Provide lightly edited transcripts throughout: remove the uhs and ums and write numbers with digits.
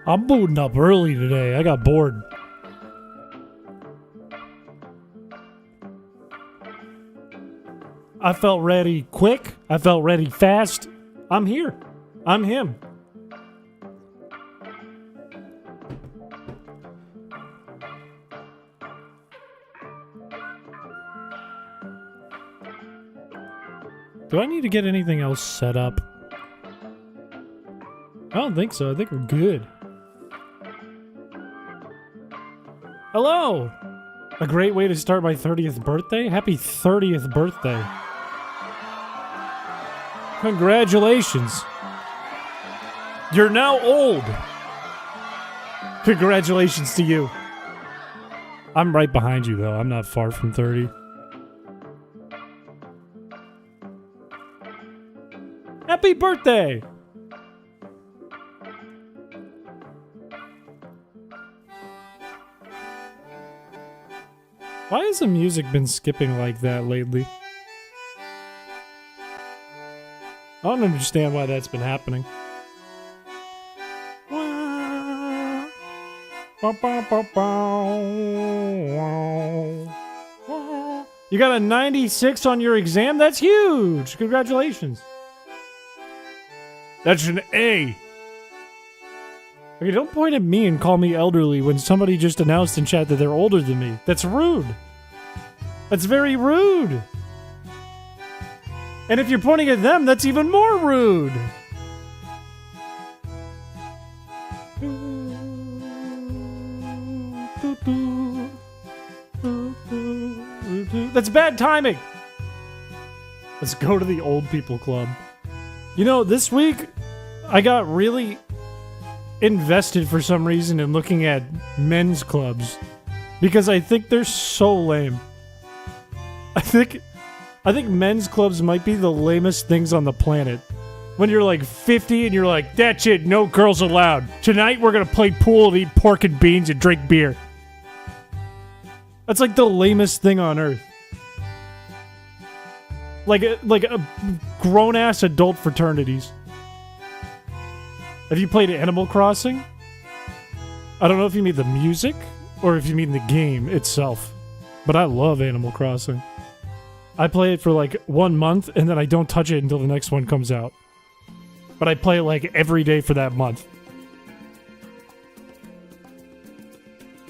I'm booting up early today. I got bored. I felt ready quick. I felt ready fast. I'm here. I'm him. Do I need to get anything else set up? I don't think so. I think we're good. Hello! A great way to start my 30th birthday? Happy 30th birthday. Congratulations. You're now old. Congratulations to you. I'm right behind you, though. I'm not far from 30. Happy birthday! Why has the music been skipping like that lately? I don't understand why that's been happening. You got a 96 on your exam? That's huge! Congratulations. That's an A. Okay, don't point at me and call me elderly when somebody just announced in chat that they're older than me. That's rude. That's very rude. And if you're pointing at them, that's even more rude. That's bad timing. Let's go to the old people club. You know, this week, I got really invested for some reason in looking at men's clubs. Because I think they're so lame. I think men's clubs might be the lamest things on the planet. When you're like 50 and you're like, that's it, no girls allowed. Tonight we're gonna play pool and eat pork and beans and drink beer. That's like the lamest thing on earth. Like a grown-ass adult fraternities. Have you played Animal Crossing? I don't know if you mean the music or if you mean the game itself. But I love Animal Crossing. I play it for like 1 month and then I don't touch it until the next one comes out. But I play it like every day for that month.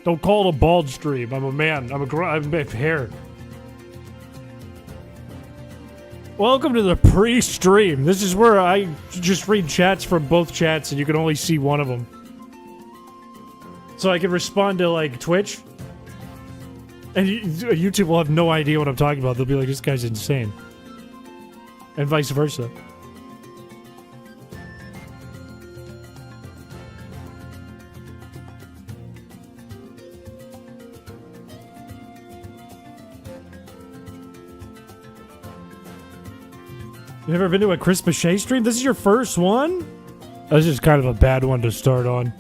Don't call it a bald stream. I'm a man. I have hair. Welcome to the pre-stream. This is where I just read chats from both chats and you can only see one of them. So I can respond to, like, Twitch. And YouTube will have no idea what I'm talking about. They'll be like, this guy's insane. And vice versa. You ever been to a Chris Piché stream? This is your first one? That's just kind of a bad one to start on.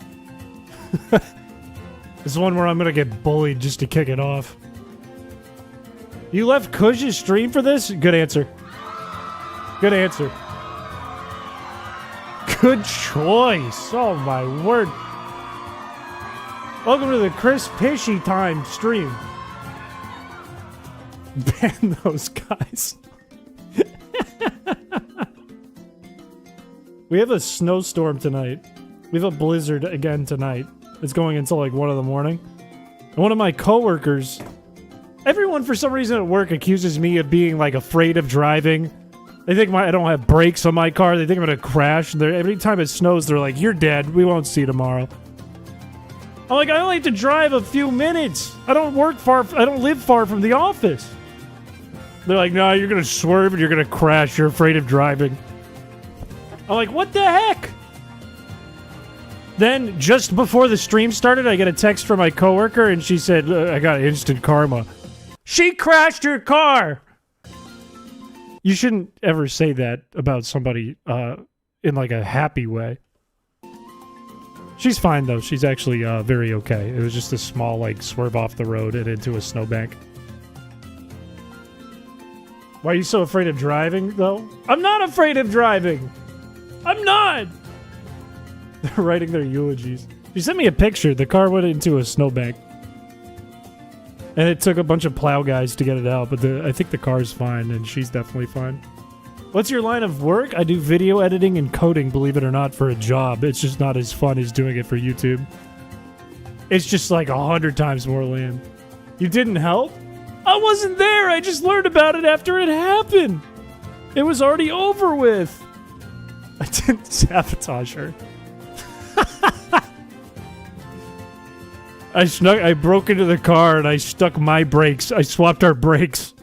This is one where I'm gonna get bullied just to kick it off. You left Kush's stream for this? Good answer. Good answer. Good choice. Oh my word. Welcome to the Chris Piché time stream. Ban those guys. We have a snowstorm tonight. We have a blizzard again tonight. It's going until like 1 in the morning. And one of my coworkers, everyone for some reason at work accuses me of being like afraid of driving. They think I don't have brakes on my car. They think I'm gonna crash. Every time it snows, they're like, "You're dead. We won't see you tomorrow." I'm like, I only have to drive a few minutes. I don't live far from the office. They're like, "No, you're gonna swerve and you're gonna crash. You're afraid of driving." I'm like, what the heck? Then, just before the stream started, I get a text from my coworker, and she said, I got instant karma. She crashed your car! You shouldn't ever say that about somebody in, like, a happy way. She's fine, though. She's actually very okay. It was just a small, like, swerve off the road and into a snowbank. Why are you so afraid of driving, though? I'm not afraid of driving! I'm not! They're writing their eulogies. She sent me a picture. The car went into a snowbank. And it took a bunch of plow guys to get it out, but I think the car's fine, and she's definitely fine. What's your line of work? I do video editing and coding, believe it or not, for a job. It's just not as fun as doing it for YouTube. It's just like 100 times more lame. You didn't help? I wasn't there! I just learned about it after it happened! It was already over with! I didn't sabotage her. I broke into the car and I stuck my brakes. I swapped our brakes.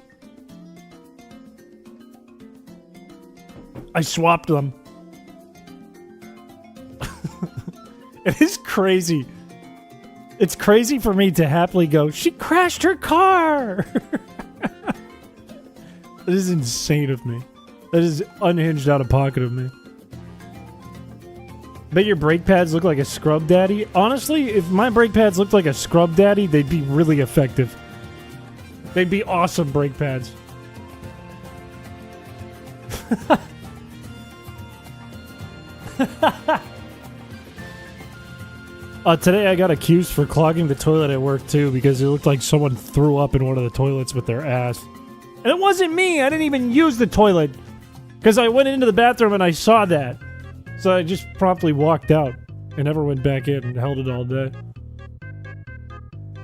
I swapped them. It is crazy. It's crazy for me to happily go, she crashed her car! That is insane of me. That is unhinged out of pocket of me. Bet your brake pads look like a scrub daddy. Honestly, if my brake pads looked like a scrub daddy, they'd be really effective. They'd be awesome brake pads. Today I got accused for clogging the toilet at work too because it looked like someone threw up in one of the toilets with their ass. And it wasn't me! I didn't even use the toilet! Because I went into the bathroom and I saw that. So I just promptly walked out and never went back in and held it all day.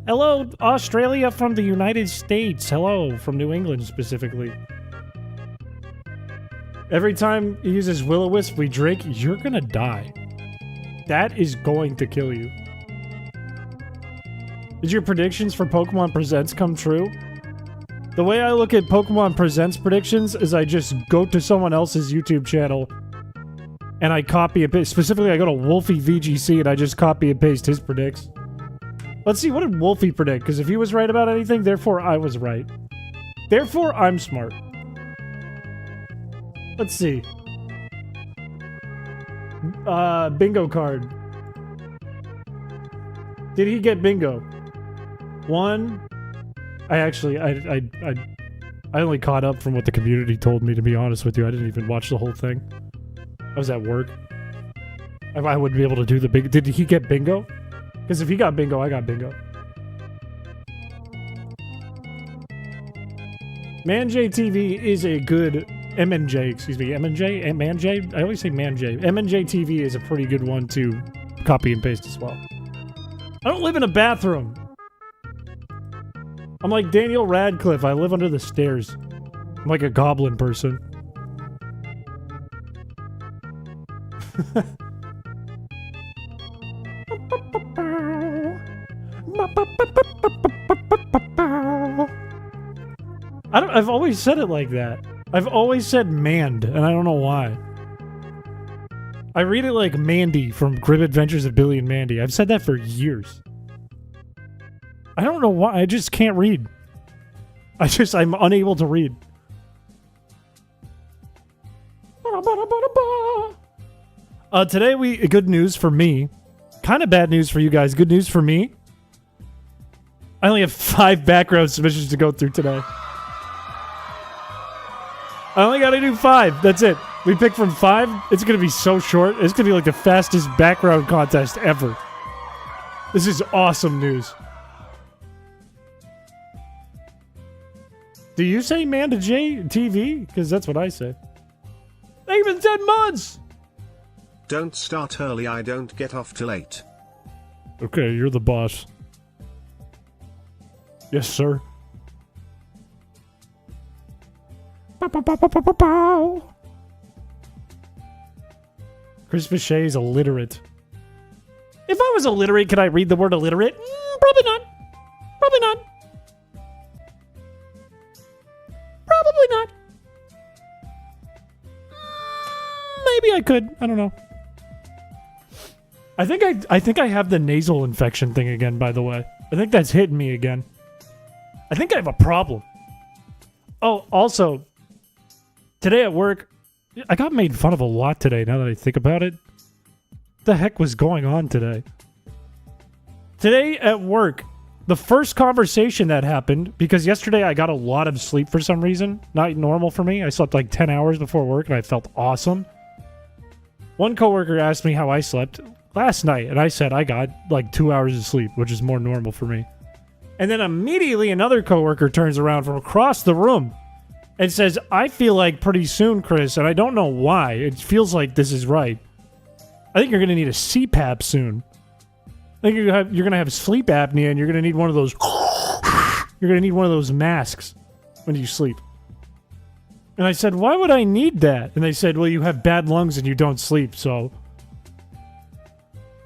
Hello, Australia from the United States. Hello, from New England specifically. Every time he uses Will-O-Wisp we drink, you're gonna die. That is going to kill you. Did your predictions for Pokemon Presents come true? The way I look at Pokemon Presents predictions is I just go to someone else's YouTube channel and I copy and paste. Specifically, I go to Wolfie VGC and I just copy and paste his predicts. Let's see, what did Wolfie predict? Because if he was right about anything, therefore I was right. Therefore, I'm smart. Let's see. Bingo card. Did he get bingo? One. I only caught up from what the community told me, to be honest with you. I didn't even watch the whole thing. I was at work. I wouldn't be able to do the big... Did he get bingo? Because if he got bingo, I got bingo. ManJ TV is a good... MNJ, excuse me. MNJ? ManJ? I always say ManJ. MNJ TV is a pretty good one to copy and paste as well. I don't live in a bathroom. I'm like Daniel Radcliffe. I live under the stairs. I'm like a goblin person. I've always said it like that. I've always said manned, and I don't know why. I read it like Mandy from Grim Adventures of Billy and Mandy. I've said that for years. I don't know why. I just can't read. I'm unable to read. Today good news for me. Kind of bad news for you guys. Good news for me. I only have 5 background submissions to go through today. I only gotta do 5. That's it. We pick from 5. It's gonna be so short. It's gonna be like the fastest background contest ever. This is awesome news. Do you say Manda J TV? Because that's what I say. They've been 10 months! Don't start early, I don't get off till 8. Okay, you're the boss. Yes, sir. Chrispiche is illiterate. If I was illiterate, could I read the word illiterate? Probably not. Probably not. Probably not. Maybe I could. I don't know. I think I have the nasal infection thing again, by the way. I think that's hitting me again. I think I have a problem. Oh, also, today at work, I got made fun of a lot today, now that I think about it. What the heck was going on today? Today at work, the first conversation that happened, because yesterday I got a lot of sleep for some reason. Not normal for me. I slept like 10 hours before work and I felt awesome. One coworker asked me how I slept. last night. And I said I got like 2 hours of sleep, which is more normal for me. And then immediately another coworker turns around from across the room and says, I feel like pretty soon, Chris, and I don't know why. It feels like this is right. I think you're going to need a CPAP soon. I think you're going to have sleep apnea, and you're going to need one of those... You're going to need one of those masks when you sleep. And I said, why would I need that? And they said, well, you have bad lungs and you don't sleep, so...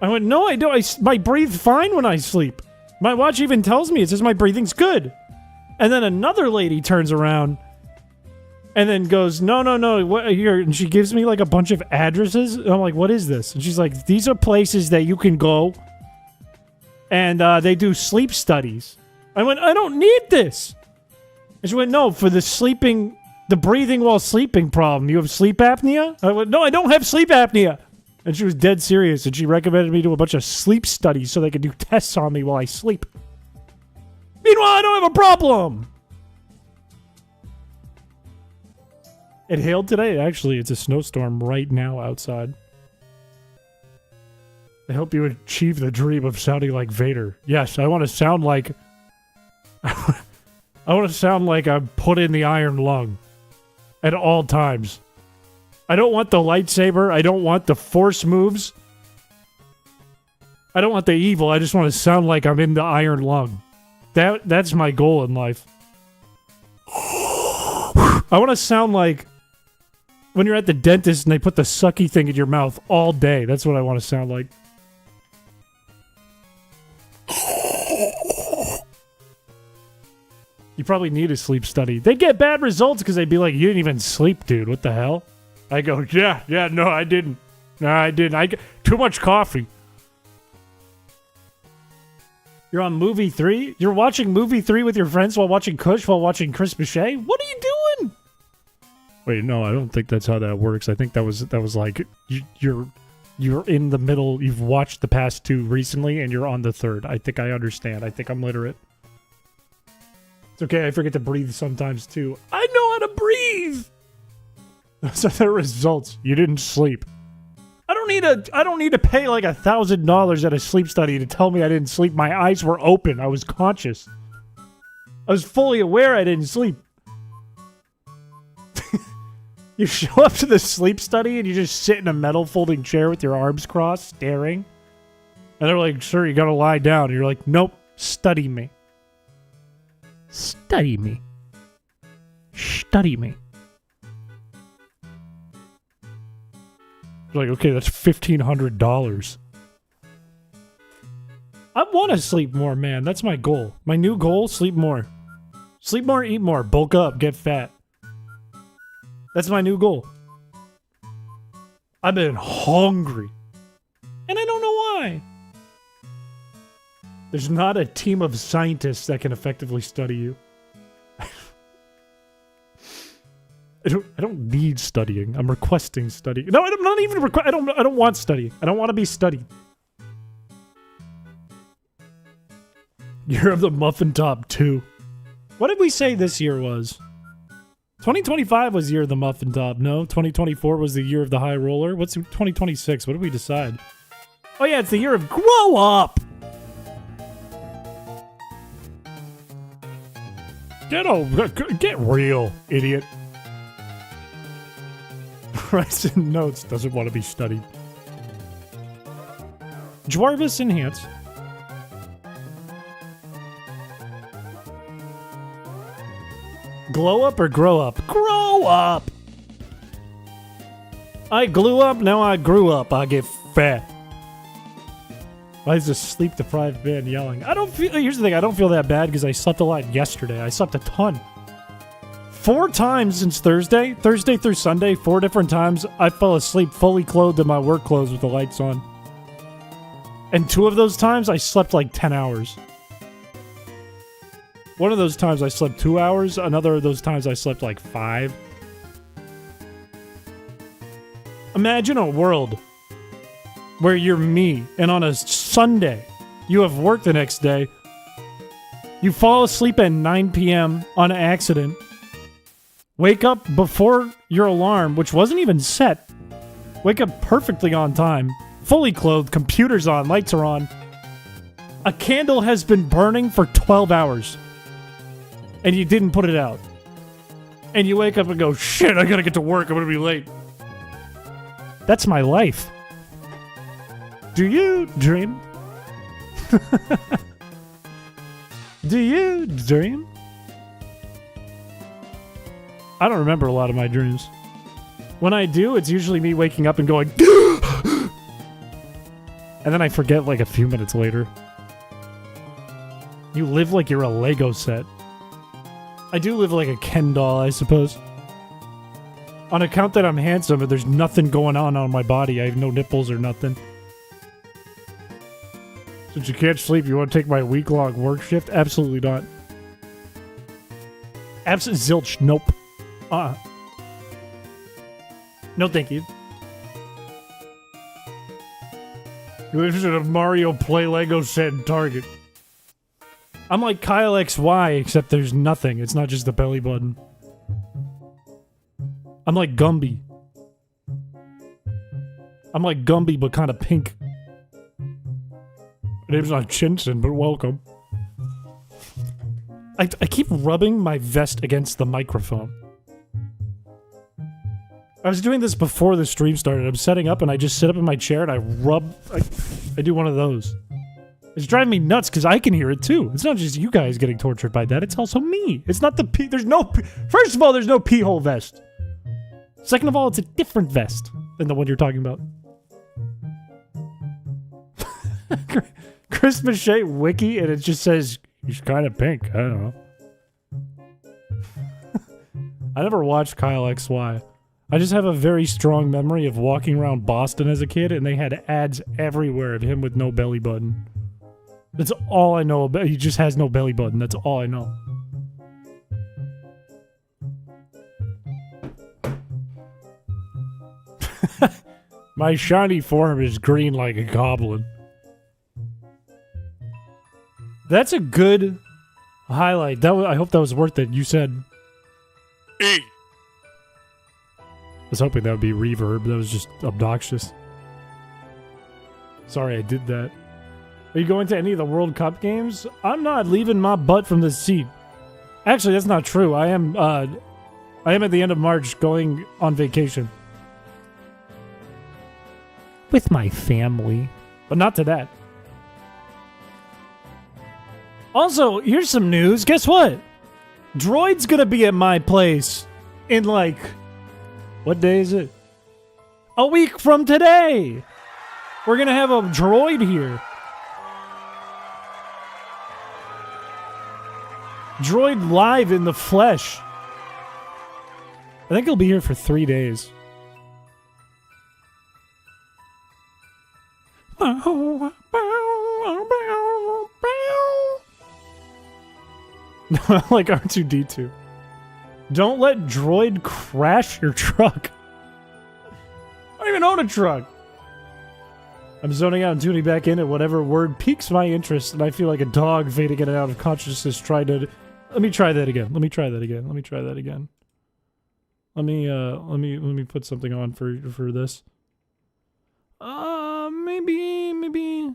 I went, no, I don't. I breathe fine when I sleep. My watch even tells me, it says my breathing's good. And then another lady turns around and then goes, no, what, here, and she gives me like a bunch of addresses. And I'm like, what is this? And she's like, these are places that you can go and they do sleep studies. I went, I don't need this. And she went, no, for the breathing while sleeping problem. You have sleep apnea? I went, no, I don't have sleep apnea. And she was dead serious, and she recommended me do a bunch of sleep studies so they could do tests on me while I sleep. Meanwhile, I don't have a problem! It hailed today? Actually, it's a snowstorm right now outside. I hope you achieve the dream of sounding like Vader. Yes, I want to sound like... I want to sound like I'm put in the iron lung. At all times. I don't want the lightsaber. I don't want the force moves. I don't want the evil. I just want to sound like I'm in the iron lung. That's my goal in life. I want to sound like when you're at the dentist and they put the sucky thing in your mouth all day. That's what I want to sound like. You probably need a sleep study. They'd get bad results because they'd be like, you didn't even sleep, dude. What the hell? I go, yeah, no, I didn't. No, I didn't. I get too much coffee. You're on movie 3? You're watching movie 3 with your friends while watching Kush, while watching Chrispiche? What are you doing? Wait, no, I don't think that's how that works. I think that was like, you're in the middle. You've watched the past 2 recently, and you're on the 3rd. I think I understand. I think I'm literate. It's okay, I forget to breathe sometimes, too. I know how to breathe! Those are the results. You didn't sleep. I don't need to pay like $1,000 at a sleep study to tell me I didn't sleep. My eyes were open. I was conscious. I was fully aware I didn't sleep. You show up to the sleep study and you just sit in a metal folding chair with your arms crossed, staring. And they're like, sir, you gotta lie down. And you're like, nope, study me. Study me. Study me. Like, okay, that's $1,500. I want to sleep more, man. That's my goal. My new goal, sleep more. Sleep more, eat more, bulk up, get fat. That's my new goal. I've been hungry. And I don't know why. There's not a team of scientists that can effectively study you. I don't need studying. I'm requesting study. No, I'm not even I don't want studying. I don't want to be studied. Year of the Muffin Top 2. What did we say this year was? 2025 was year of the Muffin Top. No, 2024 was the year of the High Roller. What's 2026? What did we decide? Oh yeah, it's the year of Grow Up. Get real, idiot. Writes in notes, doesn't want to be studied. Dwarvis enhance. Glow up or grow up? Grow up! I glue up, now I grew up. I get fat. Why is this sleep-deprived man yelling? Here's the thing, I don't feel that bad because I slept a lot yesterday. I slept a ton. 4 times since Thursday through Sunday, 4 different times, I fell asleep fully clothed in my work clothes with the lights on. And 2 of those times, I slept like 10 hours. One of those times I slept 2 hours, another of those times I slept like 5. Imagine a world where you're me, and on a Sunday, you have work the next day, you fall asleep at 9 p.m. on accident, wake up before your alarm, which wasn't even set, wake up perfectly on time, fully clothed, computers on, lights are on. A candle has been burning for 12 hours. And you didn't put it out. And you wake up and go, shit, I gotta get to work, I'm gonna be late. That's my life. Do you dream? Do you dream? I don't remember a lot of my dreams. When I do, it's usually me waking up and going, and then I forget like a few minutes later. You live like you're a Lego set. I do live like a Ken doll, I suppose. On account that I'm handsome, but there's nothing going on my body. I have no nipples or nothing. Since you can't sleep, you want to take my week-long work shift? Absolutely not. Zilch. Nope. No, thank you. You live in a Mario Play Lego set in Target. I'm like Kyle XY, except there's nothing. It's not just the belly button. I'm like Gumby. I'm like Gumby, but kind of pink. My name's not Chinson, but welcome. I keep rubbing my vest against the microphone. I was doing this before the stream started. I'm setting up and I just sit up in my chair and I rub... I do one of those. It's driving me nuts because I can hear it too. It's not just you guys getting tortured by that. It's also me. It's not the pee... There's no... First of all, there's no pee hole vest. Second of all, it's a different vest than the one you're talking about. Chris Piché wiki and it just says, he's kind of pink. I don't know. I never watched Kyle XY. I just have a very strong memory of walking around Boston as a kid and they had ads everywhere of him with no belly button. That's all I know about. He just has no belly button. That's all I know. My shiny form is green like a goblin. That's a good highlight. I hope that was worth it. You said... I was hoping that would be reverb. That was just obnoxious. Sorry I did that. Are you going to any of the World Cup games? I'm not leaving my butt from this seat. Actually, that's not true. I am at the end of March going on vacation. With my family. But not to that. Also, here's some news. Guess what? Droid's gonna be at my place in like... What day is it? A week from today! We're gonna have a droid here. Droid live in the flesh. I think he'll be here for 3 days. Like R2-D2. Don't let Droid crash your truck. I don't even own a truck. I'm zoning out and tuning back in at whatever word piques my interest, and I feel like a dog fading in and out of consciousness trying to... Let me try that again. Let me try that again. Let me try that again. Let me put something on for this. Maybe...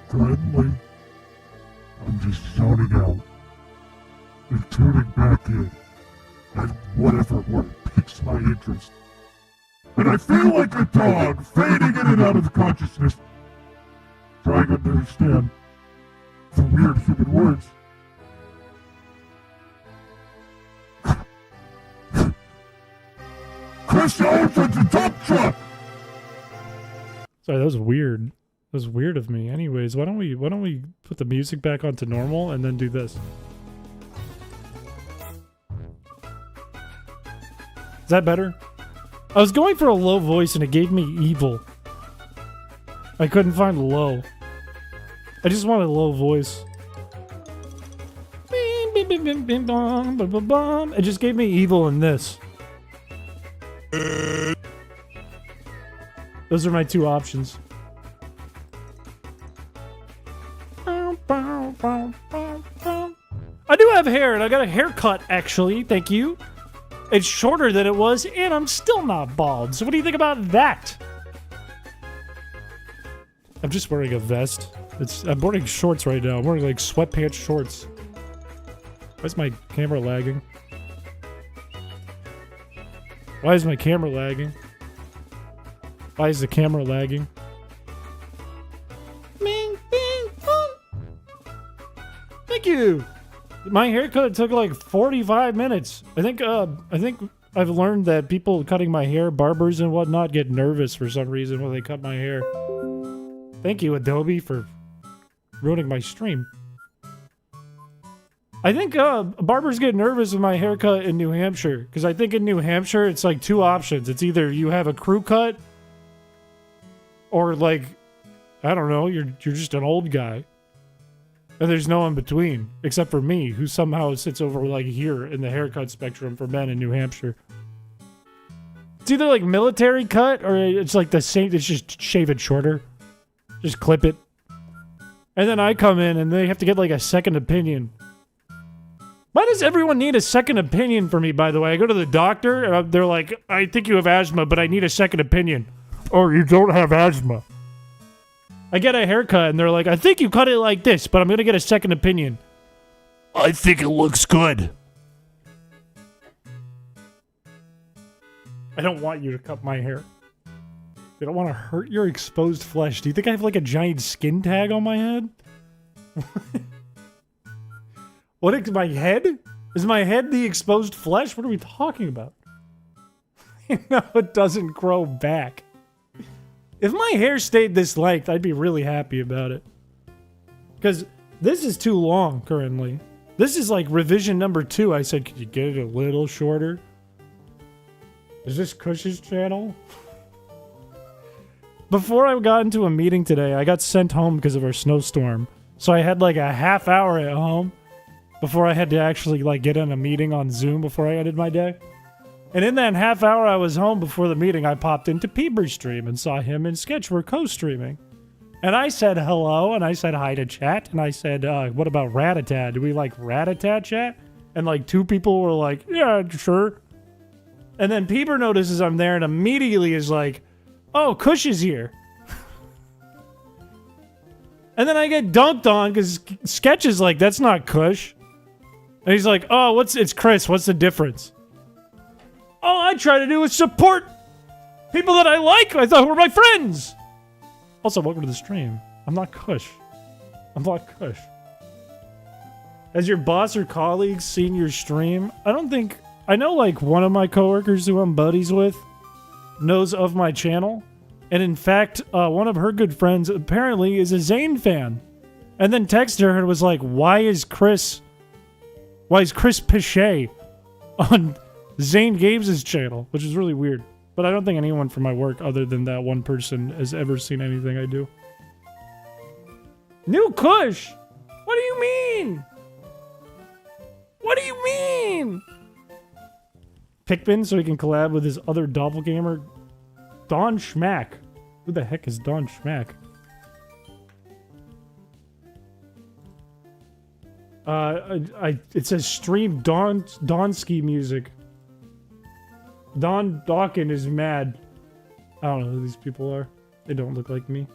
Friendly. I'm just zoning out and tuning back in at whatever word piques my interest. And I feel like a dog fading in and out of consciousness, trying to understand the weird human words. Chris owns a dump truck! Sorry, that was weird. That was weird of me. Anyways, why don't we put the music back onto normal and then do this? Is that better? I was going for a low voice and it gave me evil. I couldn't find low. I just wanted a low voice. It just gave me evil in this. Those are my two options. I do have hair, and I got a haircut, actually. Thank you. It's shorter than it was, and I'm still not bald. So what do you think about that? I'm just wearing a vest. I'm wearing shorts right now. I'm wearing, like, sweatpants shorts. Why is my camera lagging? Why is my camera lagging? Why is the camera lagging? Bing, bing, boom. Thank you. My haircut took like 45 minutes. I think I've learned that people cutting my hair, barbers and whatnot, get nervous for some reason when they cut my hair. Thank you, Adobe, for ruining my stream. I think barbers get nervous with my haircut in New Hampshire, because I think in New Hampshire it's like two options. It's either you have a crew cut, or like, I don't know, you're just an old guy. And there's no in between, except for me, who somehow sits over like here in the haircut spectrum for men in New Hampshire. It's either like military cut, or it's like the same, it's just shave it shorter. Just clip it. And then I come in and they have to get like a second opinion. Why does everyone need a second opinion for me, by the way? I go to the doctor and they're like, I think you have asthma, but I need a second opinion. Or you don't have asthma. I get a haircut and they're like, I think you cut it like this, but I'm going to get a second opinion. I think it looks good. I don't want you to cut my hair. I don't want to hurt your exposed flesh. Do you think I have like a giant skin tag on my head? What is my head? Is my head the exposed flesh? What are we talking about? No, it doesn't grow back. If my hair stayed this length, I'd be really happy about it. Because this is too long currently. This is like revision number 2. I said, could you get it a little shorter? Is this Cush's channel? Before I got into a meeting today, I got sent home because of our snowstorm. So I had like a half hour at home before I had to actually like get in a meeting on Zoom before I ended my day. And in that half hour I was home before the meeting, I popped into Prestream and saw him and Sketch were co-streaming. And I said hello, and I said hi to chat, and I said, what about Rat-a-tat? Do we like Rat-a-tat chat? And like 2 people were like, yeah, sure. And then Peeper notices I'm there and immediately is like, oh, Kush is here. And then I get dunked on because Sketch is like, that's not Kush. And he's like, oh, it's Chris, what's the difference? All I try to do is support people that I like, I thought were my friends. Also, welcome to the stream. I'm not Kush. I'm not Kush. Has your boss or colleagues seen your stream? I don't think... I know, like, one of my coworkers who I'm buddies with knows of my channel. And in fact, one of her good friends apparently is a Zane fan. And then texted her and was like, why is Chris Piché on Zane Games' channel? Which is really weird. But I don't think anyone from my work other than that one person has ever seen anything I do. New Kush? What do you mean? What do you mean? Pikmin so he can collab with his other doppelganger, Don Schmack. Who the heck is Don Schmack? It says stream Donski music. Don Dawkin is mad. I don't know who these people are. They don't look like me.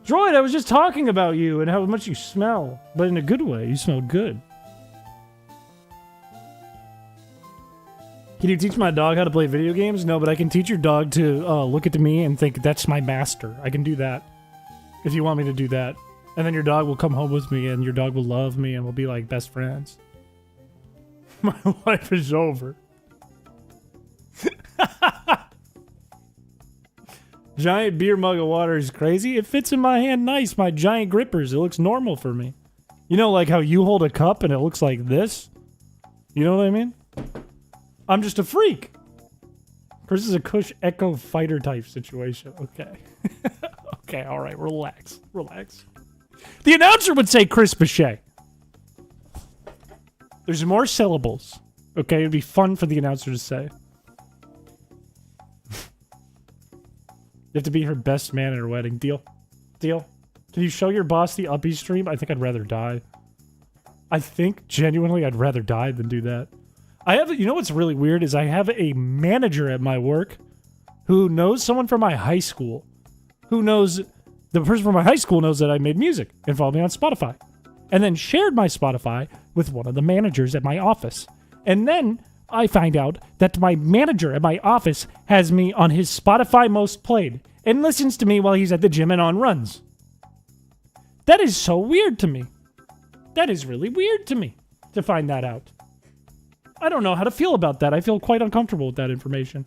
Droid, I was just talking about you and how much you smell. But in a good way. You smell good. Can you teach my dog how to play video games? No, but I can teach your dog to look at me and think, that's my master. I can do that. If you want me to do that. And then your dog will come home with me and your dog will love me and we'll be like best friends. My life is over. Giant beer mug of water is crazy. It fits in my hand nice. My giant grippers. It looks normal for me. You know, like how you hold a cup and it looks like this? You know what I mean? I'm just a freak. Chris is a Kush Echo fighter type situation. Okay. Okay, alright. Relax. Relax. The announcer would say Chris Piché. There's more syllables. Okay, it'd be fun for the announcer to say. You have to be her best man at her wedding. Deal. Deal. Can you show your boss the Uppy stream? I think I'd rather die. I think, genuinely, I'd rather die than do that. You know what's really weird is I have a manager at my work who knows someone from my high school. The person from my high school knows that I made music and followed me on Spotify. And then shared my Spotify with one of the managers at my office. And then I find out that my manager at my office has me on his Spotify most played and listens to me while he's at the gym and on runs. That is so weird to me. That is really weird to me to find that out. I don't know how to feel about that. I feel quite uncomfortable with that information.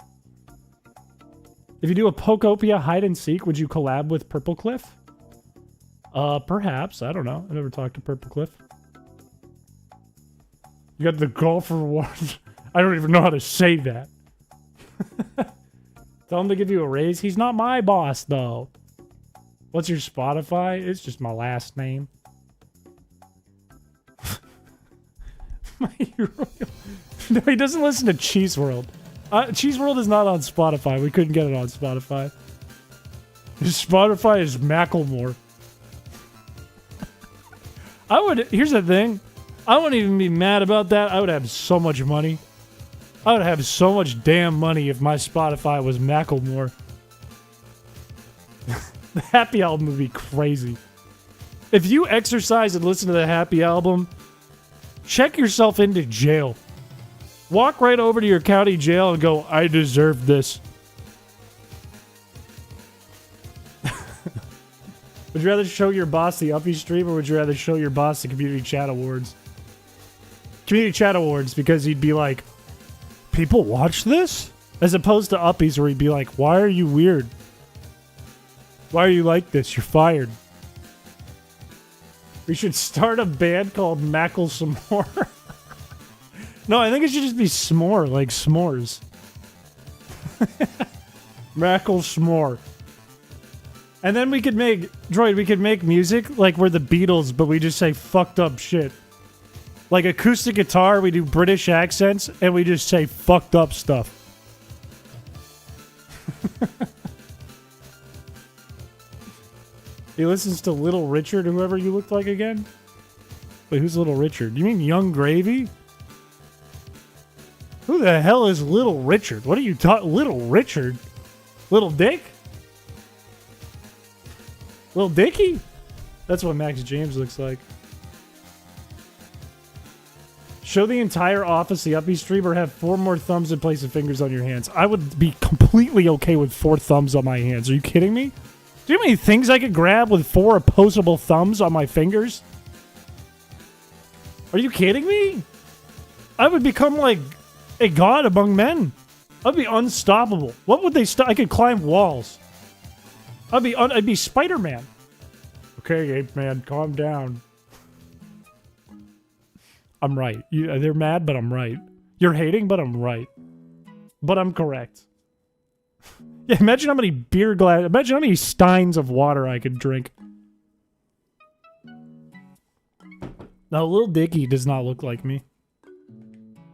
If you do a Pokopia hide and seek, would you collab with Purple Cliff? Perhaps. I don't know. I never talked to Purple Cliff. You got the golfer award. I don't even know how to say that. Tell him to give you a raise. He's not my boss, though. What's your Spotify? It's just my last name. No, he doesn't listen to Cheese World. Cheese World is not on Spotify. We couldn't get it on Spotify. His Spotify is Macklemore. Here's the thing. I wouldn't even be mad about that. I would have so much money. I would have so much damn money if my Spotify was Macklemore. The Happy Album would be crazy. If you exercise and listen to the Happy Album, check yourself into jail. Walk right over to your county jail and go, I deserve this. Would you rather show your boss the Uppy stream, or would you rather show your boss the Community Chat Awards? Community Chat Awards, because he'd be like, people watch this? As opposed to Uppies, where he'd be like, why are you weird? Why are you like this? You're fired. We should start a band called Mackle Some More. No, I think it should just be s'more, like s'mores. Mackle S'more. And then we could make music like we're the Beatles, but we just say fucked up shit. Like acoustic guitar, we do British accents, and we just say fucked up stuff. He listens to Little Richard, whoever you looked like again? Wait, who's Little Richard? You mean Young Gravy? Who the hell is Little Richard? What are you talking? Little Richard? Little Dick? Little Dicky? That's what Max James looks like. Show the entire office the Uppy stream, or have 4 more thumbs in place of fingers on your hands. I would be completely okay with 4 thumbs on my hands. Are you kidding me? Do you know how many things I could grab with 4 opposable thumbs on my fingers? Are you kidding me? I would become like a god among men. I'd be unstoppable. What would they I could climb walls. I'd be Spider-Man. Okay, Ape Man, calm down. I'm right. They're mad, but I'm right. You're hating, but I'm right. But I'm correct. Yeah, imagine how many imagine how many steins of water I could drink. Now, Lil Dicky does not look like me.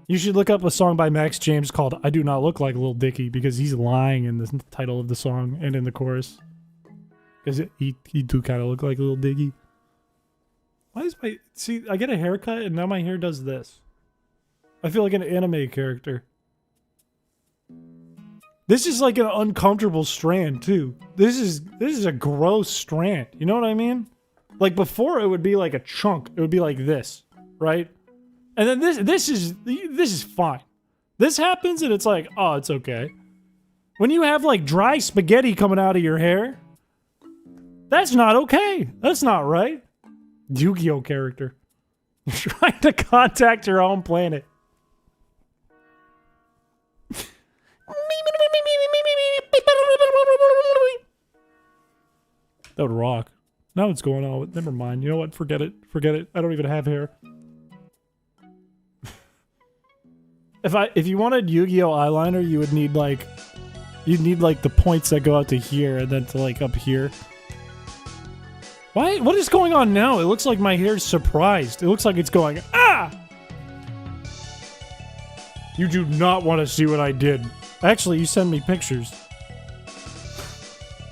You should look up a song by Max James called I Do Not Look Like Lil Dicky, because he's lying in the title of the song and in the chorus. Because he do kind of look like Lil Dicky. Why is my... See, I get a haircut and now my hair does this. I feel like an anime character. This is like an uncomfortable strand, too. This is a gross strand. You know what I mean? Like, before it would be like a chunk. It would be like this, right? And then this is fine. This happens and it's like, oh, it's okay. When you have like dry spaghetti coming out of your hair, that's not okay. That's not right. Yu-Gi-Oh character. You're trying to contact your own planet. That would rock. Now what's going on with... Never mind. You know what? Forget it. Forget it. I don't even have hair. If you wanted Yu-Gi-Oh eyeliner, you would need like... You'd need like the points that go out to here and then to like up here. Why? What is going on now? It looks like my hair's surprised. It looks like it's going, ah! You do not want to see what I did. Actually, you send me pictures.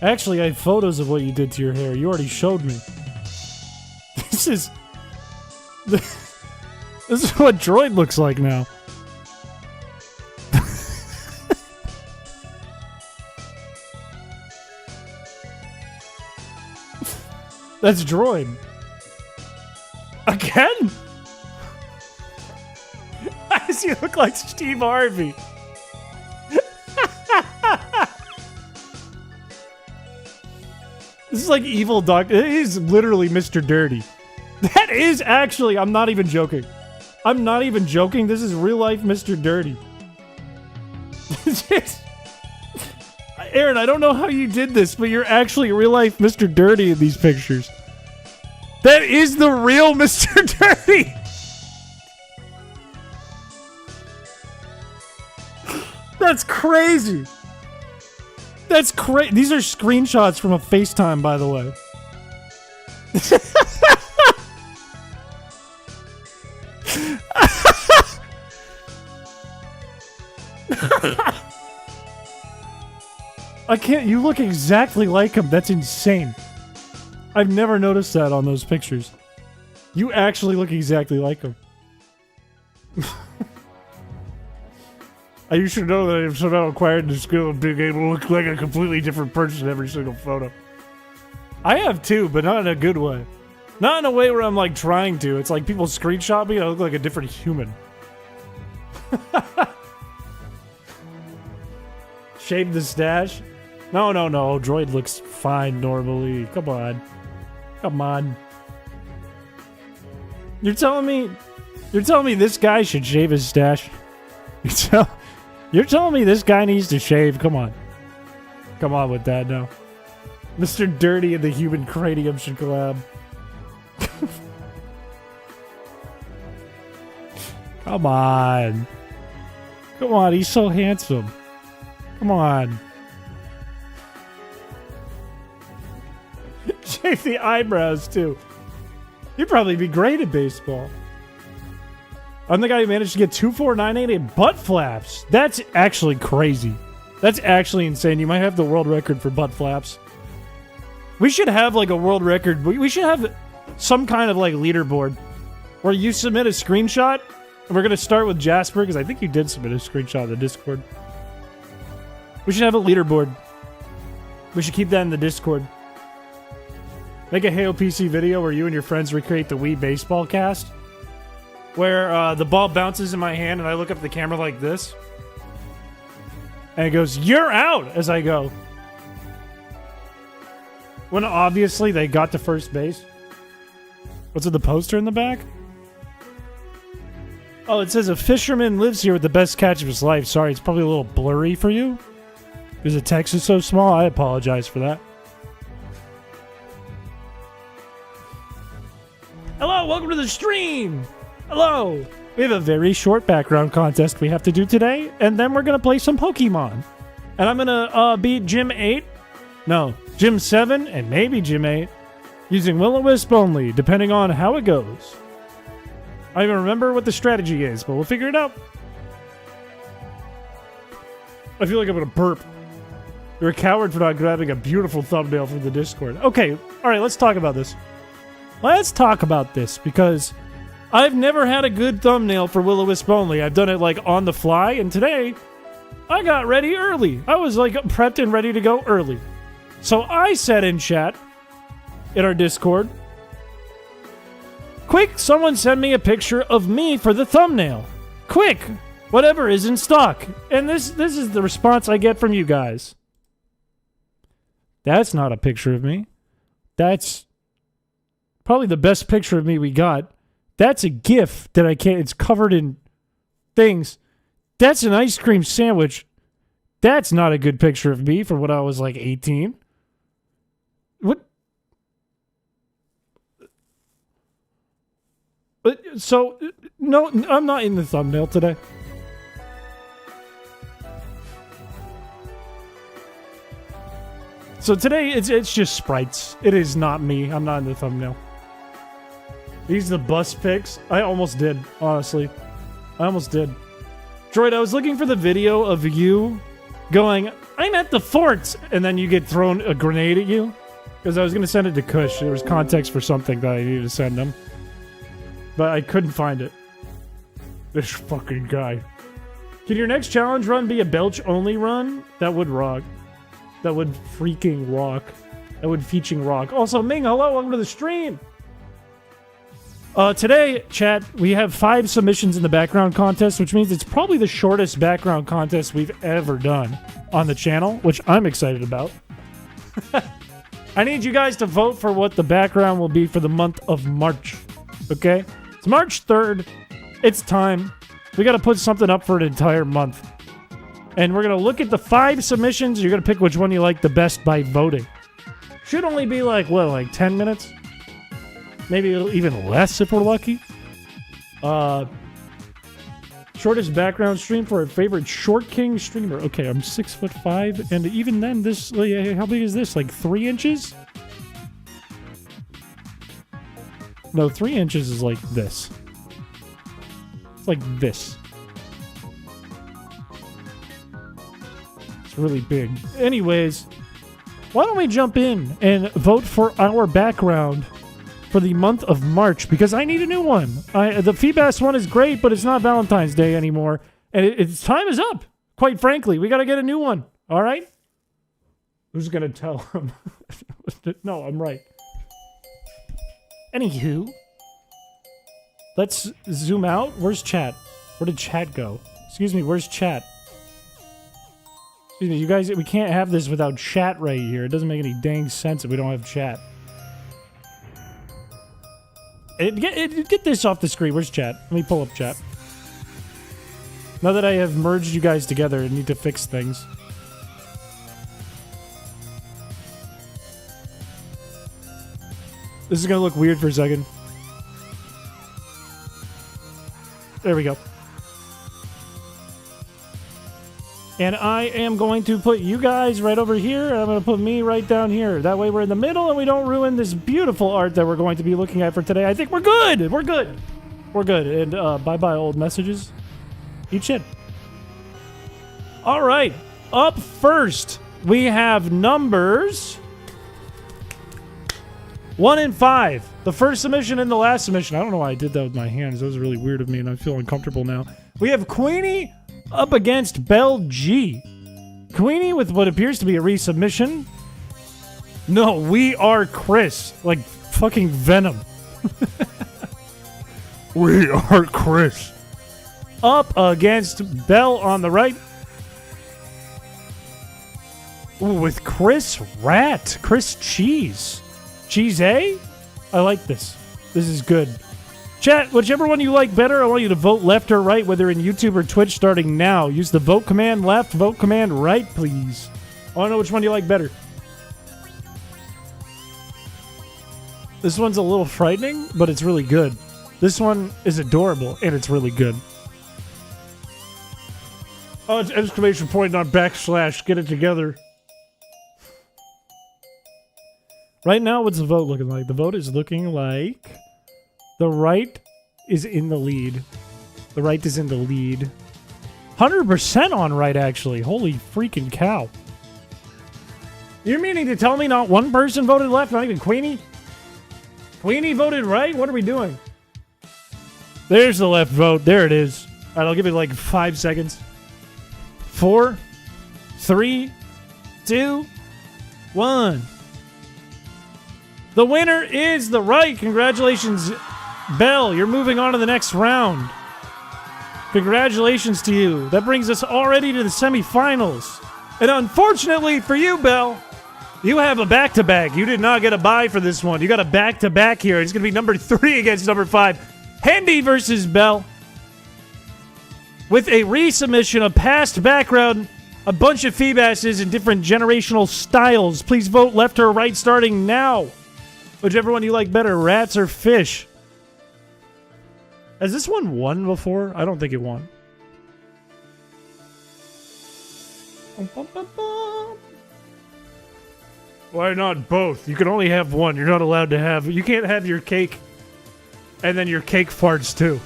Actually, I have photos of what you did to your hair. You already showed me. This is... This is what Droid looks like now. That's Droid. Again? Why does he look like Steve Harvey? This is like evil Doc. It is literally Mr. Dirty. That is actually, I'm not even joking. I'm not even joking. This is real life Mr. Dirty. Aaron, I don't know how you did this, but you're actually real life Mr. Dirty in these pictures. That is the real Mr. Dirty. That's crazy. That's crazy. These are screenshots from a FaceTime, by the way. I can't. You look exactly like him. That's insane. I've never noticed that on those pictures. You actually look exactly like him. You should know that I have somehow acquired the skill of being able to look like a completely different person in every single photo. I have too, but not in a good way. Not in a way where I'm like trying to. It's like people screenshot me and I look like a different human. Shave the stash? No. Droid looks fine normally. Come on. You're telling me this guy should shave his stash? You're telling me this guy needs to shave? Come on with that now. Mr. Dirty and the Human Cranium should collab. Come on, he's so handsome. Come on. Shave the eyebrows too. You'd probably be great at baseball. I'm the guy who managed to get 2498 in butt flaps. That's actually crazy. That's actually insane. You might have the world record for butt flaps. We should have like a world record. We should have some kind of like leaderboard where you submit a screenshot. And we're going to start with Jasper because I think you did submit a screenshot in the Discord. We should have a leaderboard. We should keep that in the Discord. Make a Halo PC video where you and your friends recreate the Wii baseball cast. Where the ball bounces in my hand and I look up at the camera like this. And it goes, "You're out!" as I go. When obviously they got to first base. What's with the poster in the back? Oh, it says a fisherman lives here with the best catch of his life. Sorry, it's probably a little blurry for you. Because the text is so small, I apologize for that. Hello, welcome to the stream! Hello! We have a very short background contest we have to do today, and then we're gonna play some Pokemon. And I'm gonna beat Gym 8. No, Gym 7 and maybe Gym 8. Using Will-O-Wisp only, depending on how it goes. I don't even remember what the strategy is, but we'll figure it out. I feel like I'm gonna burp. You're a coward for not grabbing a beautiful thumbnail from the Discord. Okay, alright, let's talk about this. Let's talk about this, because I've never had a good thumbnail for Will-O-Wisp only. I've done it like on the fly, and today I got ready early. I was like prepped and ready to go early. So I said in chat, in our Discord, quick, someone send me a picture of me for the thumbnail. Quick, whatever is in stock. And this is the response I get from you guys. That's not a picture of me. That's probably the best picture of me we got. That's a GIF that I can't... It's covered in things. That's an ice cream sandwich. That's not a good picture of me from when I was like 18. What? So, no, I'm not in the thumbnail today. So today, it's just sprites. It is not me. I'm not in the thumbnail. These are the bus pics. I almost did, honestly. I almost did. Droid, I was looking for the video of you going, I'm at the fort, and then you get thrown a grenade at you. Because I was going to send it to Kush. There was context for something that I needed to send him. But I couldn't find it. This fucking guy. Can your next challenge run be a belch-only run? That would rock. That would freaking rock. That would featuring rock. Also, Ming, hello, welcome to the stream. Today, chat, we have 5 submissions in the background contest, which means it's probably the shortest background contest we've ever done on the channel, which I'm excited about. I need you guys to vote for what the background will be for the month of March. Okay? It's March 3rd. It's time. We got to put something up for an entire month. And we're going to look at the 5 submissions. You're going to pick which one you like the best by voting. Should only be like, what, like 10 minutes? Maybe even less if we're lucky. Shortest background stream for a favorite Short King streamer. Okay, I'm 6'5", and even then, this, how big is this? Like 3 inches? No, 3 inches is like this. It's like this. It's really big. Anyways, why don't we jump in and vote for our background for the month of March, because I need a new one. The Feebas one is great, but it's not Valentine's Day anymore. And its time is up, quite frankly. We got to get a new one, all right? Who's going to tell him? No, I'm right. Anywho, let's zoom out. Where's chat? Where did chat go? Excuse me, where's chat? Excuse me, you guys, we can't have this without chat right here. It doesn't make any dang sense if we don't have chat. Get this off the screen. Where's chat? Let me pull up chat. Now that I have merged you guys together, I need to fix things. This is going to look weird for a second. There we go. And I am going to put you guys right over here, and I'm going to put me right down here. That way we're in the middle, and we don't ruin this beautiful art that we're going to be looking at for today. I think we're good! We're good! We're good. And bye-bye old messages. Eat shit. All right. Up first, we have numbers 1 and 5. The first submission and the last submission. I don't know why I did that with my hands. That was really weird of me, and I feel uncomfortable now. We have Queenie up against Bell G. Queenie with what appears to be a resubmission. No, we are Chris. Like fucking Venom. We are Chris. Up against Bell on the right. Ooh, with Chris Rat. Chris Cheese. Cheese A? I like this. This is good. Chat, whichever one you like better, I want you to vote left or right, whether in YouTube or Twitch, starting now. Use the vote command left, vote command right, please. I want to know which one you like better. This one's a little frightening, but it's really good. This one is adorable, and it's really good. Oh, it's exclamation point, not backslash. Get it together. Right now, what's the vote looking like? The vote is looking like the right is in the lead. The right is in the lead. 100% on right, actually. Holy freaking cow. You're meaning to tell me not one person voted left? Not even Queenie? Queenie voted right? What are we doing? There's the left vote. There it is. All right, I'll give it like 5 seconds. 4, 3, 2, 1. The winner is the right. Congratulations, Bell. You're moving on to the next round. Congratulations to you. That brings us already to the semifinals. And unfortunately for you, Bell, you have a back-to-back. You did not get a bye for this one. You got a back-to-back here. It's going to be number 3 against number 5. Handy versus Bell. With a resubmission, a past background, a bunch of feebasses in different generational styles. Please vote left or right starting now. Whichever one you like better, rats or fish. Has this one won before? I don't think it won. Why not both? You can only have one. You're not allowed to have... You can't have your cake and then your cake farts too.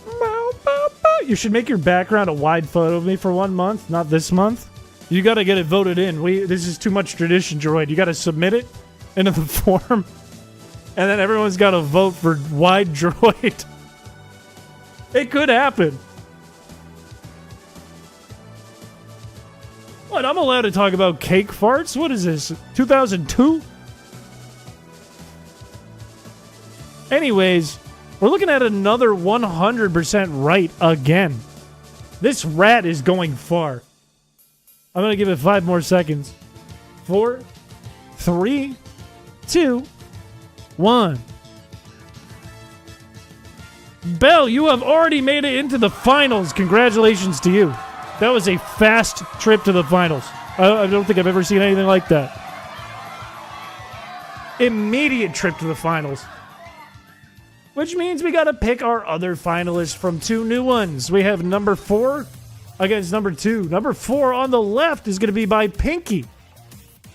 Bow, bow, bow. You should make your background a wide photo of me for 1 month, not this month. You got to get it voted in. This is too much tradition, Droid. You got to submit it into the form, and then everyone's got to vote for wide Droid. It could happen. What? I'm allowed to talk about cake farts? What is this? 2002? Anyways, we're looking at another 100% right again. This rat is going far. I'm going to give it 5 more seconds. 4, 3, 2, 1. Belle, you have already made it into the finals. Congratulations to you. That was a fast trip to the finals. I don't think I've ever seen anything like that. Immediate trip to the finals. Which means we got to pick our other finalists from 2 new ones. We have number 4 against number 2. Number 4 on the left is going to be by Pinky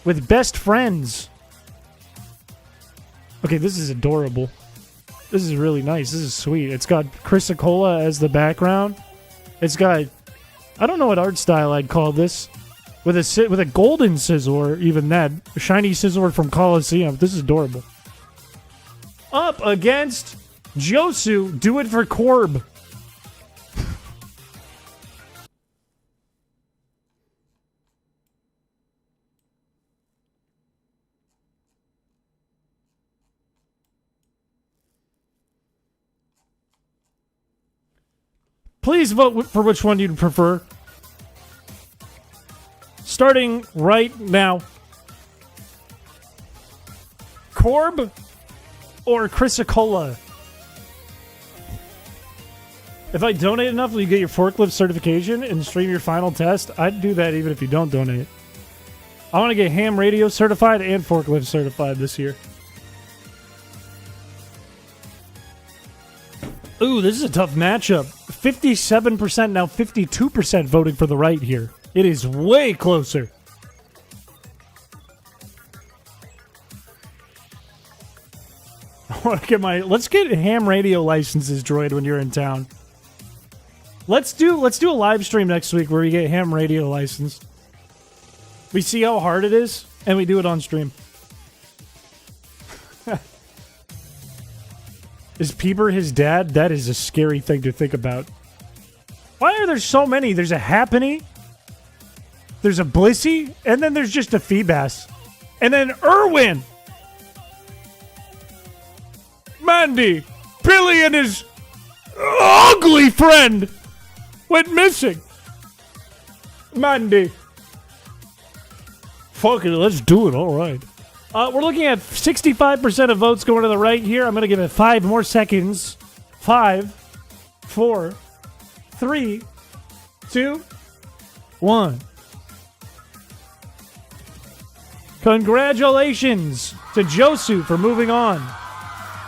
with Best Friends. Okay, this is adorable. This is really nice. This is sweet. It's got Chrysicola as the background. It's got, I don't know what art style I'd call this. With a golden scissor, even that. A shiny scissor from Colosseum. This is adorable. Up against Josu, Do It for Corb. Please vote for which one you'd prefer. Starting right now. Corb or Chrysicola? If I donate enough, will you get your forklift certification and stream your final test? I'd do that even if you don't donate. I want to get ham radio certified and forklift certified this year. Ooh, this is a tough matchup. 57%, now 52% voting for the right here. It is way closer. I want to get let's get ham radio licenses, Droid, when you're in town. Let's do a live stream next week where we get ham radio licensed. We see how hard it is, and we do it on stream. Is Peeper his dad? That is a scary thing to think about. Why are there so many? There's a Happiny, there's a Blissey, and then there's just a Feebass. And then Irwin! Mandy! Billy and his ugly friend went missing. Mandy. Fuck it, let's do it, alright. We're looking at 65% of votes going to the right here. I'm going to give it 5 more seconds. 5, 4, 3, 2, 1. Congratulations to Josu for moving on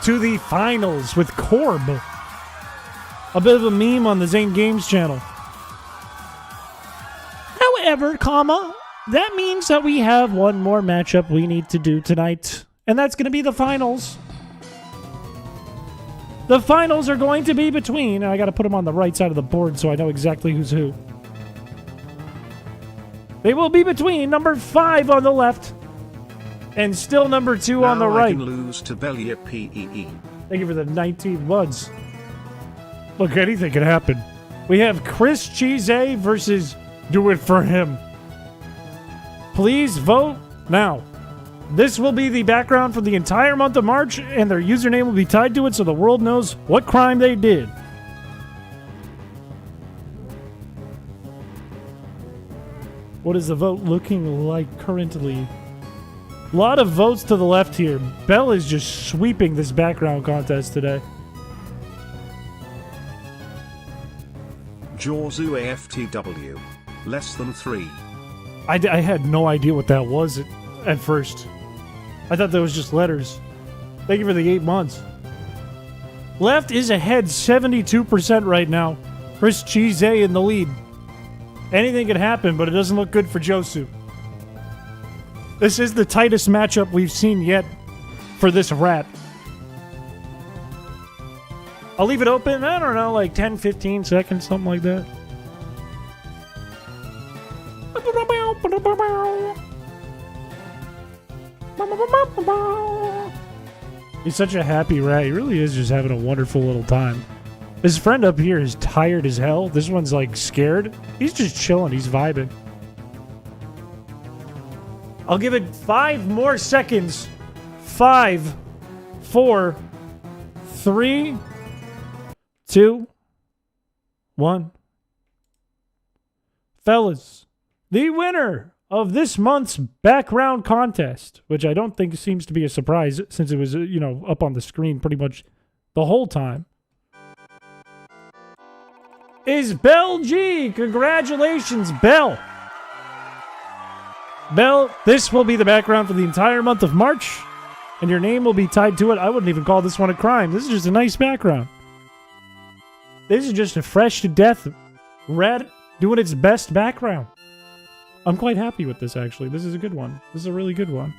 to the finals with Corb. A bit of a meme on the Zane Games channel. However, that means that we have one more matchup we need to do tonight. And that's going to be the finals. The finals are going to be between... I got to put them on the right side of the board so I know exactly who's who. They will be between number 5 on the left and still number 2 on the right. I can lose to Belia PEE. Thank you for the 19 months. Look, anything can happen. We have chrispiche versus Do It For Him. Please vote now. This will be the background for the entire month of March, and their username will be tied to it so the world knows what crime they did. What is the vote looking like currently? A lot of votes to the left here. Belle is just sweeping this background contest today. Jorzu AFTW. Less than 3. I had no idea what that was at first. I thought that was just letters. Thank you for the 8 months. Left is ahead 72% right now. Chrispiche in the lead. Anything can happen, but it doesn't look good for Josu. This is the tightest matchup we've seen yet for this rat. I'll leave it open, I don't know, like 10, 15 seconds, something like that. He's such a happy rat. He really is just having a wonderful little time. His friend up here is tired as hell. This one's like scared. He's just chilling. He's vibing. I'll give it 5 more seconds. 5, 4, 3, 2, 1. Fellas, the winner of this month's background contest, which I don't think seems to be a surprise since it was, up on the screen pretty much the whole time, is Bell G. Congratulations, Bell. Bell, this will be the background for the entire month of March, and your name will be tied to it. I wouldn't even call this one a crime. This is just a nice background. This is just a fresh to death rat doing its best background. I'm quite happy with this, actually. This is a good one. This is a really good one.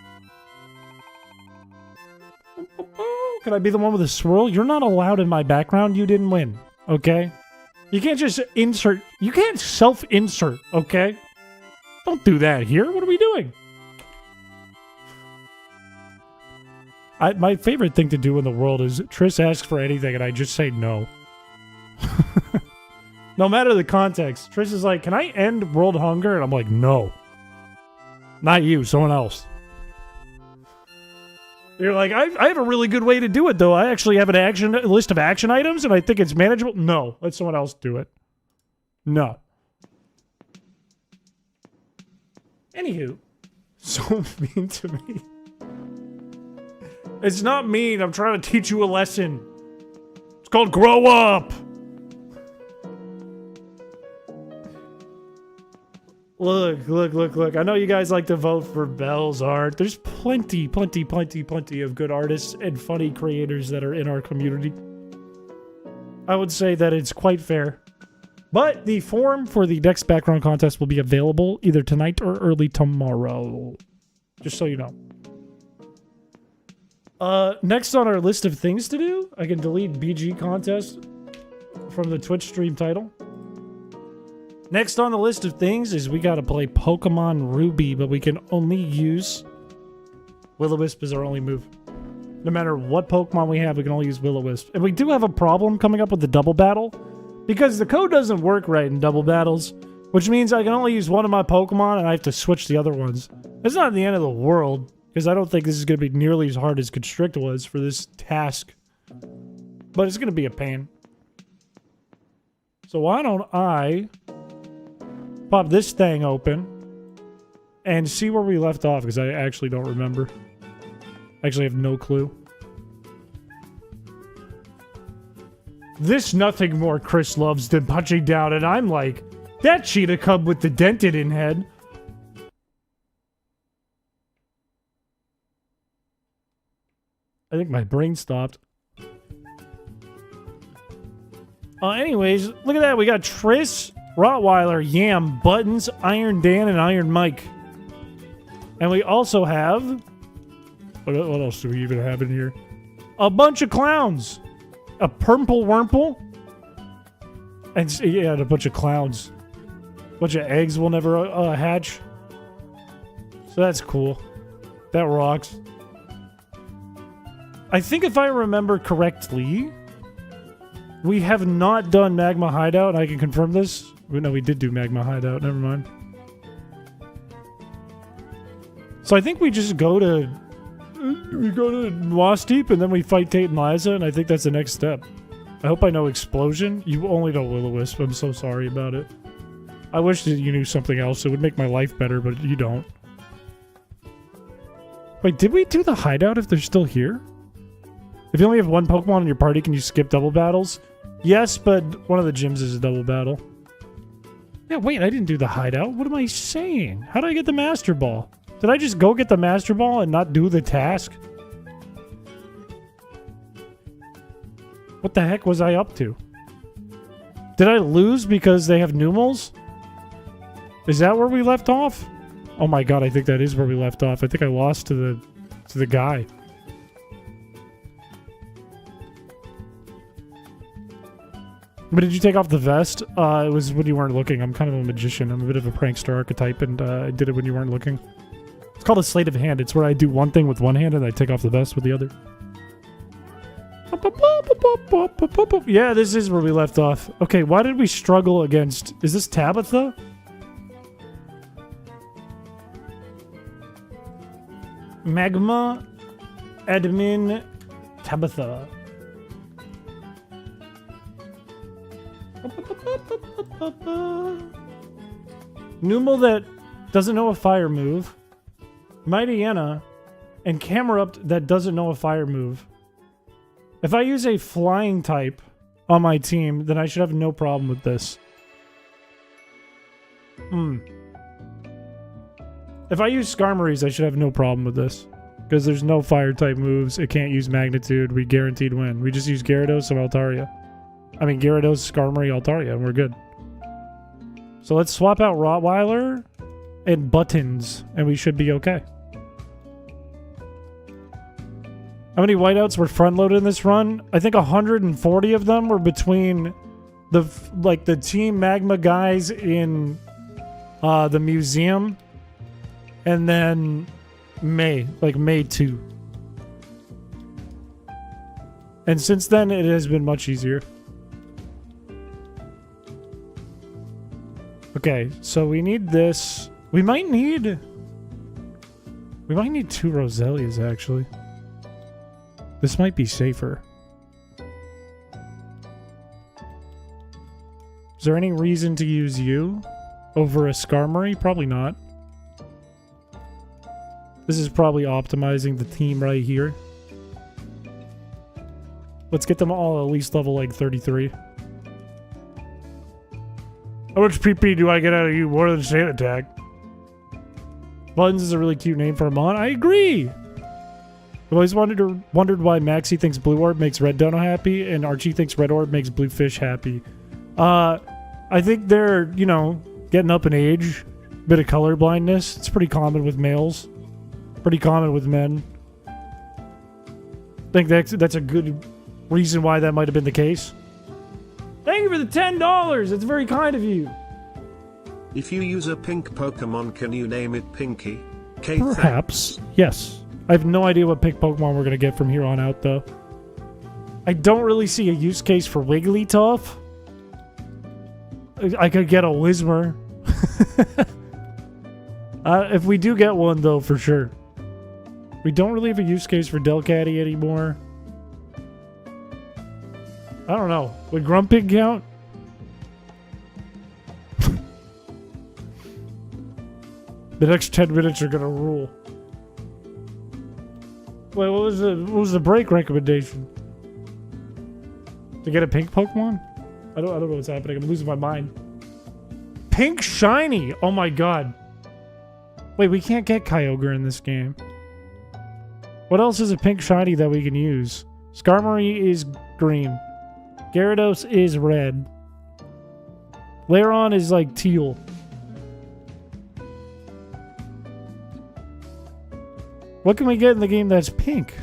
Could I be the one with the swirl? You're not allowed in my background. You didn't win, okay? You can't just insert. You can't self-insert, okay? Don't do that here. What are we doing? My favorite thing to do in the world is Triss asks for anything and I just say no. No matter the context. Triss is like, can I end world hunger? And I'm like, no. Not you, someone else. You're like, I have a really good way to do it, though. I actually have a list of action items, and I think it's manageable. No, let someone else do it. No. Anywho, so mean to me. It's not mean. I'm trying to teach you a lesson. It's called grow up. Look. I know you guys like to vote for Bell's art. There's plenty of good artists and funny creators that are in our community. I would say that it's quite fair. But the form for the next background contest will be available either tonight or early tomorrow. Just so you know. Next on our list of things to do, I can delete BG contest from the Twitch stream title. Next on the list of things is we gotta play Pokemon Ruby, but we can only use Will-O-Wisp as our only move. No matter what Pokemon we have, we can only use Will-O-Wisp. And we do have a problem coming up with the double battle, because the code doesn't work right in double battles, which means I can only use one of my Pokemon and I have to switch the other ones. It's not the end of the world, because I don't think this is going to be nearly as hard as Constrict was for this task. But it's going to be a pain. So why don't I pop this thing open and see where we left off, because I actually don't remember. I actually have no clue. This nothing more Chris loves than punching down, and I'm like, that cheetah cub with the dented in head. I think my brain stopped. Anyways, look at that. We got Triss, Rottweiler, Yam, Buttons, Iron Dan, and Iron Mike. And we also have... What else do we even have in here? A bunch of clowns. A Purple Wurmple. And yeah, a bunch of clowns. A bunch of eggs will never hatch. So that's cool. That rocks. I think if I remember correctly, we have not done Magma Hideout, and I can confirm this. No, we did do Magma Hideout. Never mind. So I think we just go to... We go to Wasteep, and then we fight Tate and Liza, and I think that's the next step. I hope I know Explosion. You only know Will-O-Wisp. I'm so sorry about it. I wish that you knew something else. It would make my life better, but you don't. Wait, did we do the hideout if they're still here? If you only have one Pokemon in your party, can you skip double battles? Yes, but one of the gyms is a double battle. Yeah, wait, I didn't do the hideout. What am I saying? How did I get the Master Ball? Did I just go get the Master Ball and not do the task? What the heck was I up to? Did I lose because they have Numels? Is that where we left off? Oh my god, I think that is where we left off. I think I lost to the guy. But did you take off the vest? It was when you weren't looking. I'm kind of a magician. I'm a bit of a prankster archetype, and I did it when you weren't looking. It's called a sleight of hand. It's where I do one thing with one hand and I take off the vest with the other. Yeah, this is where we left off. Okay, why did we struggle against... Is this Tabitha? Magma Admin Tabitha. Numal that doesn't know a fire move. Mighty Anna. And Camerupt that doesn't know a fire move. If I use a flying type on my team, then I should have no problem with this. If I use Skarmories, I should have no problem with this. Because there's no fire type moves. It can't use Magnitude. We guaranteed win. We just use Gyarados and Altaria. I mean, Gyarados, Skarmory, Altaria, and we're good. So let's swap out Rottweiler and Buttons, and we should be okay. How many whiteouts were front-loaded in this run? I think 140 of them were between the Team Magma guys in the museum and then May 2. And since then, it has been much easier. Okay, so we need this. We might need 2 Roselias, actually. This might be safer. Is there any reason to use you over a Skarmory? Probably not. This is probably optimizing the team right here. Let's get them all at least level like 33. How much PP do I get out of you more than Sand Attack? Buttons is a really cute name for a mon. I agree! I've always wondered why Maxie thinks Blue Orb makes Red Dono happy and Archie thinks Red Orb makes Blue Fish happy. I think they're, you know, getting up in age. Bit of color blindness. It's pretty common with males. Pretty common with men. I think that's a good reason why that might have been the case. Thank you for the $10! It's very kind of you. If you use a pink Pokemon, can you name it Pinky? Perhaps. Yes. I have no idea what pink Pokemon we're going to get from here on out, though. I don't really see a use case for Wigglytuff. I could get a Whismur. If we do get one, though, for sure. We don't really have a use case for Delcatty anymore. I don't know. Would Grumpig count? The next 10 minutes are going to rule. Wait, what was the break recommendation? To get a pink Pokemon? I don't know what's happening. I'm losing my mind. Pink shiny! Oh my god. Wait, we can't get Kyogre in this game. What else is a pink shiny that we can use? Skarmory is green. Gyarados is red. Lairon is like teal. What can we get in the game that's pink?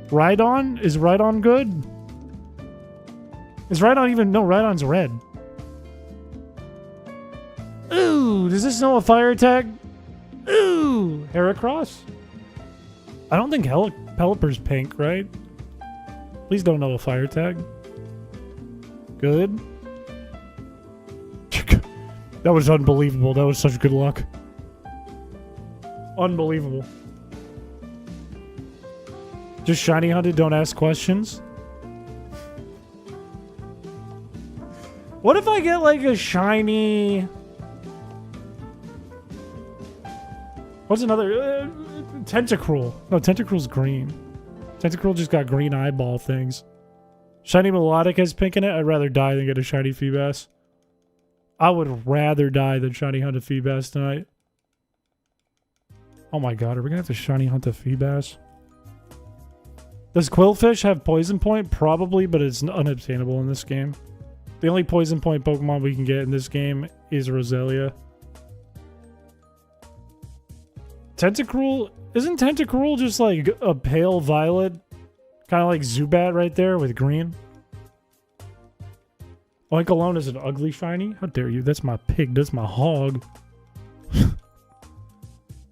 Rhydon? Is Rhydon good? Is Rhydon even... No, Rhydon's red. Ooh, does this know a fire attack? Ooh, Heracross? I don't think Pelipper's pink, right? Please don't know a fire tag. Good. That was unbelievable. That was such good luck. Unbelievable. Just shiny hunted, don't ask questions. What if I get like a shiny... What's another... Tentacruel. No, Tentacruel's green. Tentacruel just got green eyeball things. Shiny Melodic has pink in it. I'd rather die than get a shiny Feebas. I would rather die than shiny hunt a Feebas tonight. Oh my god, are we gonna have to shiny hunt a Feebas? Does Quillfish have Poison Point? Probably, but it's unobtainable in this game. The only Poison Point Pokemon we can get in this game is Roselia. Tentacruel? Isn't Tentacruel just like a pale violet? Kind of like Zubat right there with green. Oinkalone is an ugly shiny? How dare you? That's my pig. That's my hog.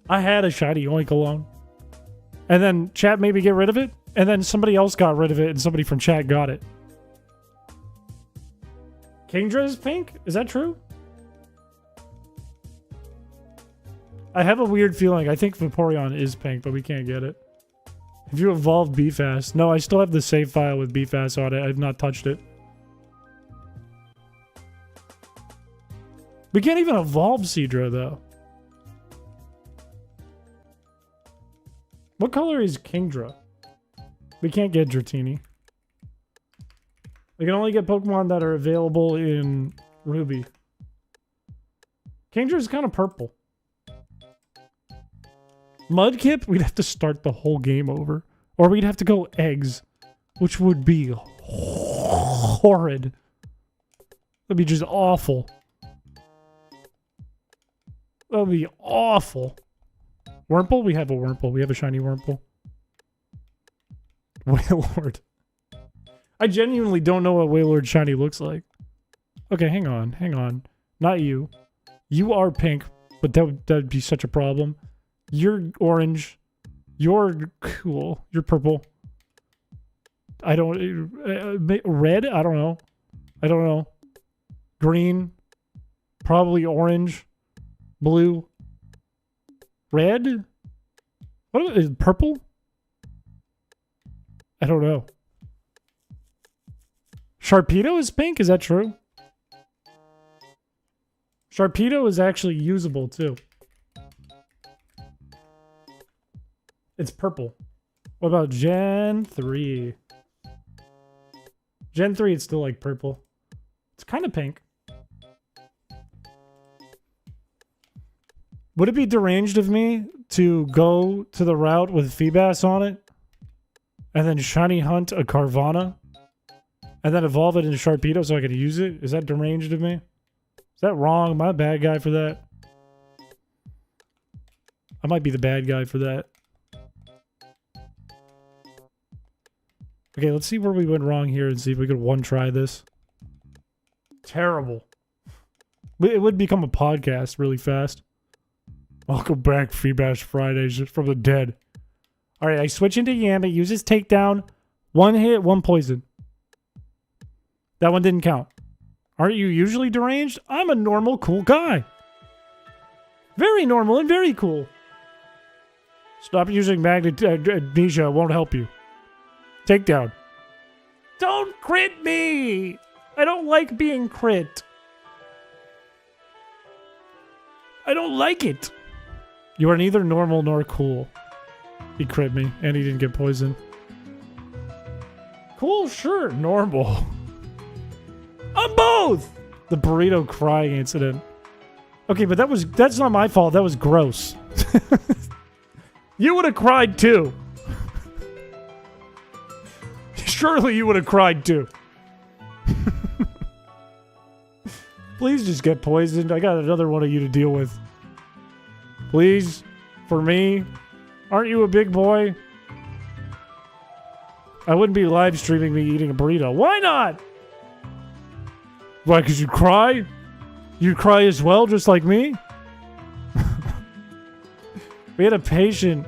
I had a shiny Oinkalone. And then chat made me get rid of it. And then somebody else got rid of it and somebody from chat got it. Kingdra is pink? Is that true? I have a weird feeling. I think Vaporeon is pink, but we can't get it. Have you evolved BFast? No, I still have the save file with BFast on it. I've not touched it. We can't even evolve Seadra, though. What color is Kingdra? We can't get Dratini. We can only get Pokemon that are available in Ruby. Kingdra is kind of purple. Mudkip, we'd have to start the whole game over. Or we'd have to go eggs, which would be horrid. That'd be just awful. That'd be awful. Wurmple? We have a Wurmple. We have a shiny Wurmple. Wailord. I genuinely don't know what Wailord shiny looks like. Okay, hang on. Hang on. Not you. You are pink, but that'd be such a problem. You're orange. You're cool. You're purple. I don't... red? I don't know. I don't know. Green. Probably orange. Blue. Red? What is purple? I don't know. Sharpedo is pink? Is that true? Sharpedo is actually usable too. It's purple. What about Gen 3? Gen 3, it's still like purple. It's kind of pink. Would it be deranged of me to go to the route with Feebas on it? And then shiny hunt a Carvana? And then evolve it into Sharpedo so I could use it? Is that deranged of me? Is that wrong? Am I a bad guy for that? I might be the bad guy for that. Okay, let's see where we went wrong here and see if we could one-try this. Terrible. It would become a podcast really fast. Welcome back, Feebas Fridays from the dead. Alright, I switch into Yam. It uses takedown. One hit, one poison. That one didn't count. Aren't you usually deranged? I'm a normal, cool guy. Very normal and very cool. Stop using magnesia. It won't help you. Takedown. Don't crit me! I don't like being crit. I don't like it. You are neither normal nor cool. He crit me, and he didn't get poisoned. Cool, sure, normal. I'm both! The burrito crying incident. Okay, but that's not my fault. That was gross. You would have cried too. Surely you would have cried too. Please just get poisoned. I got another one of you to deal with. Please, for me. Aren't you a big boy? I wouldn't be live streaming me eating a burrito. Why not? Why, because you cry? You cry as well, just like me? We had a patient.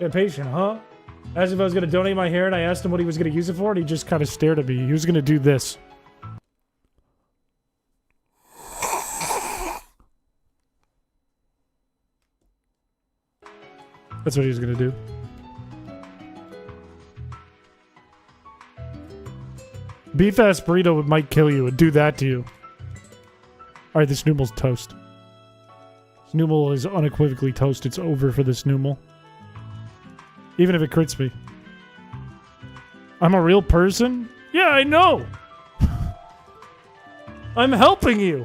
Huh? Asked if I was going to donate my hair, and I asked him what he was going to use it for, and he just kind of stared at me. He was going to do this. That's what he was going to do. Beef-ass burrito might kill you and do that to you. Alright, this Snoomel's toast. Snoomel is unequivocally toast. It's over for the Snoomel. Even if it crits me. I'm a real person? Yeah, I know! I'm helping you!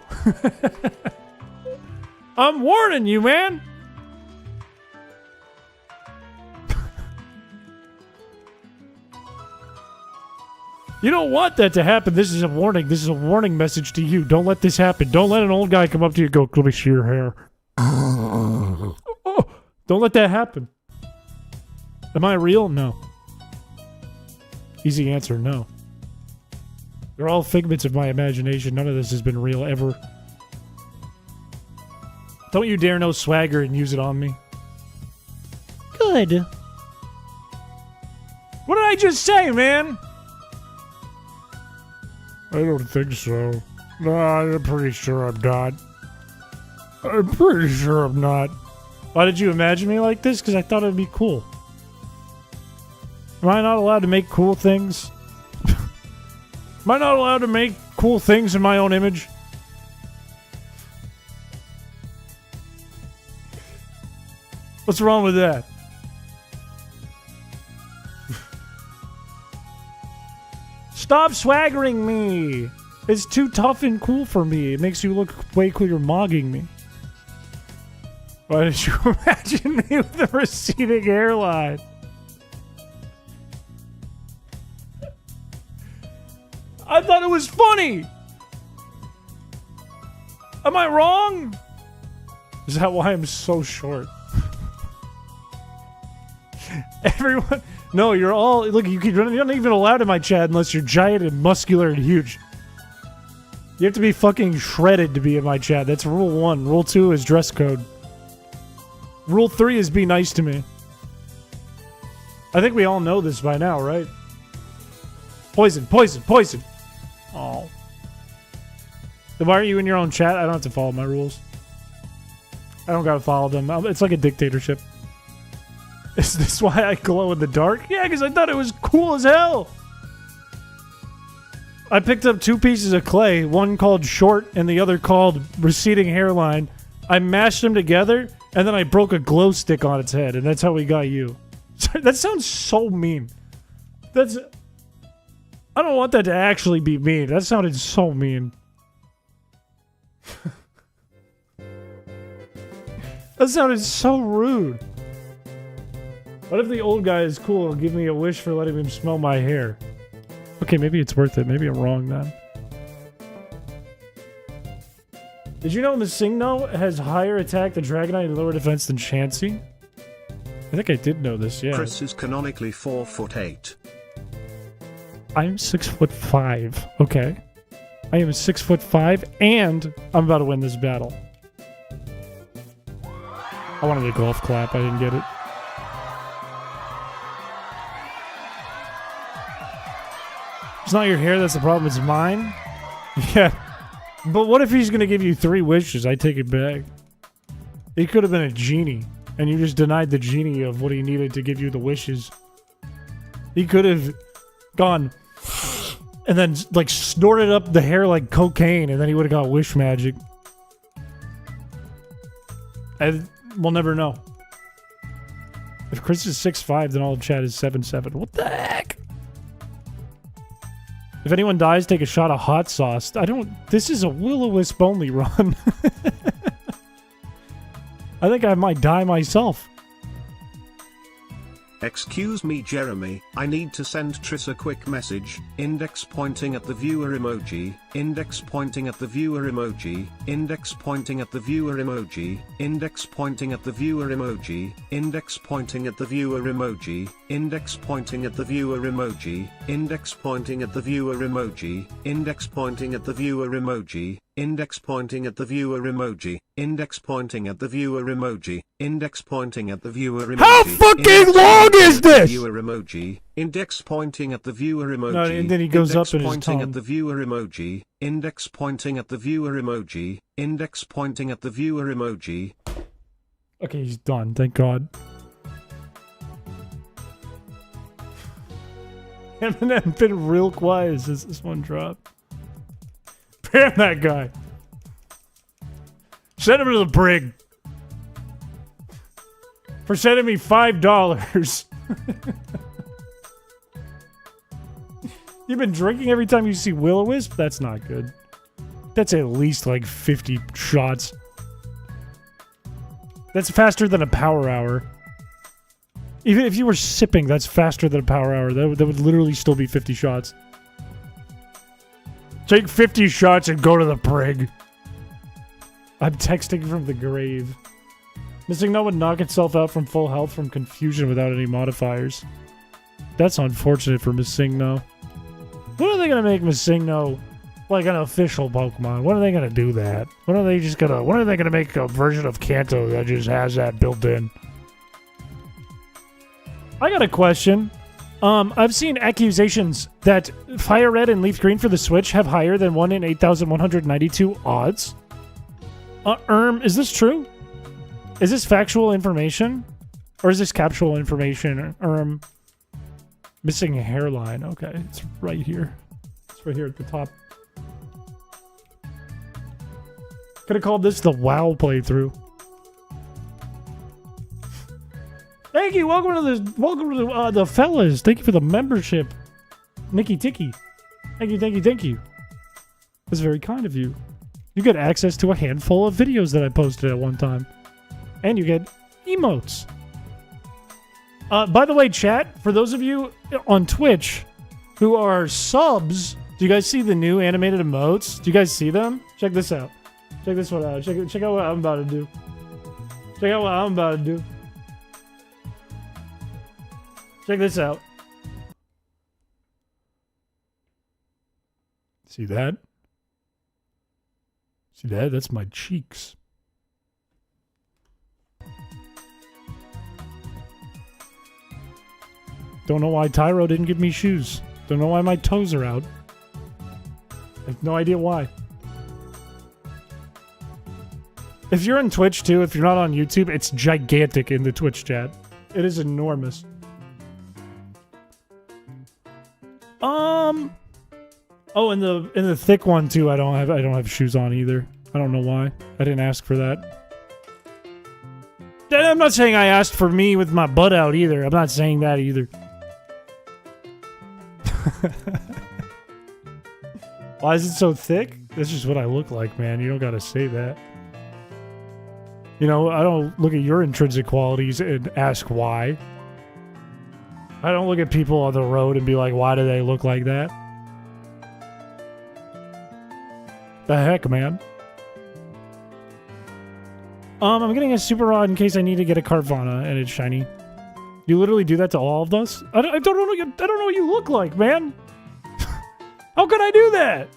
I'm warning you, man! You don't want that to happen. This is a warning. This is a warning message to you. Don't let this happen. Don't let an old guy come up to you and go, let me see your hair. Oh, don't let that happen. Am I real? No. Easy answer, no. They're all figments of my imagination. None of this has been real ever. Don't you dare no swagger and use it on me. Good. What did I just say, man? I don't think so. No, I'm pretty sure I'm not. I'm pretty sure I'm not. Why did you imagine me like this? Because I thought it'd be cool. Am I not allowed to make cool things? Am I not allowed to make cool things in my own image? What's wrong with that? Stop swaggering me! It's too tough and cool for me. It makes you look way cool. You're mogging me. Why did you imagine me with a receding hairline? I thought it was funny! Am I wrong? Is that why I'm so short? Everyone... No, you're all... Look, you're not even allowed in my chat unless you're giant and muscular and huge. You have to be fucking shredded to be in my chat. That's rule 1. Rule 2 is dress code. Rule 3 is be nice to me. I think we all know this by now, right? Poison, poison, poison! Oh. Then why are you in your own chat? I don't have to follow my rules. I don't gotta follow them. It's like a dictatorship. Is this why I glow in the dark? Yeah, because I thought it was cool as hell! I picked up 2 pieces of clay, one called short and the other called receding hairline. I mashed them together, and then I broke a glow stick on its head, and that's how we got you. That sounds so mean. That's... I don't want that to actually be mean. That sounded so mean. That sounded so rude. What if the old guy is cool and give me a wish for letting him smell my hair? Okay, maybe it's worth it. Maybe I'm wrong then. Did you know Missingno has higher attack than Dragonite and lower defense than Chansey? I think I did know this, yeah. Chris is canonically 4'8". I'm 6'5". Okay. I am 6'5", and I'm about to win this battle. I wanted a golf clap. I didn't get it. It's not your hair that's the problem, it's mine? Yeah. But what if he's gonna give you 3 wishes? I take it back. He could have been a genie, and you just denied the genie of what he needed to give you the wishes. He could have gone and then, like, snorted up the hair like cocaine, and then he would have got wish magic. And we'll never know. If Chris is 6'5", then all of chat is 7'7". What the heck? If anyone dies, take a shot of hot sauce. I don't... This is a Will-O-Wisp only run. I think I might die myself. Excuse me, Jeremy, I need to send Triss a quick message. Index pointing at the viewer emoji. Index pointing at the viewer emoji. Index pointing at the viewer emoji. Index pointing at the viewer emoji. Index pointing at the viewer emoji. Index pointing at the viewer emoji. Index pointing at the viewer emoji. Index pointing at the viewer emoji. Index pointing at the viewer emoji. Index pointing at the viewer emoji. Index pointing at the viewer emoji. How fucking long is this? Viewer emoji. Index pointing at the viewer emoji. No, and then he goes up in his pointing tongue. at the viewer emoji. Index pointing at the viewer emoji. Index pointing at the viewer emoji. Okay, he's done. Thank God. Eminem been real quiet since this one dropped. Ban that guy. Send him to the brig. For sending me $5. You've been drinking every time you see Will-O-Wisp? That's not good. That's at least like 50 shots. That's faster than a power hour. Even if you were sipping, that's faster than a power hour. That would literally still be 50 shots. Take 50 shots and go to the brig. I'm texting from the grave. Missingno would knock itself out from full health from confusion without any modifiers. That's unfortunate for Missingno. When are they gonna make Missingno like an official Pokemon? When are they gonna do that? When are they gonna make a version of Kanto that just has that built in? I got a question. I've seen accusations that Fire Red and Leaf Green for the Switch have higher than 1 in 8,192 odds. Is this true? Is this factual information? Or is this capsule information? Missing a hairline. Okay, it's right here. It's right here at the top. Could have called this the WoW playthrough. Thank you. Welcome to the fellas. Thank you for the membership, Nicky Ticky. Thank you. That's very kind of you. You get access to a handful of videos that I posted at one time, and you get emotes. By the way, chat, for those of you on Twitch who are subs, do you guys see the new animated emotes? Do you guys see them? Check this out. Check this one out. Check out what I'm about to do. Check this out. See that? See that? That's my cheeks. Don't know why Tyro didn't give me shoes. Don't know why my toes are out. I have no idea why. If you're on Twitch too, if you're not on YouTube, it's gigantic in the Twitch chat. It is enormous. Oh, in the thick one too, I don't have shoes on either. I don't know why. I didn't ask for that. I'm not saying I asked for me with my butt out either. I'm not saying that either. Why is it so thick? That's just what I look like, man. You don't gotta say that. You know, I don't look at your intrinsic qualities and ask why. I don't look at people on the road and be like, why do they look like that? The heck, man? I'm getting a super rod in case I need to get a Carvana and it's shiny. You literally do that to all of us? I don't know what you look like, man. How could I do that?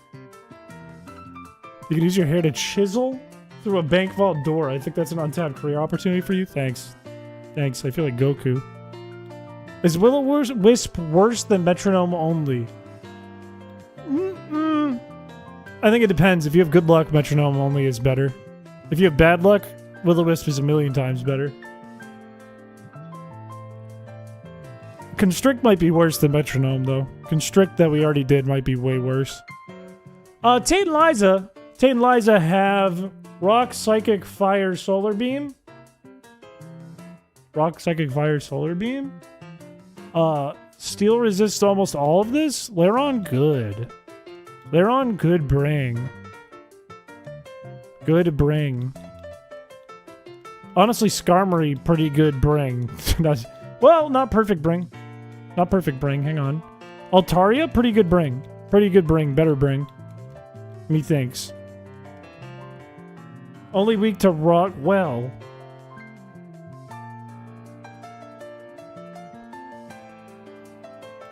You can use your hair to chisel through a bank vault door. I think that's an untapped career opportunity for you. Thanks. I feel like Goku. Is Will-O-Wisp worse than metronome only? I think it depends. If you have good luck, metronome only is better. If you have bad luck, Will-O-Wisp is a million times better. Constrict might be worse than metronome, though. Constrict that we already did might be way worse. Tate and Liza have Rock, Psychic, Fire, Solar Beam. Rock, Psychic, Fire, Solar Beam. Steel resists almost all of this? Laron, good. Laron, good bring. Good bring. Honestly, Skarmory, pretty good bring. Well, not perfect bring. Not perfect bring, hang on. Altaria, pretty good bring. Pretty good bring, better bring. Methinks. Only weak to rock, well.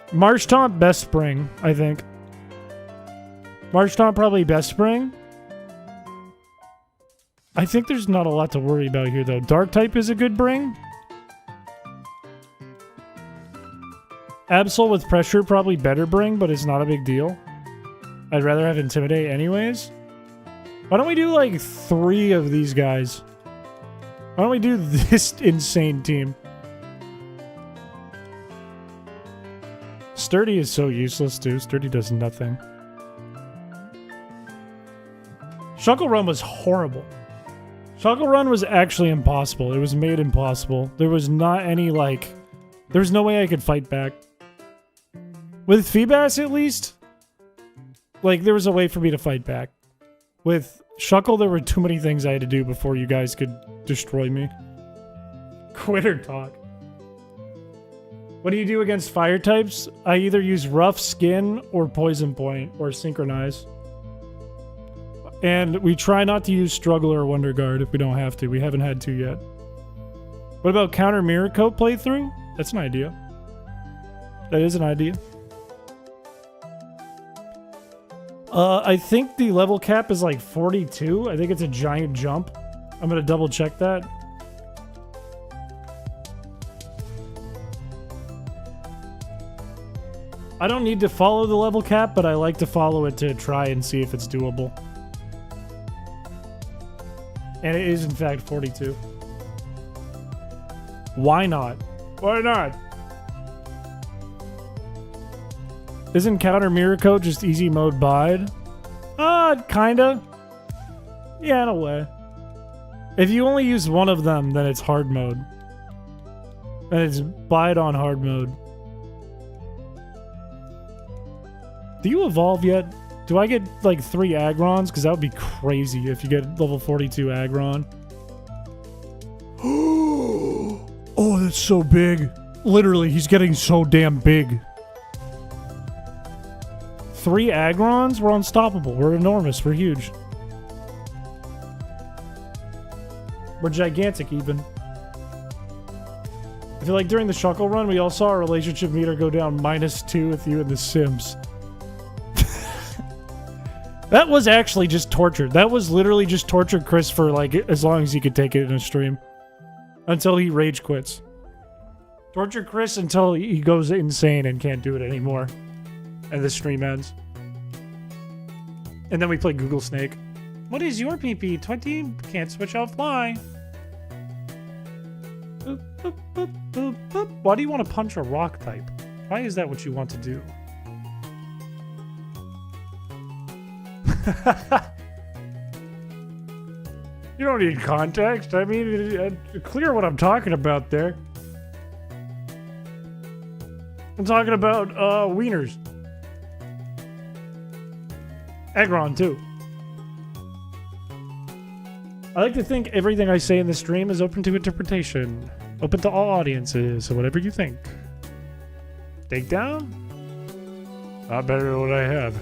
Marshtomp, best spring, I think. Marshtomp, probably best spring. I think there's not a lot to worry about here, though. Dark type is a good bring. Absol with pressure, probably better bring, but it's not a big deal. I'd rather have Intimidate anyways. Why don't we do, like, 3 of these guys? Why don't we do this insane team? Sturdy is so useless, too. Sturdy does nothing. Shuckle Run was horrible. Shuckle Run was actually impossible. It was made impossible. There was not any, like... There was no way I could fight back. With Feebas, at least, like, there was a way for me to fight back. With Shuckle, there were too many things I had to do before you guys could destroy me. Quitter talk. What do you do against fire types? I either use Rough Skin or Poison Point or Synchronize. And we try not to use Struggler or Wonder Guard if we don't have to. We haven't had to yet. What about Counter Mirror Coat playthrough? That's an idea. That is an idea. I think the level cap is like 42. I think it's a giant jump. I'm gonna double check that. I don't need to follow the level cap, but I like to follow it to try and see if it's doable. And it is in fact 42. Why not? Why not? Isn't counter mirror code just easy mode bide? Kinda. Yeah, in a way. If you only use one of them, then it's hard mode. And it's bide on hard mode. Do you evolve yet? Do I get like 3 Agrons? Because that would be crazy if you get level 42 Agron. Oh, that's so big. Literally, he's getting so damn big. 3 Agrons? We're unstoppable. We're enormous. We're huge. We're gigantic, even. I feel like during the Shuckle run, we all saw our relationship meter go down -2 with you and the Sims. That was actually just torture. That was literally just torture Chris for, like, as long as he could take it in a stream. Until he rage quits. Torture Chris until he goes insane and can't do it anymore. And the stream ends. And then we play Google Snake. What is your PP? 20? Can't switch out fly. Boop, boop, boop, boop, boop. Why do you want to punch a rock type? Why is that what you want to do? You don't need context. I mean, it's clear what I'm talking about there. I'm talking about wieners. Aggron, too. I like to think everything I say in the stream is open to interpretation. Open to all audiences, so whatever you think. Takedown? Not better than what I have.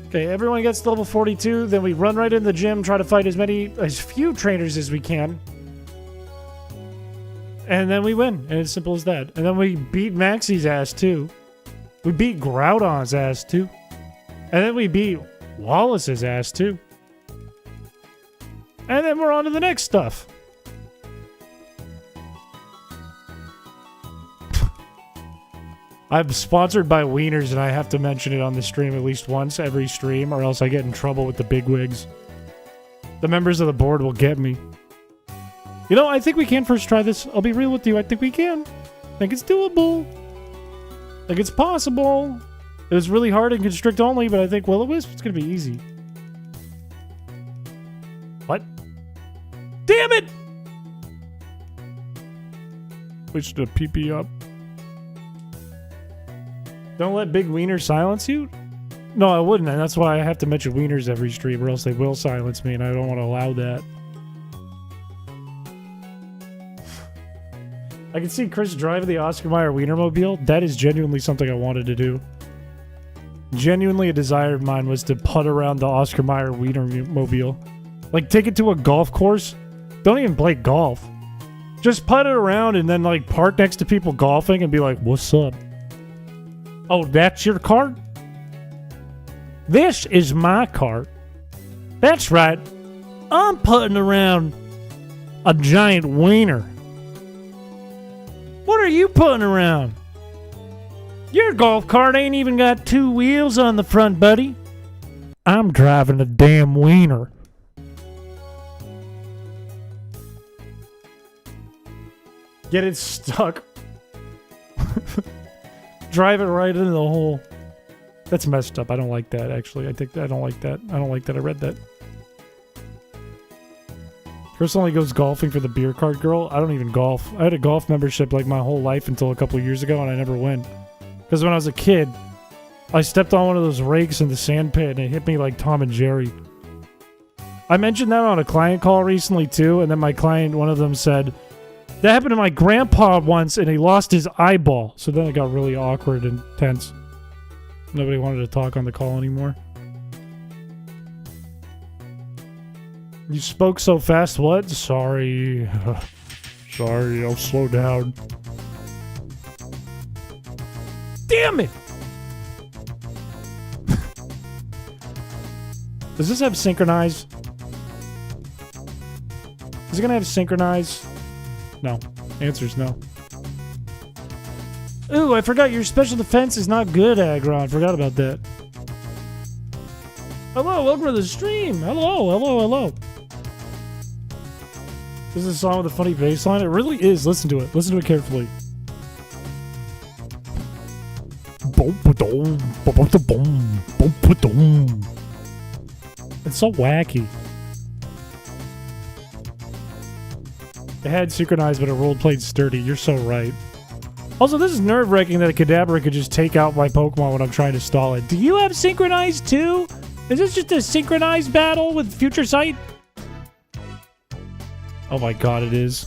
Okay, everyone gets to level 42, then we run right in the gym, try to fight as few trainers as we can. And then we win, and it's simple as that. And then we beat Maxie's ass, too. We beat Groudon's ass, too. And then we beat Wallace's ass, too. And then we're on to the next stuff. I'm sponsored by Wieners, and I have to mention it on the stream at least once every stream, or else I get in trouble with the bigwigs. The members of the board will get me. You know, I think we can first try this. I'll be real with you. I think we can. I think it's doable. I think it's possible. It was really hard in Constrict only, but I think Will-O-Wisp, it's going to be easy. What? Damn it! Switch to PP up. Don't let big wieners silence you? No, I wouldn't, and that's why I have to mention wieners every stream, or else they will silence me, and I don't want to allow that. I can see Chris driving the Oscar Mayer Wienermobile. That is genuinely something I wanted to do. Genuinely a desire of mine was to putt around the Oscar Mayer Wienermobile. Like, take it to a golf course. Don't even play golf. Just putt it around and then, like, park next to people golfing and be like, what's up? Oh, that's your cart? This is my cart. That's right. I'm putting around a giant wiener. What are you putting around? Your golf cart ain't even got 2 wheels on the front, buddy. I'm driving a damn wiener. Get it stuck. Drive it right into the hole. That's messed up. I don't like that, actually. I don't like that. I don't like that. I read that. Chris only goes golfing for the beer cart girl. I don't even golf. I had a golf membership like my whole life until a couple of years ago, and I never went. Because when I was a kid, I stepped on one of those rakes in the sand pit, and it hit me like Tom and Jerry. I mentioned that on a client call recently, too, and then my client, one of them said, that happened to my grandpa once, and he lost his eyeball. So then it got really awkward and tense. Nobody wanted to talk on the call anymore. You spoke so fast, what? Sorry. Sorry, I'll slow down. damn it! Does this have synchronize? Is it gonna have synchronize? No. Answer's no. Ooh, I forgot your special defense is not good, Agron. Forgot about that. Hello, welcome to the stream. Hello, hello, hello. This is a song with a funny bass line. It really is. Listen to it. Listen to it carefully. It's so wacky. It had synchronized, but it roleplayed sturdy. You're so right. Also, this is nerve-wracking that a Kadabra could just take out my Pokemon when I'm trying to stall it. Do you have synchronized too? Is this just a synchronized battle with Future Sight? Oh my god, it is.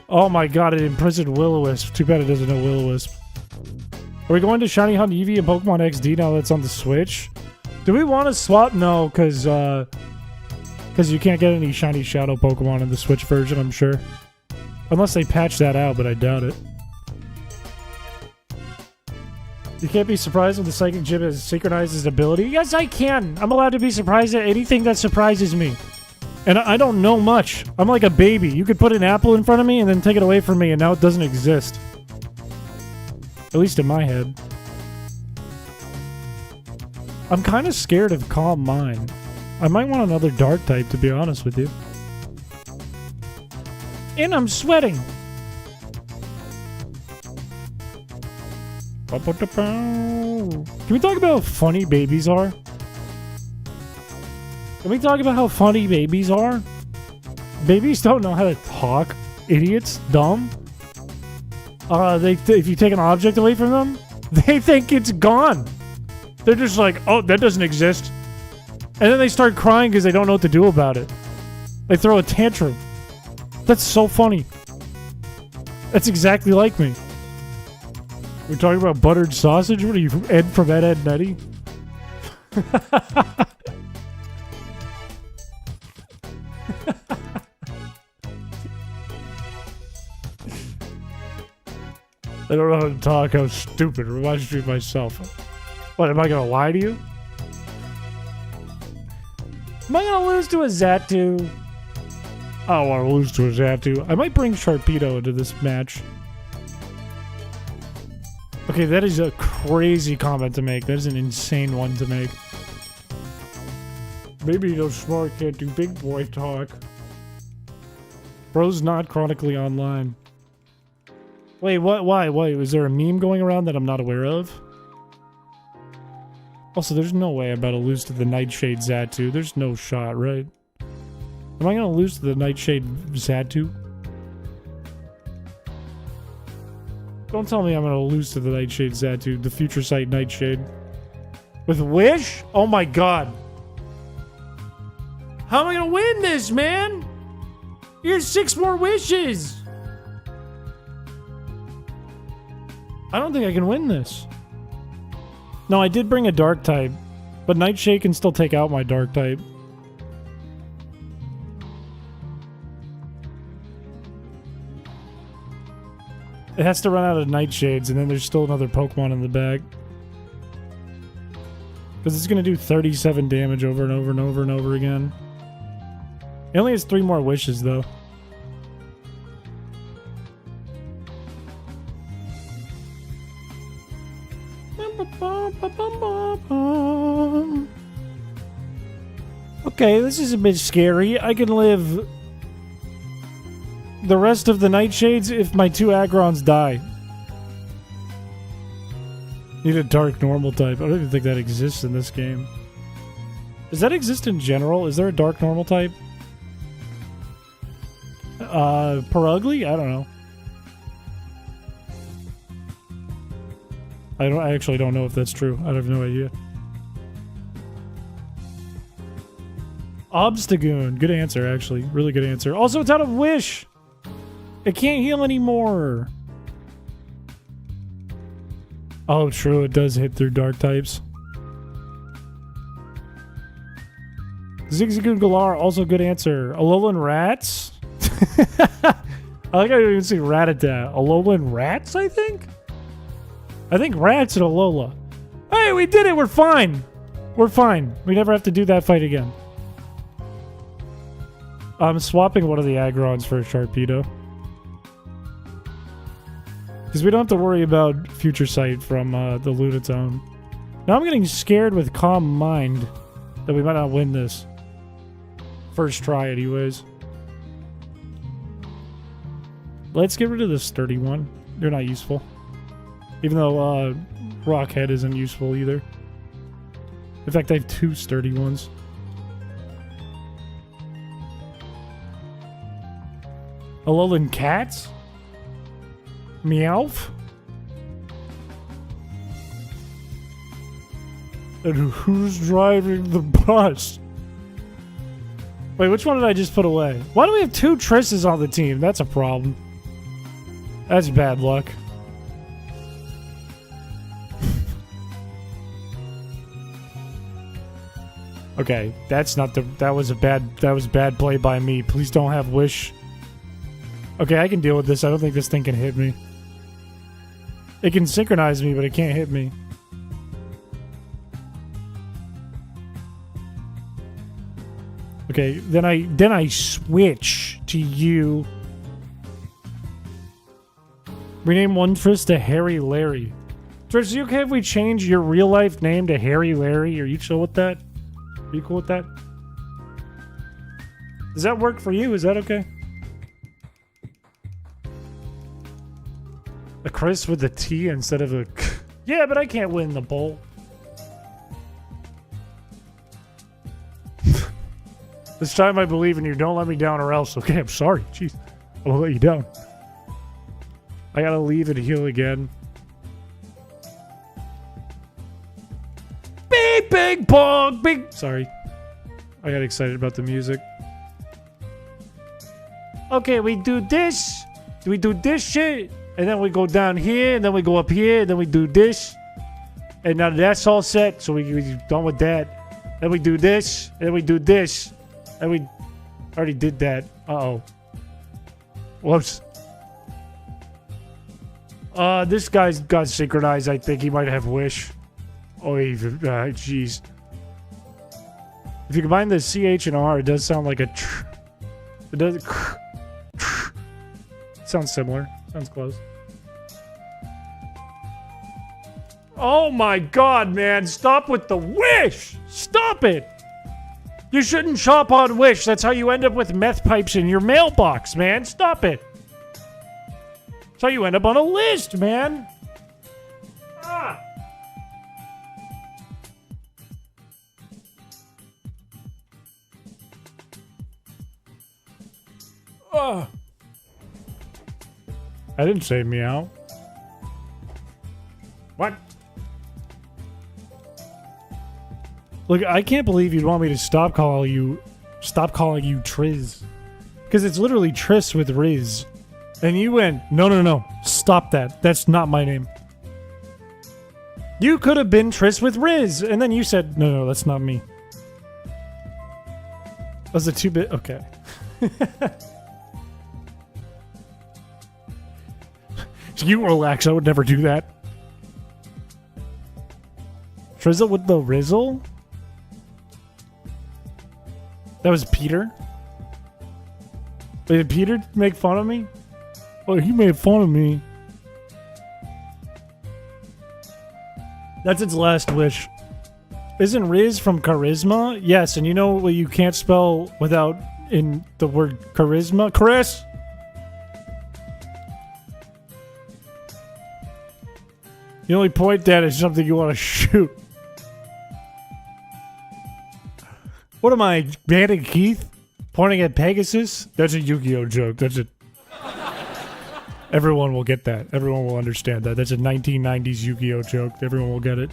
Oh my god, it imprisoned Will-O-Wisp. Too bad it doesn't know Will-O-Wisp. Are we going to Shiny Hunt Eevee and Pokemon XD now that's on the Switch? Do we want to swap? No, because you can't get any Shiny Shadow Pokemon in the Switch version, I'm sure. Unless they patch that out, but I doubt it. You can't be surprised when the Psychic Gym has synchronized his ability? Yes, I can! I'm allowed to be surprised at anything that surprises me. And I don't know much. I'm like a baby. You could put an apple in front of me and then take it away from me, and now it doesn't exist. At least in my head. I'm kind of scared of Calm Mind. I might want another Dark type, to be honest with you. And I'm sweating. Can we talk about how funny babies are? Can we talk about how funny babies are? Babies don't know how to talk. Idiots. Dumb. If you take an object away from them, they think it's gone. They're just like, oh, that doesn't exist. And then they start crying because they don't know what to do about it. They throw a tantrum. That's so funny. That's exactly like me. We're talking about buttered sausage? What are you, Ed from Ed, Ed, and Eddie? I don't know how to talk. How stupid. Reminds me of myself. What, am I going to lie to you? Am I going to lose to a Xatu? I don't want to lose to a Xatu. I might bring Sharpedo into this match. Okay, that is a crazy comment to make. That is an insane one to make. Maybe those smart can't do big boy talk. Bro's not chronically online. Wait, what? Why? Wait, was there a meme going around that I'm not aware of? Also, there's no way I'm about to lose to the Nightshade Xatu. There's no shot, right? Am I going to lose to the Nightshade Xatu? Don't tell me I'm going to lose to the Nightshade Xatu, the Future Sight Nightshade. With Wish? Oh my god. How am I going to win this, man? Here's 6 more wishes. I don't think I can win this. No, I did bring a Dark type, but Nightshade can still take out my Dark type. It has to run out of Nightshades, and then there's still another Pokemon in the back. Because it's going to do 37 damage over and over and over and over again. It only has 3 more wishes, though. Okay, this is a bit scary. I can live the rest of the Nightshades if my 2 Agrons die. Need a Dark Normal type. I don't even think that exists in this game. Does that exist in general? Is there a Dark Normal type? Perugly? I don't know. I actually don't know if that's true. I have no idea. Obstagoon. Good answer, actually. Really good answer. Also, it's out of Wish! It can't heal anymore! Oh, true. It does hit through Dark types. Zigzagoon Galar. Also good answer. Alolan Rats? I like how you even see Rattata. Alolan Rats, I think? I think Rats and Alola. Hey, we did it! We're fine! We're fine. We never have to do that fight again. I'm swapping one of the Agrons for a Sharpedo. Because we don't have to worry about Future Sight from the Lunatone. Now I'm getting scared with Calm Mind that we might not win this. First try anyways. Let's get rid of this sturdy one. They're not useful. Even though Rockhead isn't useful either. In fact, I have 2 sturdy ones. Alolan Cats? Meowth? And who's driving the bus? Wait, which one did I just put away? Why do we have 2 Trisses on the team? That's a problem. That's bad luck. Okay, that's not the... That was bad play by me. Please don't have Wish. Okay, I can deal with this. I don't think this thing can hit me. It can synchronize me, but it can't hit me. Okay, then I switch to you. Rename one Triss to Harry Larry. Triss, you okay if we change your real life name to Harry Larry? Are you chill with that? Are you cool with that? Does that work for you? Is that okay? A Chris with a T instead of a K. Yeah, but I can't win the bowl. This time I believe in you. Don't let me down or else. Okay, I'm sorry. Jeez. I won't let you down. I gotta leave and heal again. Beep, big bong, big. Sorry. I got excited about the music. Okay, we do this. We do this shit. And then we go down here. And then we go up here. And then we do this. And now that's all set. So we done with that. Then we do this. And then we do this. And we already did that. Uh-oh. Whoops. This guy's got synchronized. I think he might have Wish. Oh, jeez. If you combine the CH and R, it does sound like a tr. It does. Sounds similar. Sounds close. Oh my god, man. Stop with the Wish! Stop it! You shouldn't shop on Wish. That's how you end up with meth pipes in your mailbox, man. Stop it. That's how you end up on a list, man. Ah. Oh. I didn't say meow. What? Look, I can't believe you'd want me to stop calling you Triz. Because it's literally Triss with Riz. And you went, no, stop that. That's not my name. You could have been Triss with Riz. And then you said, no, that's not me. Was it 2-bit? Okay. You relax, I would never do that. Trizzle with the Rizzle? That was Peter? Wait, did Peter make fun of me? Oh, he made fun of me. That's its last wish. Isn't Riz from charisma? Yes, and you know what you can't spell without in the word charisma? Chris! You only point that at something you want to shoot. What am I, banning Keith? Pointing at Pegasus? That's a Yu-Gi-Oh joke. That's a... Everyone will get that. Everyone will understand that. That's a 1990s Yu-Gi-Oh joke. Everyone will get it.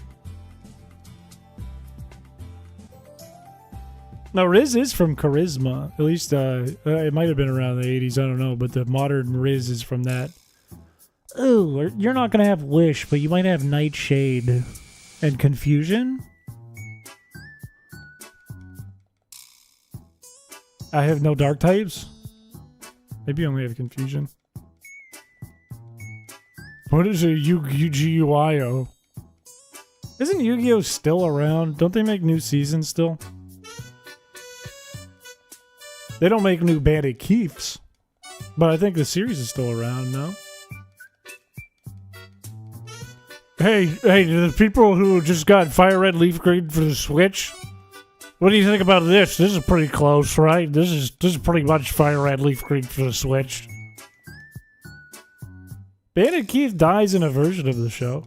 No, Riz is from Charisma. At least, it might have been around the 80s. I don't know. But the modern Riz is from that. Oh, you're not going to have Wish, but you might have Nightshade. And Confusion? I have no dark types? Maybe I only have Confusion. What is a Yu-Gi-Oh? Isn't Yu-Gi-Oh still around? Don't they make new seasons still? They don't make new Bandit Keefs. But I think the series is still around, no? Hey, the people who just got Fire Red Leaf Green for the Switch, what do you think about this? This is pretty close, right? This is pretty much Fire Red Leaf Green for the Switch. Bandit Keith dies in a version of the show.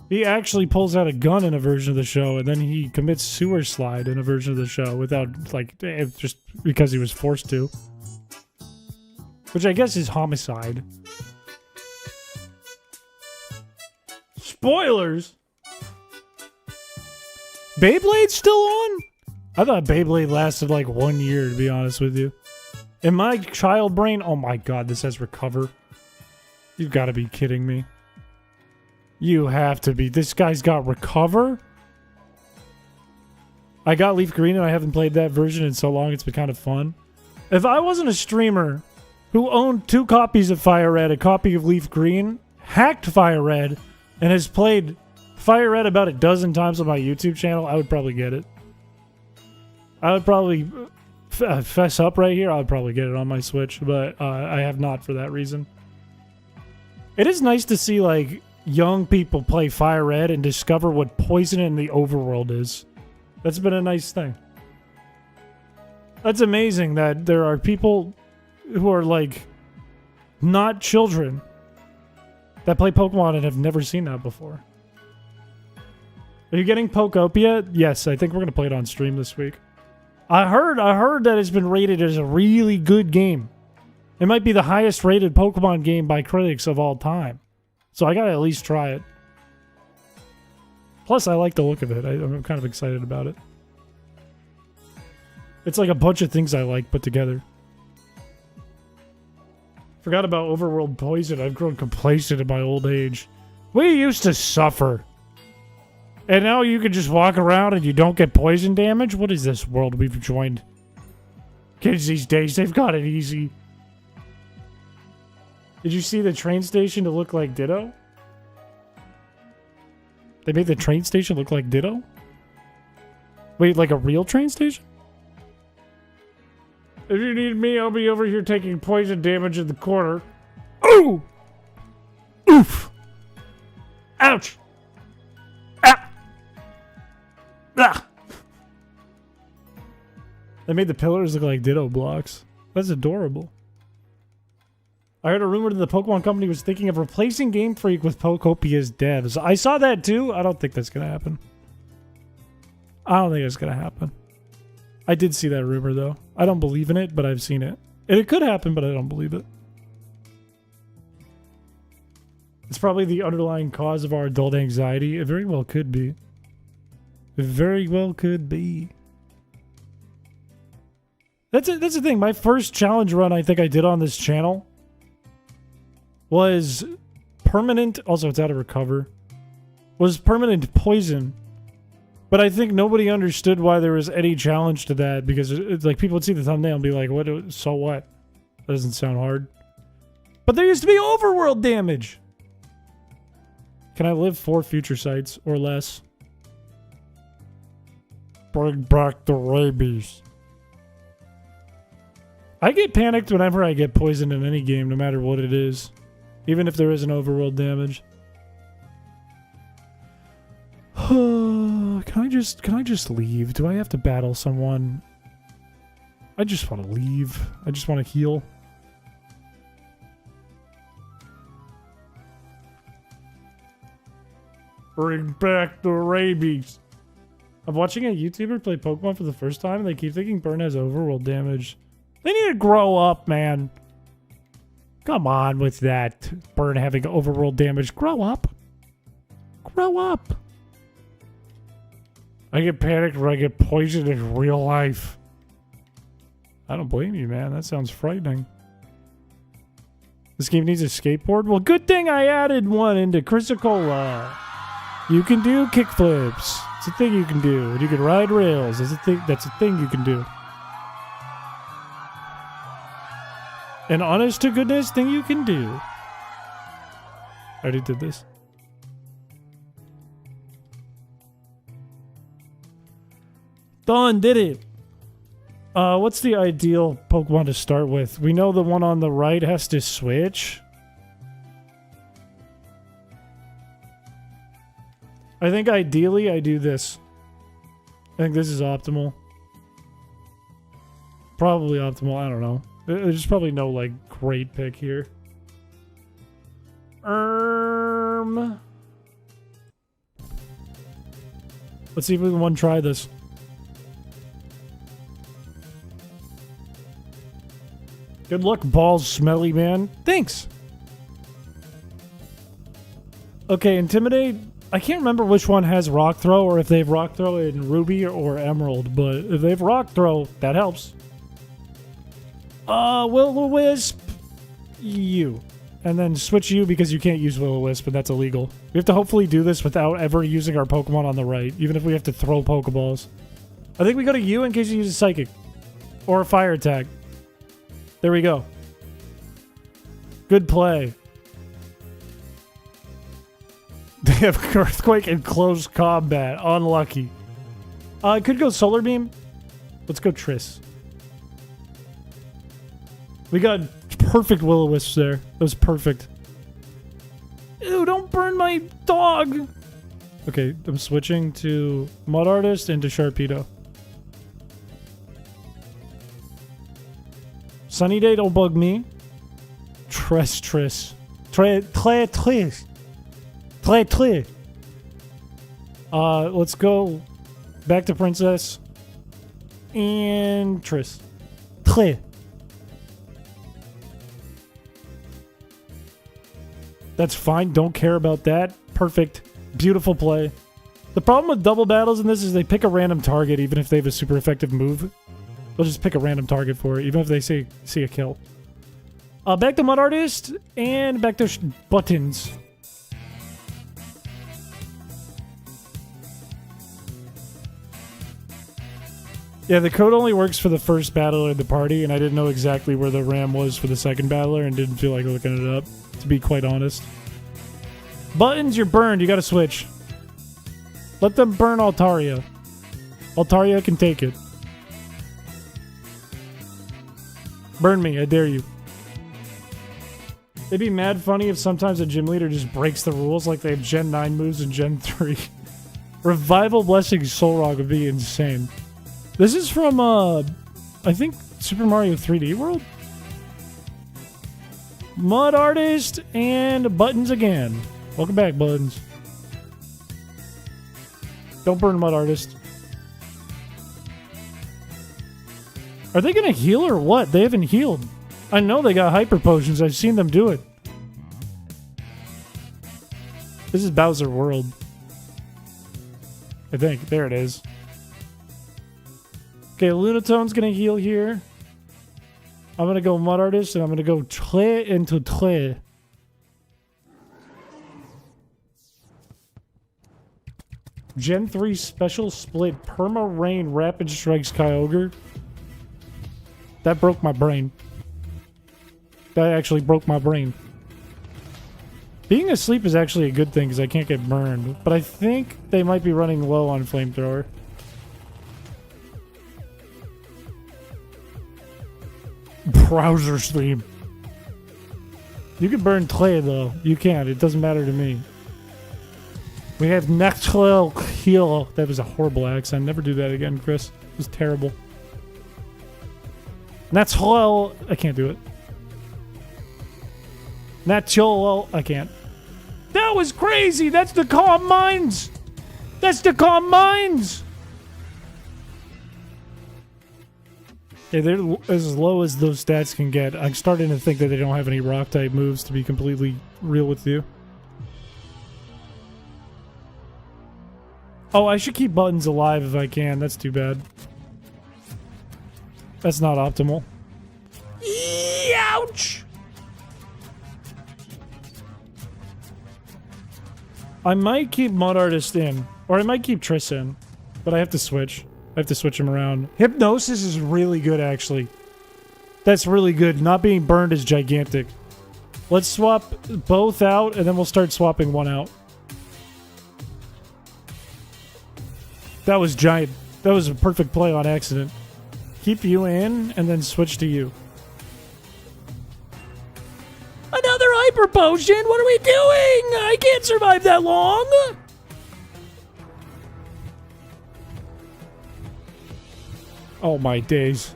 He actually pulls out a gun in a version of the show, and then he commits sewer slide in a version of the show without, like, just because he was forced to. Which I guess is homicide. Spoilers! Beyblade's still on? I thought Beyblade lasted like 1 year, to be honest with you. In my child brain, oh my god, this says recover. You've got to be kidding me. You have to be. This guy's got recover? I got Leaf Green and I haven't played that version in so long, it's been kind of fun. If I wasn't a streamer who owned 2 copies of Fire Red, a copy of Leaf Green, hacked Fire Red, and has played Fire Red about a dozen times on my YouTube channel, I would probably get it. I would probably fess up right here. I would probably get it on my Switch, but I have not for that reason. It is nice to see, like, young people play Fire Red and discover what poison in the overworld is. That's been a nice thing. That's amazing that there are people who are, like, not children that play Pokemon and have never seen that before. Are you getting Pokopia? Yes, I think we're going to play it on stream this week. I heard that it's been rated as a really good game. It might be the highest rated Pokemon game by critics of all time. So I gotta at least try it. Plus, I like the look of it. I'm kind of excited about it. It's like a bunch of things I like put together. Forgot about Overworld Poison. I've grown complacent in my old age. We used to suffer. And now you can just walk around and you don't get poison damage? What is this world we've joined? Kids these days, they've got it easy. Did you see the train station to look like Ditto? They made the train station look like Ditto? Wait, like a real train station? If you need me, I'll be over here taking poison damage in the corner. Ooh! Oof! Ouch! Ah! Ah! They made the pillars look like Ditto blocks. That's adorable. I heard a rumor that the Pokemon Company was thinking of replacing Game Freak with Pokopia's devs. I saw that too. I don't think that's going to happen. I don't think it's going to happen. I did see that rumor though. I don't believe in it, but I've seen it. And it could happen, but I don't believe it. It's probably the underlying cause of our adult anxiety. It very well could be. It very well could be. That's the thing. My first challenge run I think I did on this channel was permanent, also it's out of recover, was permanent poison. But I think nobody understood why there was any challenge to that, because it's like people would see the thumbnail and be like, "What? So what? That doesn't sound hard." But there used to be overworld damage. Can I live 4 future sites or less? Bring back the rabies. I get panicked whenever I get poisoned in any game, no matter what it is. Even if there isn't overworld damage. Can I just leave? Do I have to battle someone? I just want to leave. I just want to heal. Bring back the rabies. I'm watching a YouTuber play Pokemon for the first time and they keep thinking Burn has overworld damage. They need to grow up, man. Come on with that. Burn having overworld damage. Grow up. Grow up. I get panicked when I get poisoned in real life. I don't blame you, man. That sounds frightening. This game needs a skateboard? Well, good thing I added one into Chrysicola. You can do kickflips. It's a thing you can do. And you can ride rails. That's a thing you can do. An honest to goodness thing you can do. I already did this. Done, did it. What's the ideal Pokemon to start with? We know the one on the right has to switch. I think ideally I do this. I think this is optimal. Probably optimal, I don't know. There's probably no, like, great pick here. Let's see if we can try this. Good luck, balls, smelly man. Thanks. Okay, Intimidate. I can't remember which one has Rock Throw or if they have Rock Throw in Ruby or Emerald, but if they have Rock Throw, that helps. Will-O-Wisp. You. And then switch you because you can't use Will-O-Wisp, and that's illegal. We have to hopefully do this without ever using our Pokemon on the right, even if we have to throw Pokeballs. I think we go to you in case you use a Psychic. Or a Fire attack. There we go. Good play. They have Earthquake in close combat. Unlucky. I could go Solar Beam. Let's go Triss. We got perfect Will-O-Wisps there. That was perfect. Ew, don't burn my dog! Okay, I'm switching to Mud Artist and to Sharpedo. Sunny Day, don't bug me. Triss. Let's go back to Princess. And Triss. That's fine. Don't care about that. Perfect. Beautiful play. The problem with double battles in this is they pick a random target even if they have a super effective move. They'll just pick a random target for it, even if they see a kill. Back to Mud Artist, and back to Buttons. Yeah, the code only works for the first battler in the party, and I didn't know exactly where the RAM was for the second battler, and didn't feel like looking it up, to be quite honest. Buttons, you're burned. You gotta switch. Let them burn Altaria. Altaria can take it. Burn me, I dare you. It'd be mad funny if sometimes a gym leader just breaks the rules like they have Gen 9 moves and Gen 3. Revival Blessing Solrock would be insane. This is from, I think, Super Mario 3D World? Mud Artist and Buttons again. Welcome back, Buttons. Don't burn Mud Artist. Are they gonna heal or what? They haven't healed. I know they got hyper potions. I've seen them do it. This is Bowser World. I think. There it is. Okay, Lunatone's gonna heal here. I'm gonna go Mud Artist and I'm gonna go Tre into Tre. Gen 3 Special Split Perma Rain Rapid Strikes Kyogre. That broke my brain. That actually broke my brain. Being asleep is actually a good thing because I can't get burned. But I think they might be running low on Flamethrower. Browser stream. You can burn Clay though. You can. It doesn't matter to me. We have Nextwell Heal. That was a horrible accent. Never do that again, Chris. It was terrible. Nextwell. I can't do it. Nextwell. I can't. That was crazy. That's the Calm Minds. That's the Calm Minds. Yeah, they're as low as those stats can get. I'm starting to think that they don't have any rock type moves, to be completely real with you. Oh, I should keep Buttons alive if I can. That's too bad. That's not optimal. Ouch! I might keep Mud Artist in. Or I might keep Triss in. But I have to switch. I have to switch him around. Hypnosis is really good, actually. That's really good. Not being burned is gigantic. Let's swap both out, and then we'll start swapping one out. That was giant. That was a perfect play on accident. Keep you in, and then switch to you. Another hyper potion? What are we doing? I can't survive that long. Oh my days.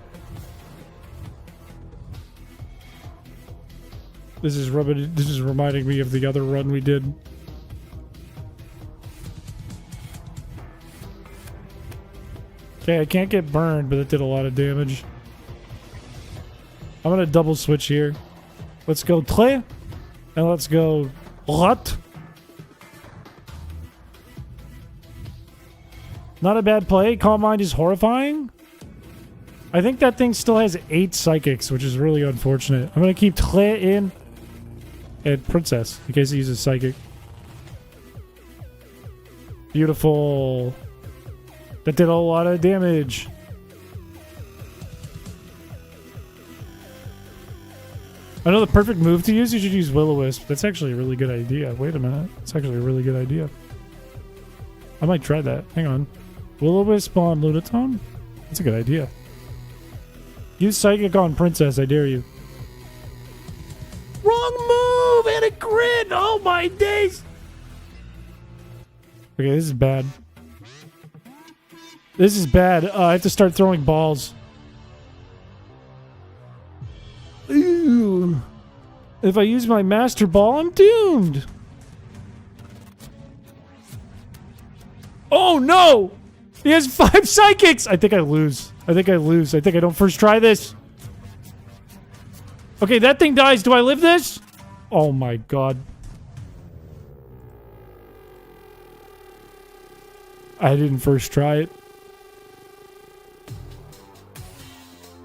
This is reminding me of the other run we did. Okay, I can't get burned, but it did a lot of damage. I'm gonna double switch here. Let's go Tré, and let's go Rot. Not a bad play. Calm Mind is horrifying. I think that thing still has 8 psychics, which is really unfortunate. I'm gonna keep Tré in. And Princess, in case he uses psychic. Beautiful. That did a lot of damage. I know the perfect move to use, you should use Will-O-Wisp. That's actually a really good idea. Wait a minute. That's actually a really good idea. I might try that. Hang on. Will-O-Wisp on Lunatone? That's a good idea. Use Psychic on Princess, I dare you. Wrong move and a crit! Oh my days! Okay, this is bad. This is bad. I have to start throwing balls. Ew. If I use my Master Ball, I'm doomed! Oh no! He has 5 psychics! I think I lose. I think I don't first try this. Okay, that thing dies. Do I live this? Oh my god. I didn't first try it.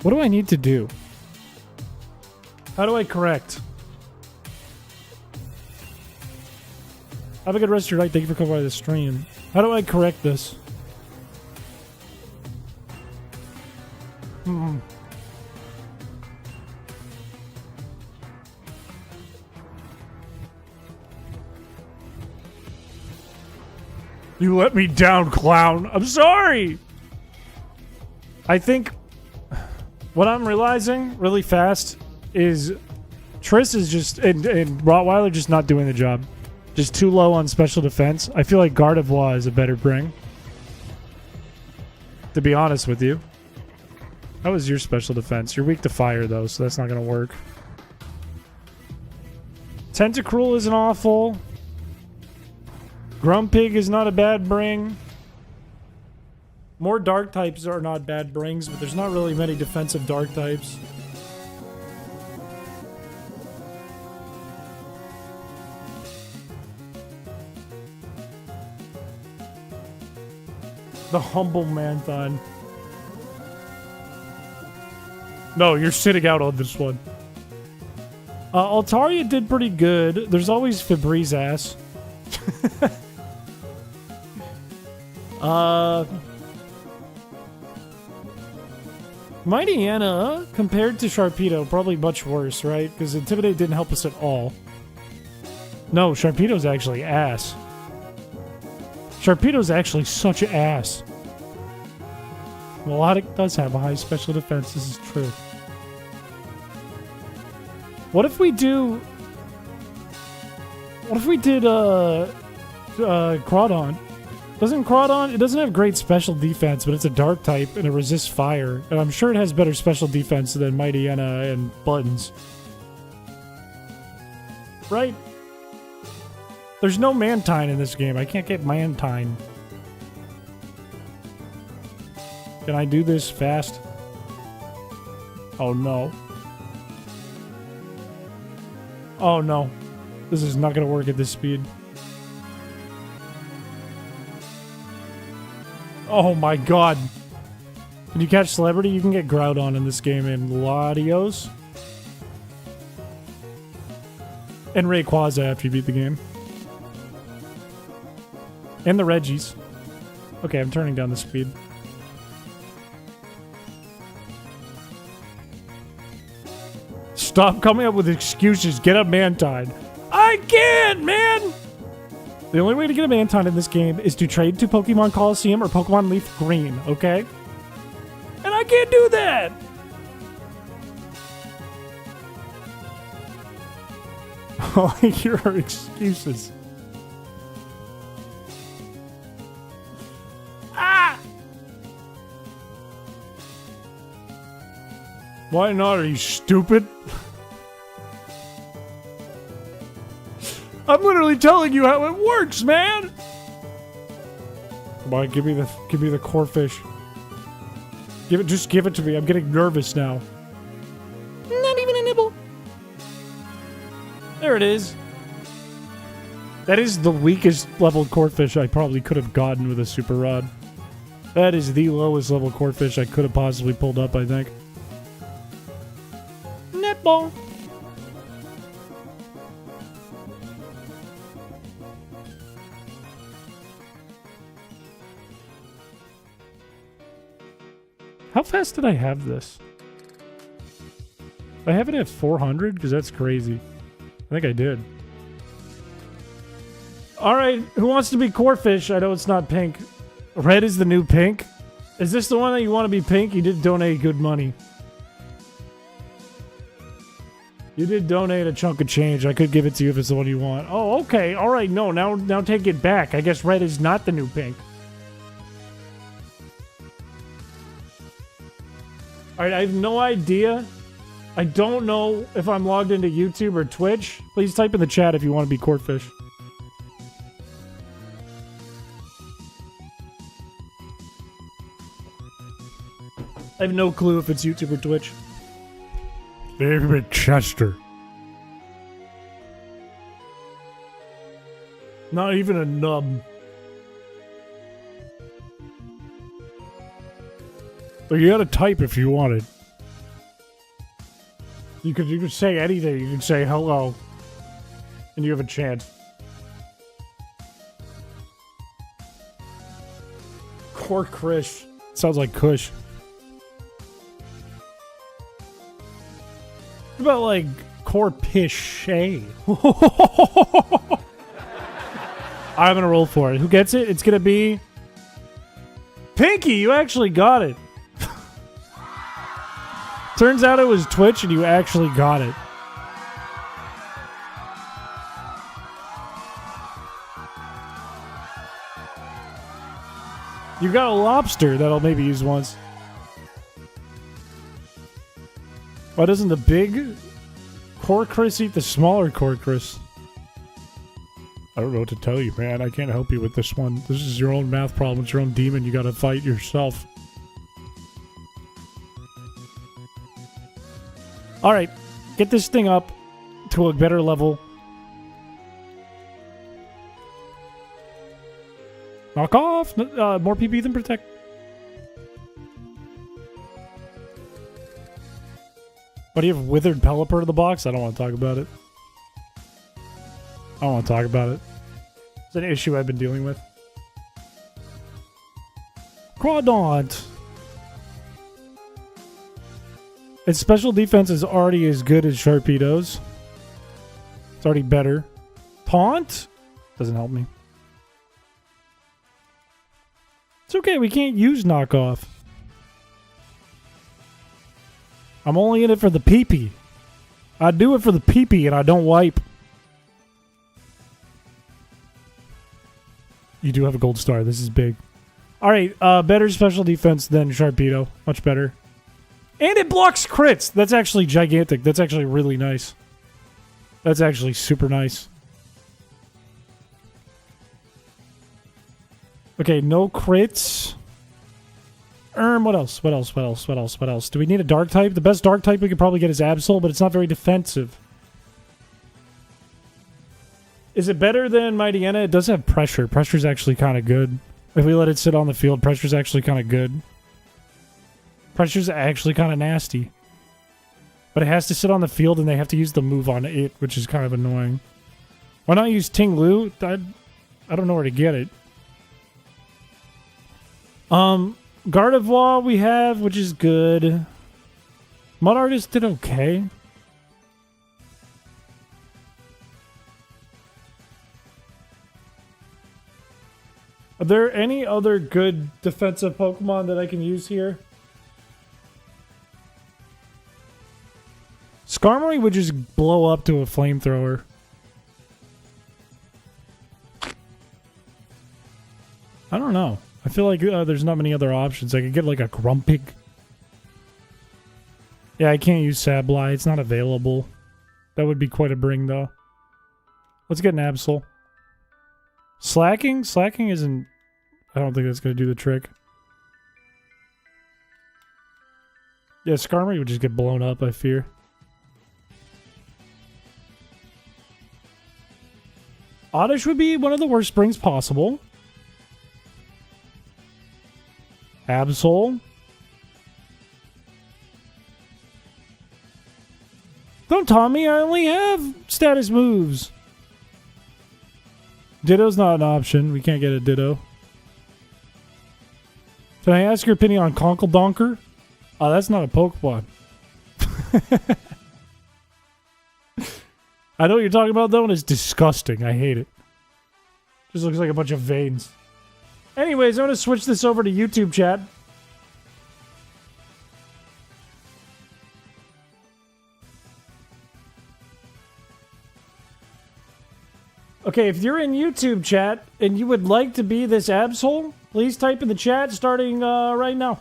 What do I need to do? How do I correct? Have a good rest of your night. Thank you for coming by the stream. How do I correct this? You let me down, clown. I'm sorry. I think what I'm realizing really fast is Triss is just and Rottweiler just not doing the job. Just too low on special defense. I feel like Gardevoir is a better bring. To be honest with you. How was your special defense? You're weak to fire though, so that's not gonna work. Tentacruel isn't awful. Grumpig is not a bad bring. More dark types are not bad brings, but there's not really many defensive dark types. The humble Manthon. No, you're sitting out on this one. Altaria did pretty good. There's always Febreze ass. Mighty Anna, compared to Sharpedo, probably much worse, right? Because Intimidate didn't help us at all. No, Sharpedo's actually ass. Sharpedo's actually such ass. Melodic does have a high special defense, this is true. What if we do... What if we did, Crawdon? Doesn't Crawdon... It doesn't have great special defense, but it's a dark type and it resists fire. And I'm sure it has better special defense than Mighty Anna and Buttons. Right? There's no Mantine in this game. I can't get Mantine. Can I do this fast? Oh no. Oh no. This is not gonna work at this speed. Oh my god. Can you catch Celebrity? You can get Groudon in this game in Latios. And Rayquaza after you beat the game. And the Reggies. Okay, I'm turning down the speed. Stop coming up with excuses. Get a Mantine. I can't, man! The only way to get a Mantine in this game is to trade to Pokemon Coliseum or Pokemon Leaf Green, okay? And I can't do that! All I hear are excuses. Ah! Why not? Are you stupid? I'm literally telling you how it works, man. Come on, give me the core fish. Just give it to me. I'm getting nervous now. Not even a nibble. There it is. That is the weakest level core fish I probably could have gotten with a super rod. That is the lowest level core fish I could have possibly pulled up, I think. Netball. How fast did I have this? I have it at 400? Because that's crazy. I think I did. Alright, who wants to be core fish? I know it's not pink. Red is the new pink. Is this the one that you want to be pink? You did donate good money. You did donate a chunk of change. I could give it to you if it's the one you want. Oh, okay. Alright, no. Now take it back. I guess red is not the new pink. Alright, I have no idea. I don't know if I'm logged into YouTube or Twitch. Please type in the chat if you want to be core fish. I have no clue if it's YouTube or Twitch. David Chester. Not even a nub. But you gotta type if you wanted. You could say anything. You could say hello. And you have a chance. Core Krish. Sounds like Kush. What about like core Piché? I'm gonna roll for it. Who gets it? It's gonna be Pinky. You actually got it. Turns out it was Twitch and you actually got it. You got a lobster that I'll maybe use once. Why doesn't the big core Chris eat the smaller core Chris? I don't know what to tell you, man. I can't help you with this one. This is your own math problem. It's your own demon. You gotta fight yourself. Alright. Get this thing up to a better level. Knock off! More PP than protect. What, do you have withered Pelipper in the box? I don't want to talk about it. I don't want to talk about it. It's an issue I've been dealing with. Crawdaunt! Its special defense is already as good as Sharpedo's. It's already better. Taunt? Doesn't help me. It's okay, we can't use knockoff. I'm only in it for the pee-pee. I do it for the pee-pee and I don't wipe. You do have a gold star. This is big. Alright, better special defense than Sharpedo. Much better. And it blocks crits. That's actually gigantic. That's actually really nice. That's actually super nice. Okay, no crits. What else? What else? What else? What else? What else? Do we need a dark type? The best dark type we could probably get is Absol, but it's not very defensive. Is it better than Mightyena? It does have pressure. Pressure's actually kind of good. If we let it sit on the field, pressure's actually kind of good. Pressure's actually kind of nasty. But it has to sit on the field and they have to use the move on it, which is kind of annoying. Why not use Ting Lu? I don't know where to get it. Gardevoir we have, which is good. Mud Artist did okay. Are there any other good defensive Pokemon that I can use here? Skarmory would just blow up to a flamethrower. I don't know. I feel like there's not many other options. I could get like a Grumpig. Yeah, I can't use Sableye. It's not available. That would be quite a bring, though. Let's get an Absol. Slacking? Slacking isn't... I don't think that's going to do the trick. Yeah, Skarmory would just get blown up, I fear. Oddish would be one of the worst springs possible. Absol. Don't taunt me, I only have status moves. Ditto's not an option. We can't get a Ditto. Can I ask your opinion on Conkle Donker? Oh, that's not a Pokemon. I know what you're talking about, though, and it's disgusting. I hate it. Just looks like a bunch of veins. Anyways, I'm going to switch this over to YouTube chat. Okay, if you're in YouTube chat and you would like to be this Absol, please type in the chat starting right now.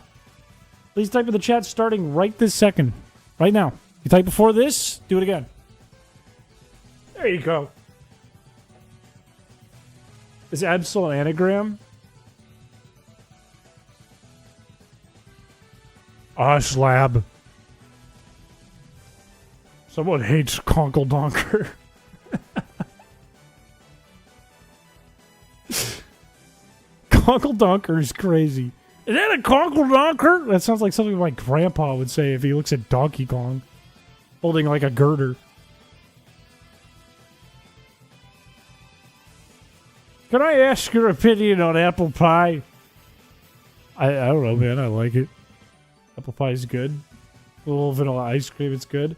Please type in the chat starting right this second. Right now. You type before this, do it again. There you go. Is Absol an anagram? Slab. Someone hates Conkle Donker. Conkle Donker is crazy. Is that a Conkle Donker? That sounds like something my grandpa would say if he looks at Donkey Kong. Holding like a girder. Can I ask your opinion on apple pie? I don't know, man. I like it. Apple pie is good. A little vanilla ice cream, it's good.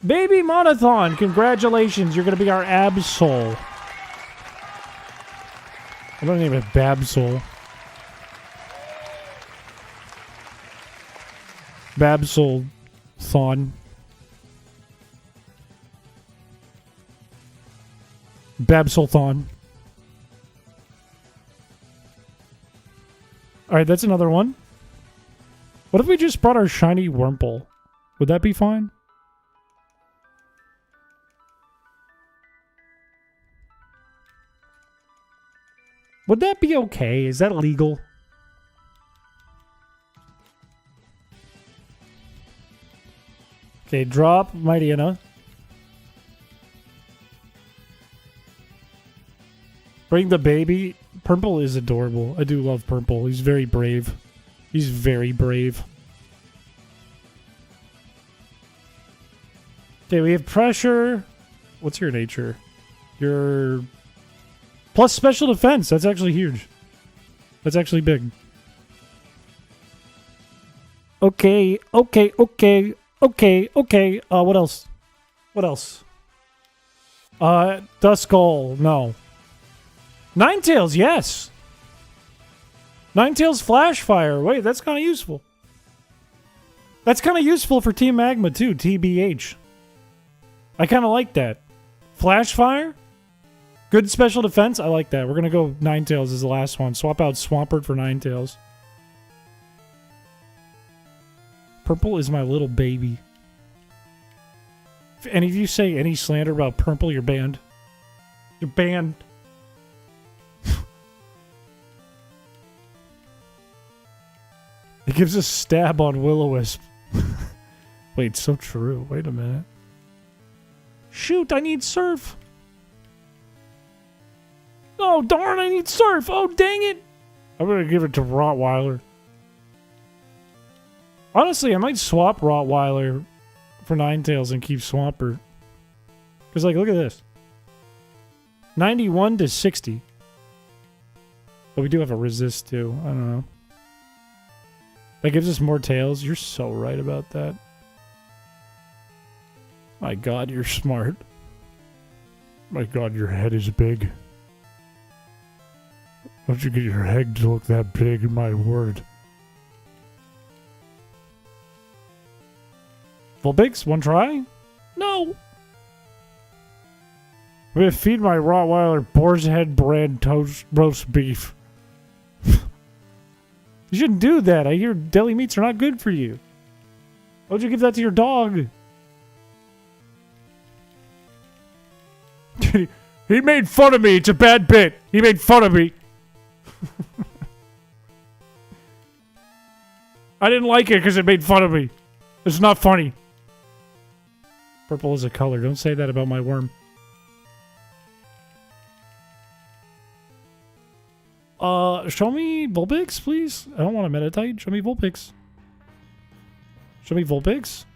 Baby Monathon, congratulations. You're going to be our Absol. I don't name it Babsol. Babsol Thon. Babsol Thon. Alright, that's another one. What if we just brought our shiny Wurmple? Would that be fine? Would that be okay? Is that legal? Okay, drop Mightyena. Bring the baby. Purple is adorable. I do love Purple. He's very brave. He's very brave. Okay, we have pressure. What's your nature? Your plus special defense. That's actually huge. That's actually big. Okay. What else? What else? Duskull. No. Ninetales, yes. Ninetales Flash Fire. Wait, that's kind of useful. That's kind of useful for Team Magma too, TBH. I kind of like that. Flash Fire? Good special defense? I like that. We're going to go Ninetales as the last one. Swap out Swampert for Ninetales. Purple is my little baby. If any of you say any slander about Purple, you're banned. You're banned. It gives a stab on Will-O-Wisp. Wait, so true. Wait a minute. Shoot, I need Surf. Oh, darn, I need Surf. Oh, dang it. I'm going to give it to Rottweiler. Honestly, I might swap Rottweiler for Ninetales and keep Swampert. Because, like, look at this. 91 to 60. But we do have a resist, too. I don't know. That gives us more tails. You're so right about that. My god, you're smart. My god, your head is big. Don't you get your head to look that big, my word. Vulpix, one try? No! I'm gonna feed my Rottweiler boar's head brand toast roast beef. You shouldn't do that. I hear deli meats are not good for you. Why would you give that to your dog? He made fun of me. It's a bad bit. He made fun of me. I didn't like it because it made fun of me. It's not funny. Purple is a color. Don't say that about my worm. Show me Vulpix, please. I don't want to meditate. Show me Vulpix. Show me Vulpix.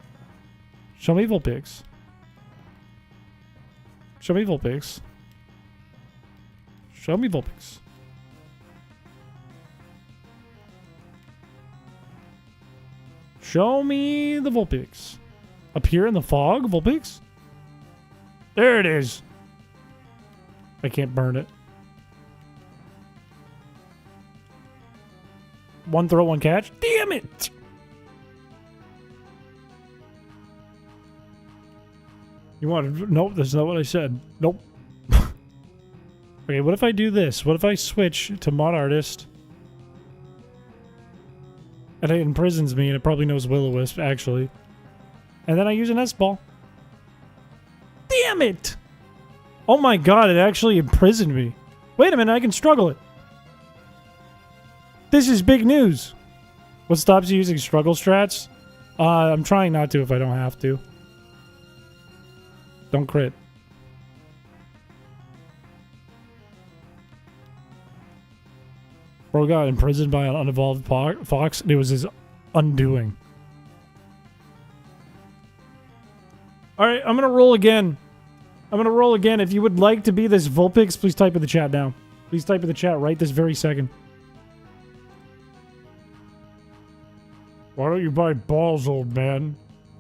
Show me Vulpix. Show me Vulpix. Show me Vulpix. Show me the Vulpix. Up here in the fog, Vulpix? There it is. I can't burn it. One throw, one catch. Damn it! You want to... Nope, that's not what I said. Nope. Okay, what if I do this? What if I switch to mod artist? And it imprisons me, and it probably knows Will-O-Wisp, actually. And then I use an S-ball. Damn it! Oh my god, it actually imprisoned me. Wait a minute, I can struggle it. This is big news. What stops you using struggle strats? I'm trying not to if I don't have to. Don't crit. Bro got imprisoned by an unevolved fox, and it was his undoing. Alright, I'm gonna roll again. If you would like to be this Vulpix, please type in the chat now. Please type in the chat right this very second. Why don't you buy balls, old man?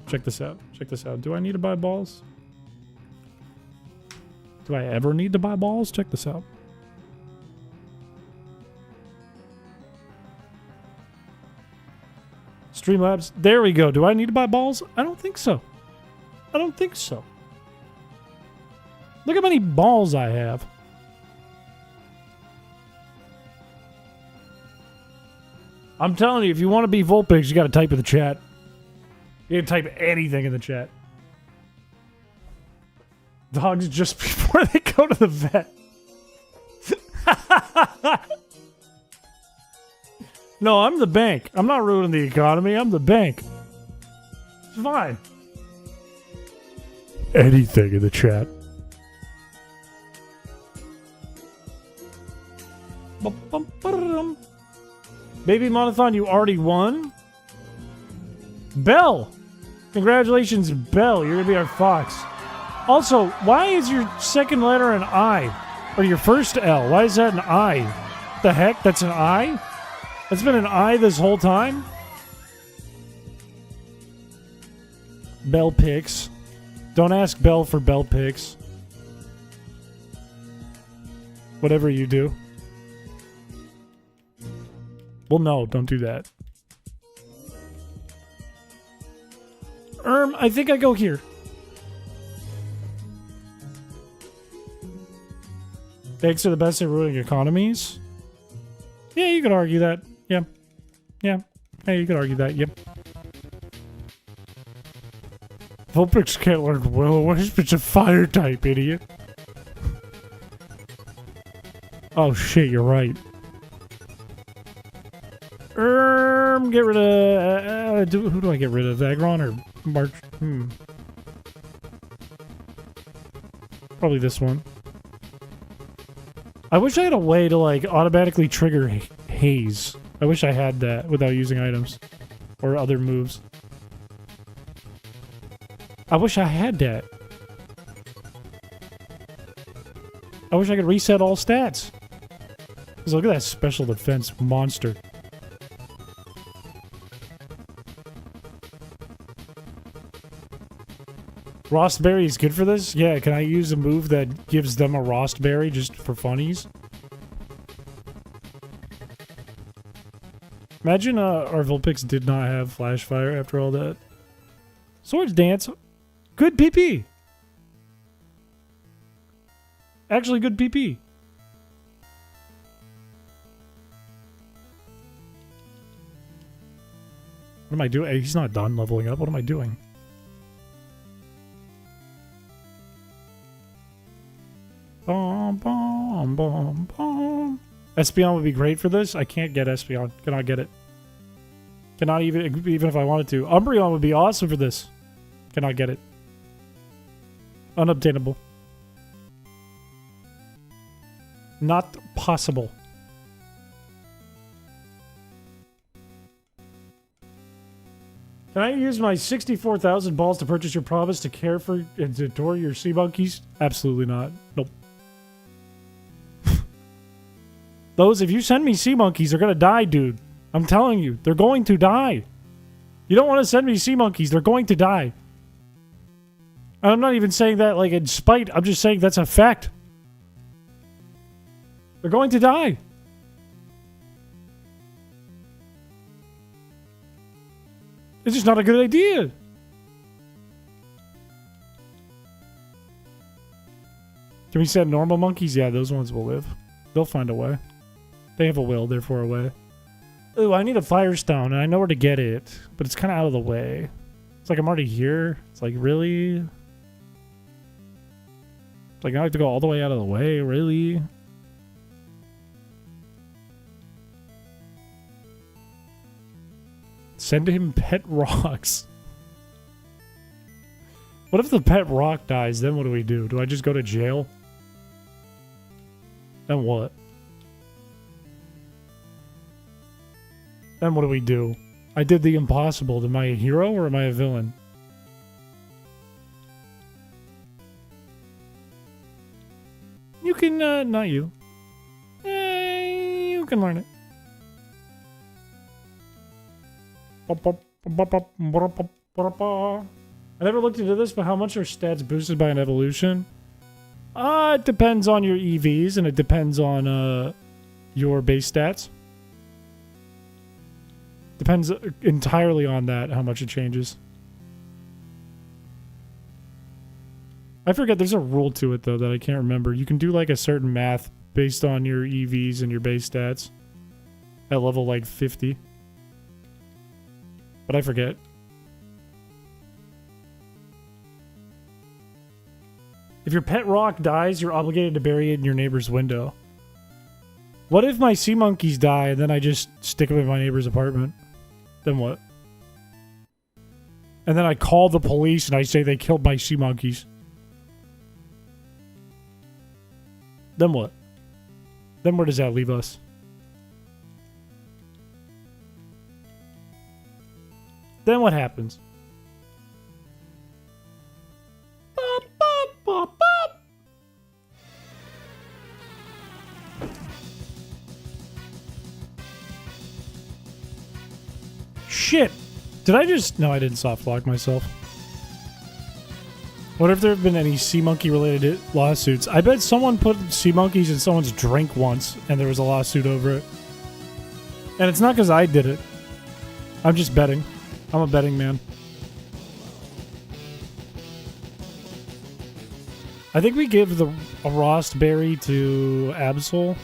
Check this out. Check this out. Do I need to buy balls? Do I ever need to buy balls? Check this out. Streamlabs. There we go. Do I need to buy balls? I don't think so. I don't think so. Look how many balls I have. I'm telling you, if you want to be Vulpix, you gotta type in the chat. You gotta type anything in the chat. Dogs just before they go to the vet. No, I'm the bank. I'm not ruining the economy. I'm the bank. It's fine. Anything in the chat. Baby Monathon, you already won? Belle! Congratulations, Belle. You're gonna be our fox. Also, why is your second letter an I? Or your first L? Why is that an I? What the heck? That's an I? That's been an I this whole time? Belle picks. Don't ask Belle for Belle picks. Whatever you do. Well, no, don't do that. I think I go here. Banks are the best at ruining economies? Yeah, you could argue that. Yeah. Yeah. Hey, you could argue that. Yep. Vulpix can't learn Will-O-Wisp. It's a fire type, idiot. Oh, shit, you're right. Get rid of... who do I get rid of? Agron or March? Probably this one. I wish I had a way to, like, automatically trigger Haze. I wish I had that without using items. Or other moves. I wish I had that. I wish I could reset all stats. Because look at that special defense monster. Rostberry is good for this? Yeah, can I use a move that gives them a Rostberry just for funnies? Imagine our Vulpix did not have flash fire after all that. Swords dance. Good PP. Actually, good PP. What am I doing? He's not done leveling up. What am I doing? Bom, bom, bom, bom. Espeon would be great for this. I can't get Espeon. Cannot get it. Cannot even if I wanted to. Umbreon would be awesome for this. Cannot get it. Unobtainable. Not possible. Can I use my 64,000 balls to purchase your promise to care for and to adore your sea monkeys? Absolutely not. Nope. Those, if you send me sea monkeys, they're gonna die, dude. I'm telling you, they're going to die. You don't want to send me sea monkeys, they're going to die. And I'm not even saying that like in spite, I'm just saying that's a fact. They're going to die. It's just not a good idea. Can we send normal monkeys? Yeah, those ones will live. They'll find a way. They have a will, therefore a way. Ooh, I need a Firestone, and I know where to get it, but it's kind of out of the way. It's like I'm already here. It's like, really? It's like I have to go all the way out of the way, really? Send him pet rocks. What if the pet rock dies? Then what do we do? Do I just go to jail? Then what? Then what do we do? I did the impossible. Am I a hero or am I a villain? You can, not you. You can learn it. I never looked into this, but how much are stats boosted by an evolution? It depends on your EVs, and it depends on your base stats. Depends entirely on that, how much it changes. I forget, there's a rule to it, though, that I can't remember. You can do, like, a certain math based on your EVs and your base stats at level, like, 50. But I forget. If your pet rock dies, you're obligated to bury it in your neighbor's window. What if my sea monkeys die and then I just stick them in my neighbor's apartment? Then what? And then I call the police and I say they killed my sea monkeys. Then what? Then where does that leave us? Then what happens? Bop, bop, bop, bop. Shit! Did I just... No, I didn't soft lock myself. What if there have been any sea monkey related lawsuits? I bet someone put sea monkeys in someone's drink once and there was a lawsuit over it. And it's not because I did it. I'm just betting. I'm a betting man. I think we give a Rost berry to Absol.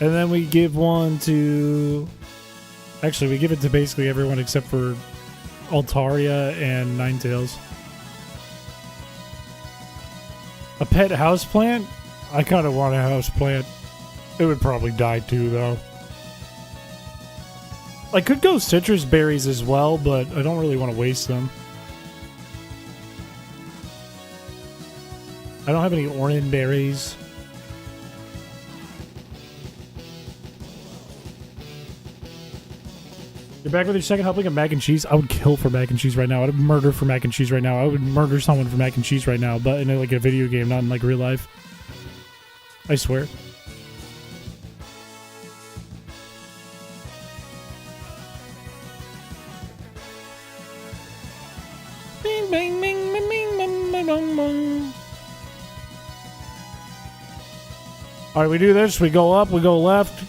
And then we give one to... Actually, we give it to basically everyone except for Altaria and Ninetales. A pet houseplant? I kind of want a houseplant. It would probably die too, though. I could go citrus berries as well, but I don't really want to waste them. I don't have any orange berries. You're back with your second helping of mac and cheese? I would kill for mac and cheese right now. I'd murder for mac and cheese right now. I would murder someone for mac and cheese right now, but in like a video game, not in like real life. I swear. Bing, bing, bing, bing, bing, bing, bing, bing, bing. All right, we do this. We go up. We go left.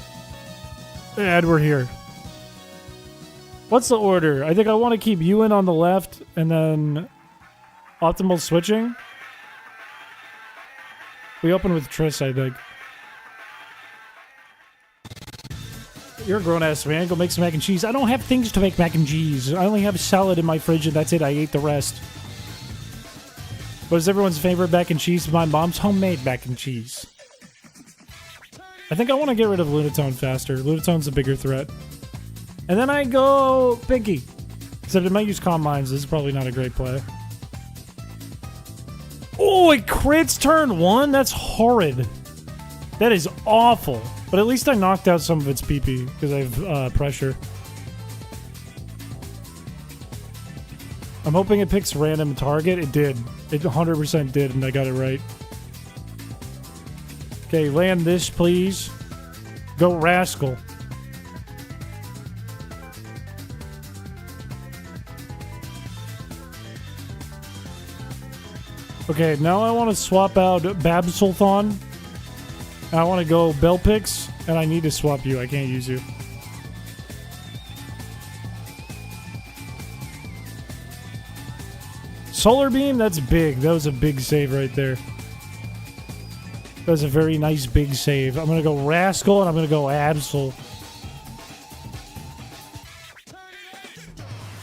And we're here. What's the order? I think I want to keep Ewan on the left and then optimal switching. We open with Triss, I think. You're a grown-ass man. Go make some mac and cheese. I don't have things to make mac and cheese. I only have salad in my fridge, and that's it. I ate the rest. What is everyone's favorite mac and cheese? My mom's homemade mac and cheese. I think I want to get rid of Lunatone faster. Lunatone's a bigger threat. And then I go Pinky. Except it might use Calm Minds. This is probably not a great play. Oh, it crits turn 1? That's horrid. That is awful. But at least I knocked out some of its PP because I have pressure. I'm hoping it picks random target. It did. It 100% did, and I got it right. Okay, land this, please. Go Rascal. Okay, now I want to swap out Babsulthon. I want to go Bellpix, and I need to swap you. I can't use you. Solar Beam? That's big. That was a big save right there. That was a very nice big save. I'm going to go Rascal, and I'm going to go Absol.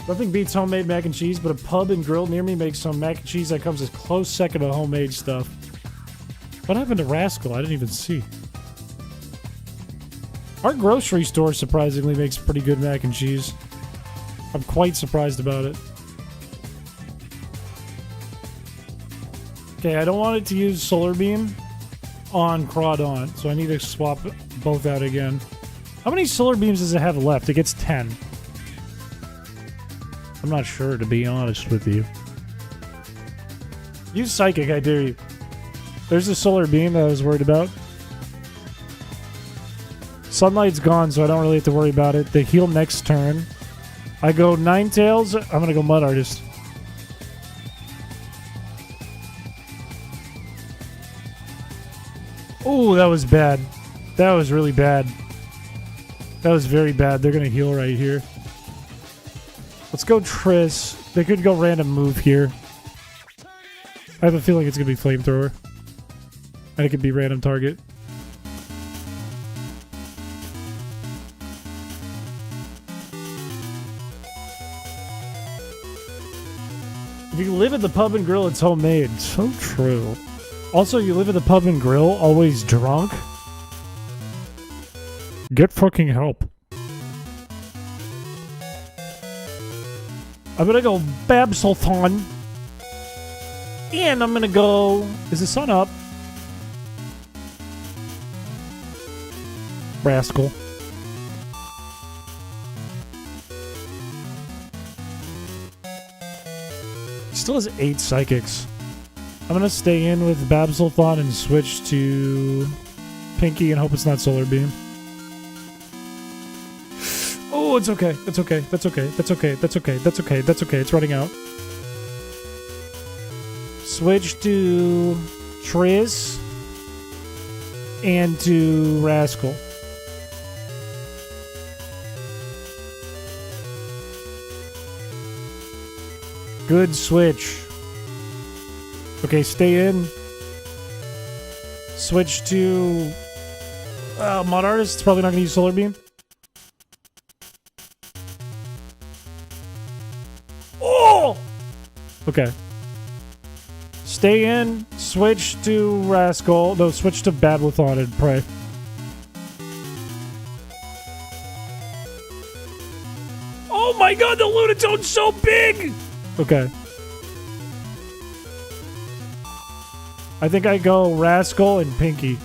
Nothing beats homemade mac and cheese, but a pub and grill near me makes some mac and cheese that comes as close second to homemade stuff. What happened to Rascal? I didn't even see. Our grocery store surprisingly makes pretty good mac and cheese. I'm quite surprised about it. Okay, I don't want it to use Solar Beam on Crawdaunt, so I need to swap both out again. How many Solar Beams does it have left? It gets 10. I'm not sure, to be honest with you. Use Psychic, I dare you. There's a Solar Beam that I was worried about. Sunlight's gone, so I don't really have to worry about it. They heal next turn. I go Ninetales. I'm going to go Mud Artist. Ooh, that was bad. That was really bad. That was very bad. They're going to heal right here. Let's go Triss. They could go random move here. I have a feeling it's going to be Flamethrower. And it could be random target. If you live at the pub and grill, it's homemade. So true. Also, you live at the pub and grill, always drunk? Get fucking help. I'm gonna go Babsulthon. And I'm gonna go... Is the sun up? Rascal. Still has 8 Psychics. I'm gonna stay in with Babsulthon and switch to Pinky and hope it's not Solar Beam. Oh, it's okay. It's okay. That's okay. That's okay. That's okay. That's okay. That's okay. It's running out. Switch to Triss and to Rascal. Good switch. Okay, stay in. Switch to Mod Artist. It's probably not going to use Solar Beam. Oh! Okay. Stay in. Switch to Rascal. No, switch to Babylon and pray. Oh my god, the Lunatone's so big! Okay. I think I go Rascal and Pinky.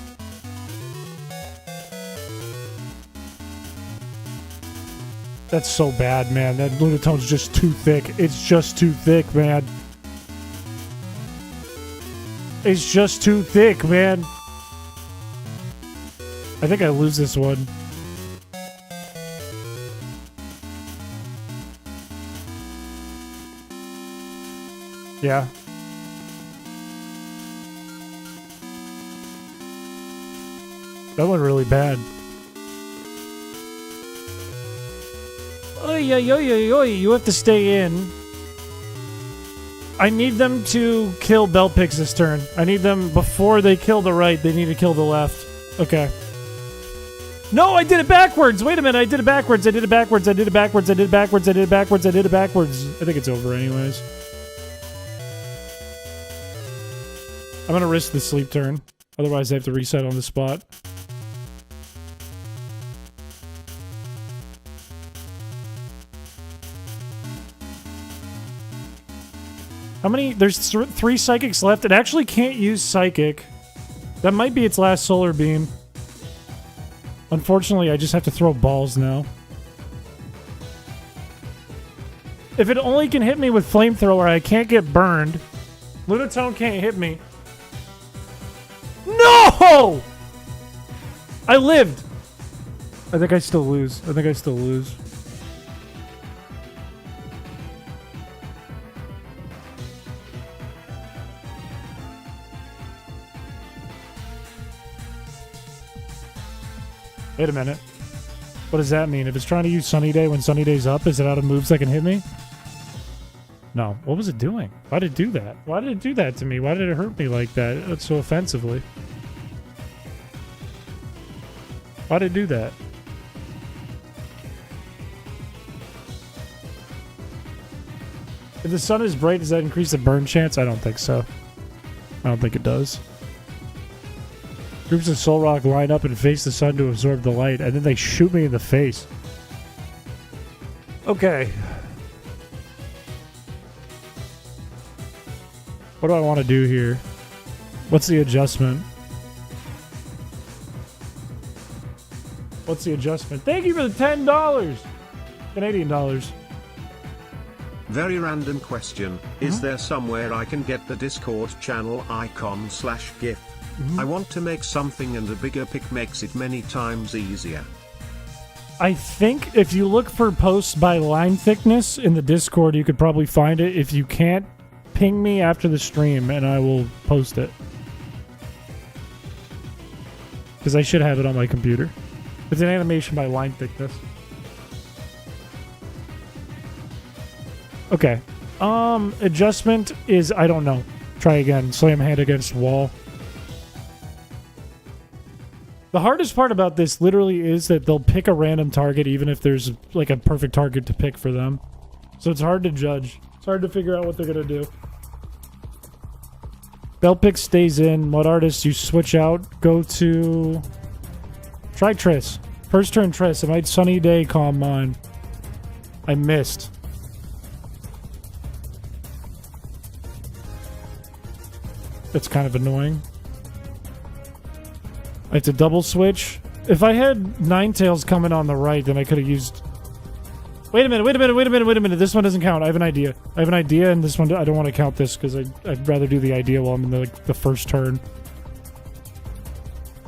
That's so bad, man. That Lunatone's just too thick. It's just too thick, man. It's just too thick, man. I think I lose this one. Yeah. That went really bad. Oy, oy, oy, oy, oy. You have to stay in. I need them to kill Bellpix this turn. I need them before they kill the right. They need to kill the left. Okay. No, I did it backwards. Wait a minute. I did it backwards. I did it backwards. I did it backwards. I did it backwards. I did it backwards. I did it backwards. I think it's over anyways. I'm going to risk the sleep turn. Otherwise, I have to reset on the spot. How many? There's 3 psychics left. It actually can't use psychic. That might be its last solar beam. Unfortunately, I just have to throw balls now. If it only can hit me with flamethrower, I can't get burned. Lunatone can't hit me. No! I lived. I think I still lose. I think I still lose. Wait a minute. What does that mean? If it's trying to use Sunny Day when Sunny Day's up, is it out of moves that can hit me? No. What was it doing? Why did it do that? Why did it do that to me? Why did it hurt me like that so offensively? Why did it do that? If the sun is bright, does that increase the burn chance? I don't think so. I don't think it does. Groups of Soul Rock line up and face the sun to absorb the light, and then they shoot me in the face. Okay. What do I want to do here? What's the adjustment? What's the adjustment? Thank you for the $10! Canadian dollars. Very random question. Is there somewhere I can get the Discord channel icon / GIF? I want to make something and a bigger pic makes it many times easier. I think if you look for posts by line thickness in the Discord, you could probably find it. If you can't, ping me after the stream and I will post it. Because I should have it on my computer. It's an animation by line thickness. Okay. Adjustment is, I don't know. Try again. Slam hand against wall. The hardest part about this literally is that they'll pick a random target even if there's like a perfect target to pick for them. So it's hard to judge. It's hard to figure out what they're going to do. Bellpix stays in. Mud Artist, you switch out. Go to... Try Triss. First turn Triss. I might Sunny Day Calm Mind. I missed. That's kind of annoying. I have to double switch. If I had Ninetales coming on the right, then I could have used... Wait a minute. This one doesn't count. I have an idea. And this one, I don't want to count this because I'd rather do the idea while I'm in the first turn.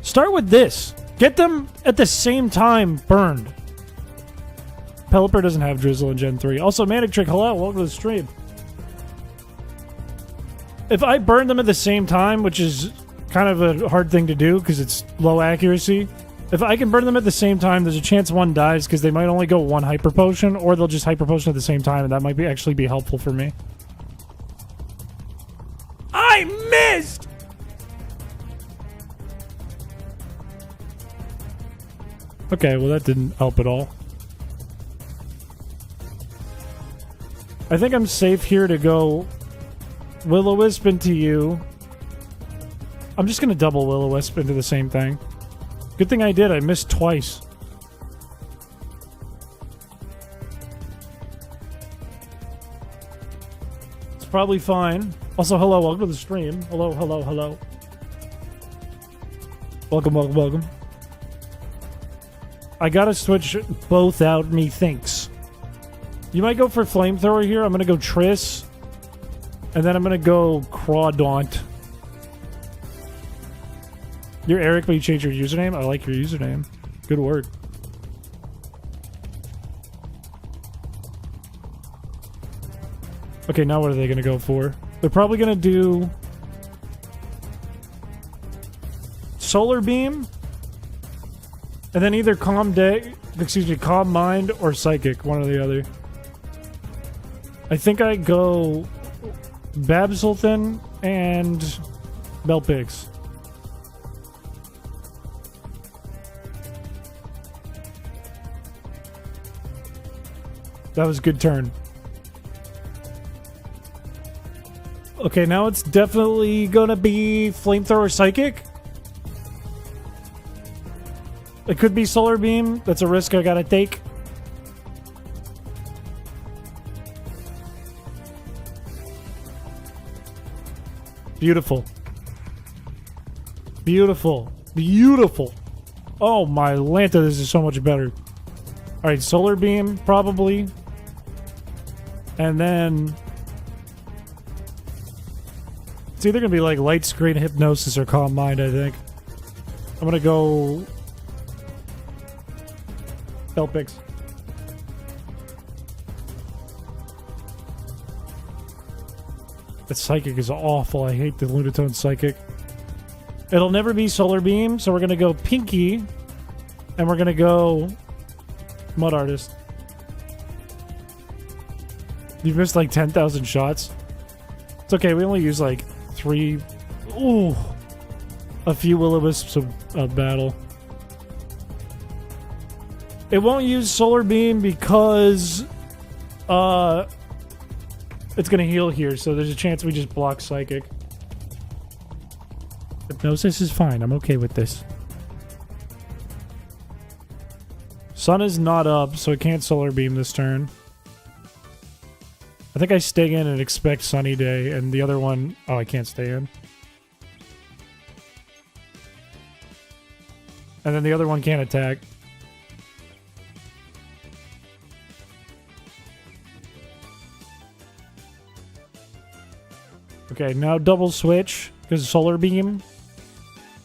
Start with this. Get them at the same time burned. Pelipper doesn't have Drizzle in Gen 3. Also, Manic Trick, hello. Welcome to the stream. If I burn them at the same time, which is kind of a hard thing to do because it's low accuracy. If I can burn them at the same time, there's a chance one dies because they might only go one hyper potion, or they'll just hyper potion at the same time, and that might actually be helpful for me. I missed! Okay, well that didn't help at all. I think I'm safe here to go Will-O-Wisp into you. I'm just going to double Will-O-Wisp into the same thing. Good thing I did. I missed twice. It's probably fine. Also, hello. Welcome to the stream. Hello. Welcome. I got to switch both out, methinks. You might go for Flamethrower here. I'm going to go Triss. And then I'm going to go Crawdaunt. You're Eric, but you changed your username? I like your username. Good work. Okay, now what are they going to go for? They're probably going to do... Solar Beam? And then either calm mind or psychic, one or the other. I think I go Babsilton and Belpix. That was a good turn. Okay, now it's definitely gonna be Flamethrower Psychic. It could be Solar Beam. That's a risk I gotta take. Beautiful. Beautiful. Beautiful. Oh my Lanta, this is so much better. Alright, Solar Beam, probably. And then... it's either gonna be like Light Screen, Hypnosis, or Calm Mind, I think. I'm gonna go... Belpix. That Psychic is awful. I hate the Lunatone Psychic. It'll never be Solar Beam, so we're gonna go Pinky. And we're gonna go... Mud Artist. You've missed like 10,000 shots. It's okay, we only use like 3... Ooh! A few Will-O-Wisps of battle. It won't use Solar Beam because... it's gonna heal here, so there's a chance we just block Psychic. Hypnosis is fine, I'm okay with this. Sun is not up, so it can't Solar Beam this turn. I think I stay in and expect Sunny Day, and the other one... oh, I can't stay in. And then the other one can't attack. Okay, now double switch, because Solar Beam.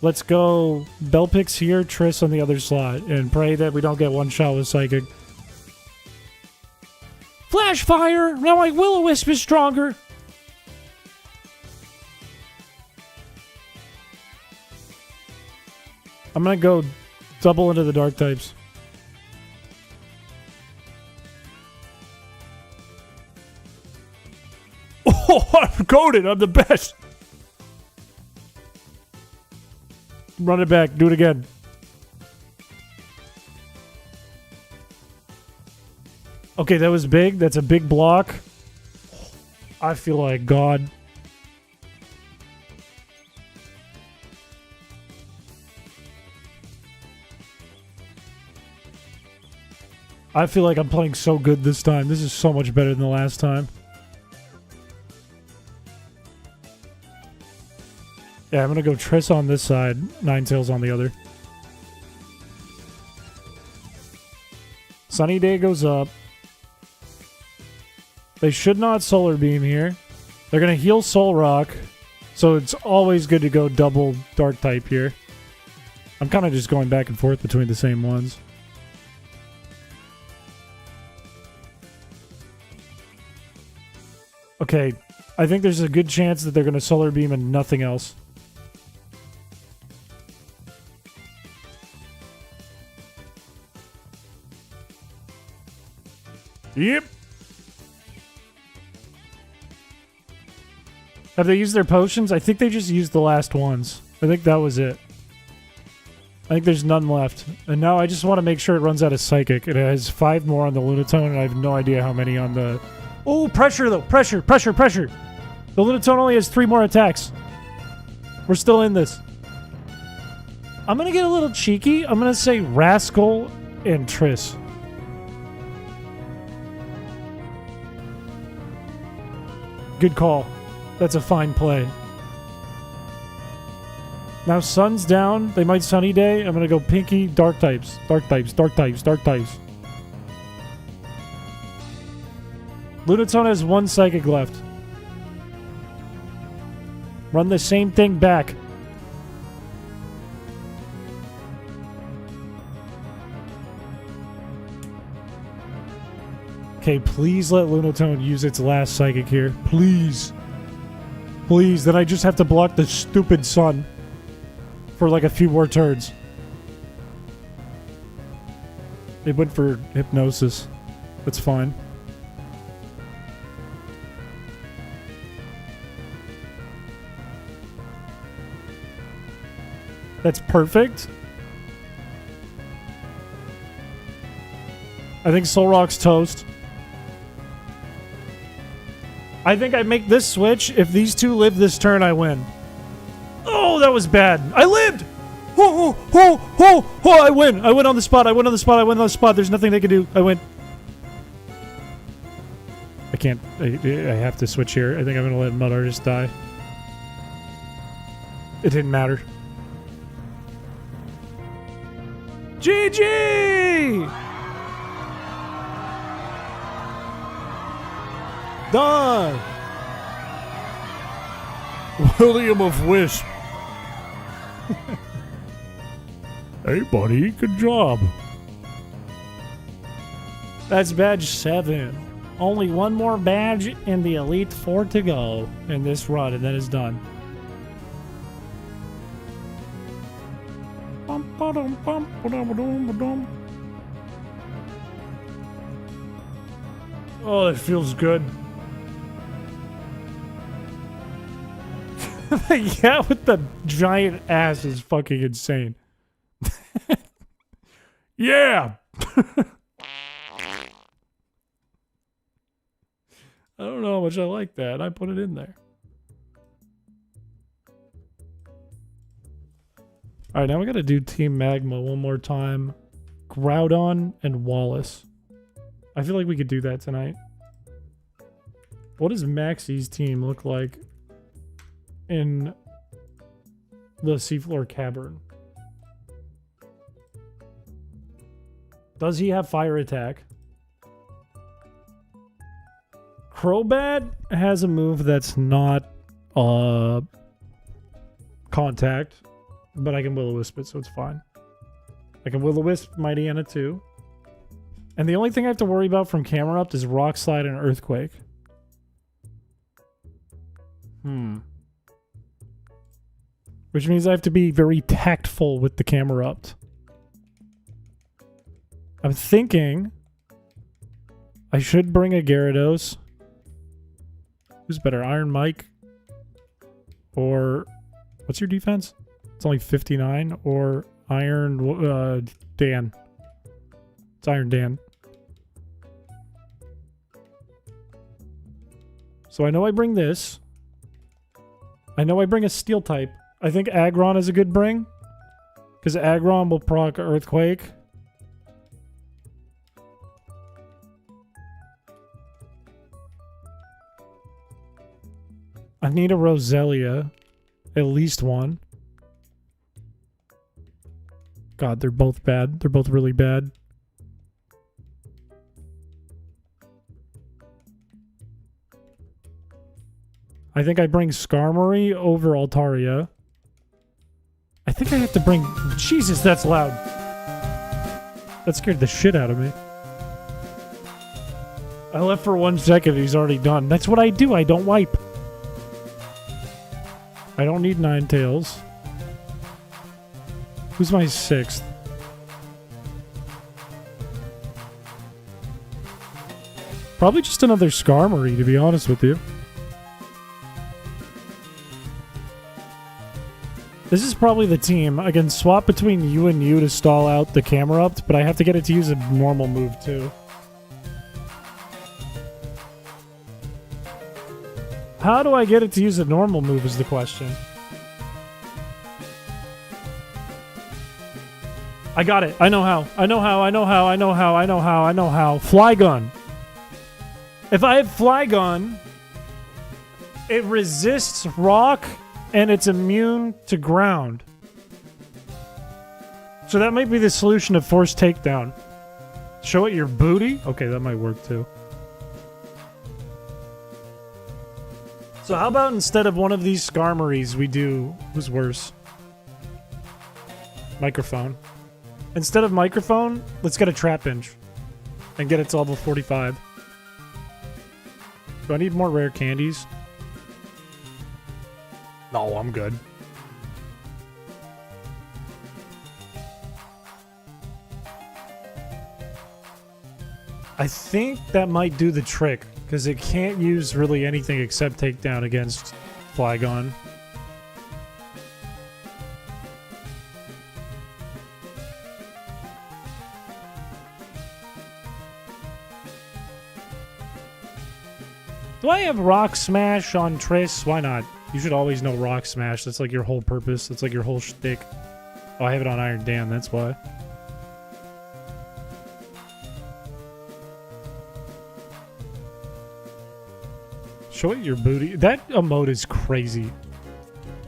Let's go Belpix here, Triss on the other slot, and pray that we don't get one shot with Psychic. Flash Fire! Now my Will-O-Wisp is stronger! I'm gonna go double into the dark types. Oh, I'm goated! I'm the best! Run it back. Do it again. Okay, that was big. That's a big block. I feel like God. I feel like I'm playing so good this time. This is so much better than the last time. Yeah, I'm gonna go Triss on this side, Ninetales on the other. Sunny Day goes up. They should not Solar Beam here. They're gonna heal Soul Rock, so it's always good to go double Dark type here. I'm kind of just going back and forth between the same ones. Okay, I think there's a good chance that they're gonna Solar Beam and nothing else. Yep. Have they used their potions? I think they just used the last ones. I think that was it. I think there's none left. And now I just want to make sure it runs out of Psychic. It has 5 more on the Lunatone, and I have no idea how many on the... Oh, pressure though! Pressure, pressure, pressure! The Lunatone only has 3 more attacks. We're still in this. I'm gonna get a little cheeky. I'm gonna say Rascal and Triss. Good call. That's a fine play. Now Sun's down. They might Sunny Day. I'm going to go Pinky, Dark types. Dark types, Dark types, Dark types. Lunatone has 1 Psychic left. Run the same thing back. Okay, please let Lunatone use its last Psychic here. Please. Please, then I just have to block the stupid Sun for like a few more turns. It went for hypnosis. That's fine. That's perfect. I think Soul Rock's toast. I think I make this switch. If these two live this turn, I win. Oh, that was bad. I lived! Oh, I win. I win on the spot. I win on the spot. I win on the spot. There's nothing they can do. I win. I can't. I have to switch here. I think I'm going to let Mud Artist die. It didn't matter. GG! Done! Will-O-Wisp. Hey, buddy. Good job. That's badge 7. Only one more badge in the Elite 4 to go in this run, and then it's done. Oh, it feels good. Yeah, with the giant ass is fucking insane. Yeah! I don't know how much I like that. I put it in there. Alright, now we gotta do Team Magma one more time. Groudon and Wallace. I feel like we could do that tonight. What does Maxie's team look like in the Seafloor Cavern? Does he have fire attack? Crobat has a move that's not contact, but I can Will-O-Wisp it, so it's fine. I can Will-O-Wisp Mighty Anna too. And the only thing I have to worry about from camera up is Rock Slide and Earthquake. Which means I have to be very tactful with the camera up. I'm thinking I should bring a Gyarados. Who's better, Iron Mike? Or what's your defense? It's only 59. Or Iron Dan. It's Iron Dan. So I know I bring this. I know I bring a Steel type. I think Aggron is a good bring. Because Aggron will proc Earthquake. I need a Roselia. At least one. God, they're both bad. They're both really bad. I think I bring Skarmory over Altaria. I think I have to bring... Jesus, that's loud. That scared the shit out of me. I left for 1 second. He's already done. That's what I do. I don't wipe. I don't need Ninetales. Who's my 6th? Probably just another Skarmory, to be honest with you. This is probably the team. I can swap between you and you to stall out the camera up, but I have to get it to use a normal move too. How do I get it to use a normal move is the question. I got it. I know how. I know how. I know how. I know how. I know how. I know how. Flygon. If I have Flygon, it resists rock and it's immune to ground. So that might be the solution to Force Takedown. Show it your booty? Okay, that might work too. So how about instead of one of these Skarmories, we do... Who's worse? Microphone. Instead of Microphone, let's get a Trapinch. And get it to level 45. Do I need more rare candies? No, I'm good. I think that might do the trick, because it can't use really anything except takedown against Flygon. Do I have Rock Smash on Triss? Why not? You should always know Rock Smash. That's like your whole purpose. That's like your whole shtick. Oh, I have it on Iron Dam, that's why. Show it your booty. That emote is crazy.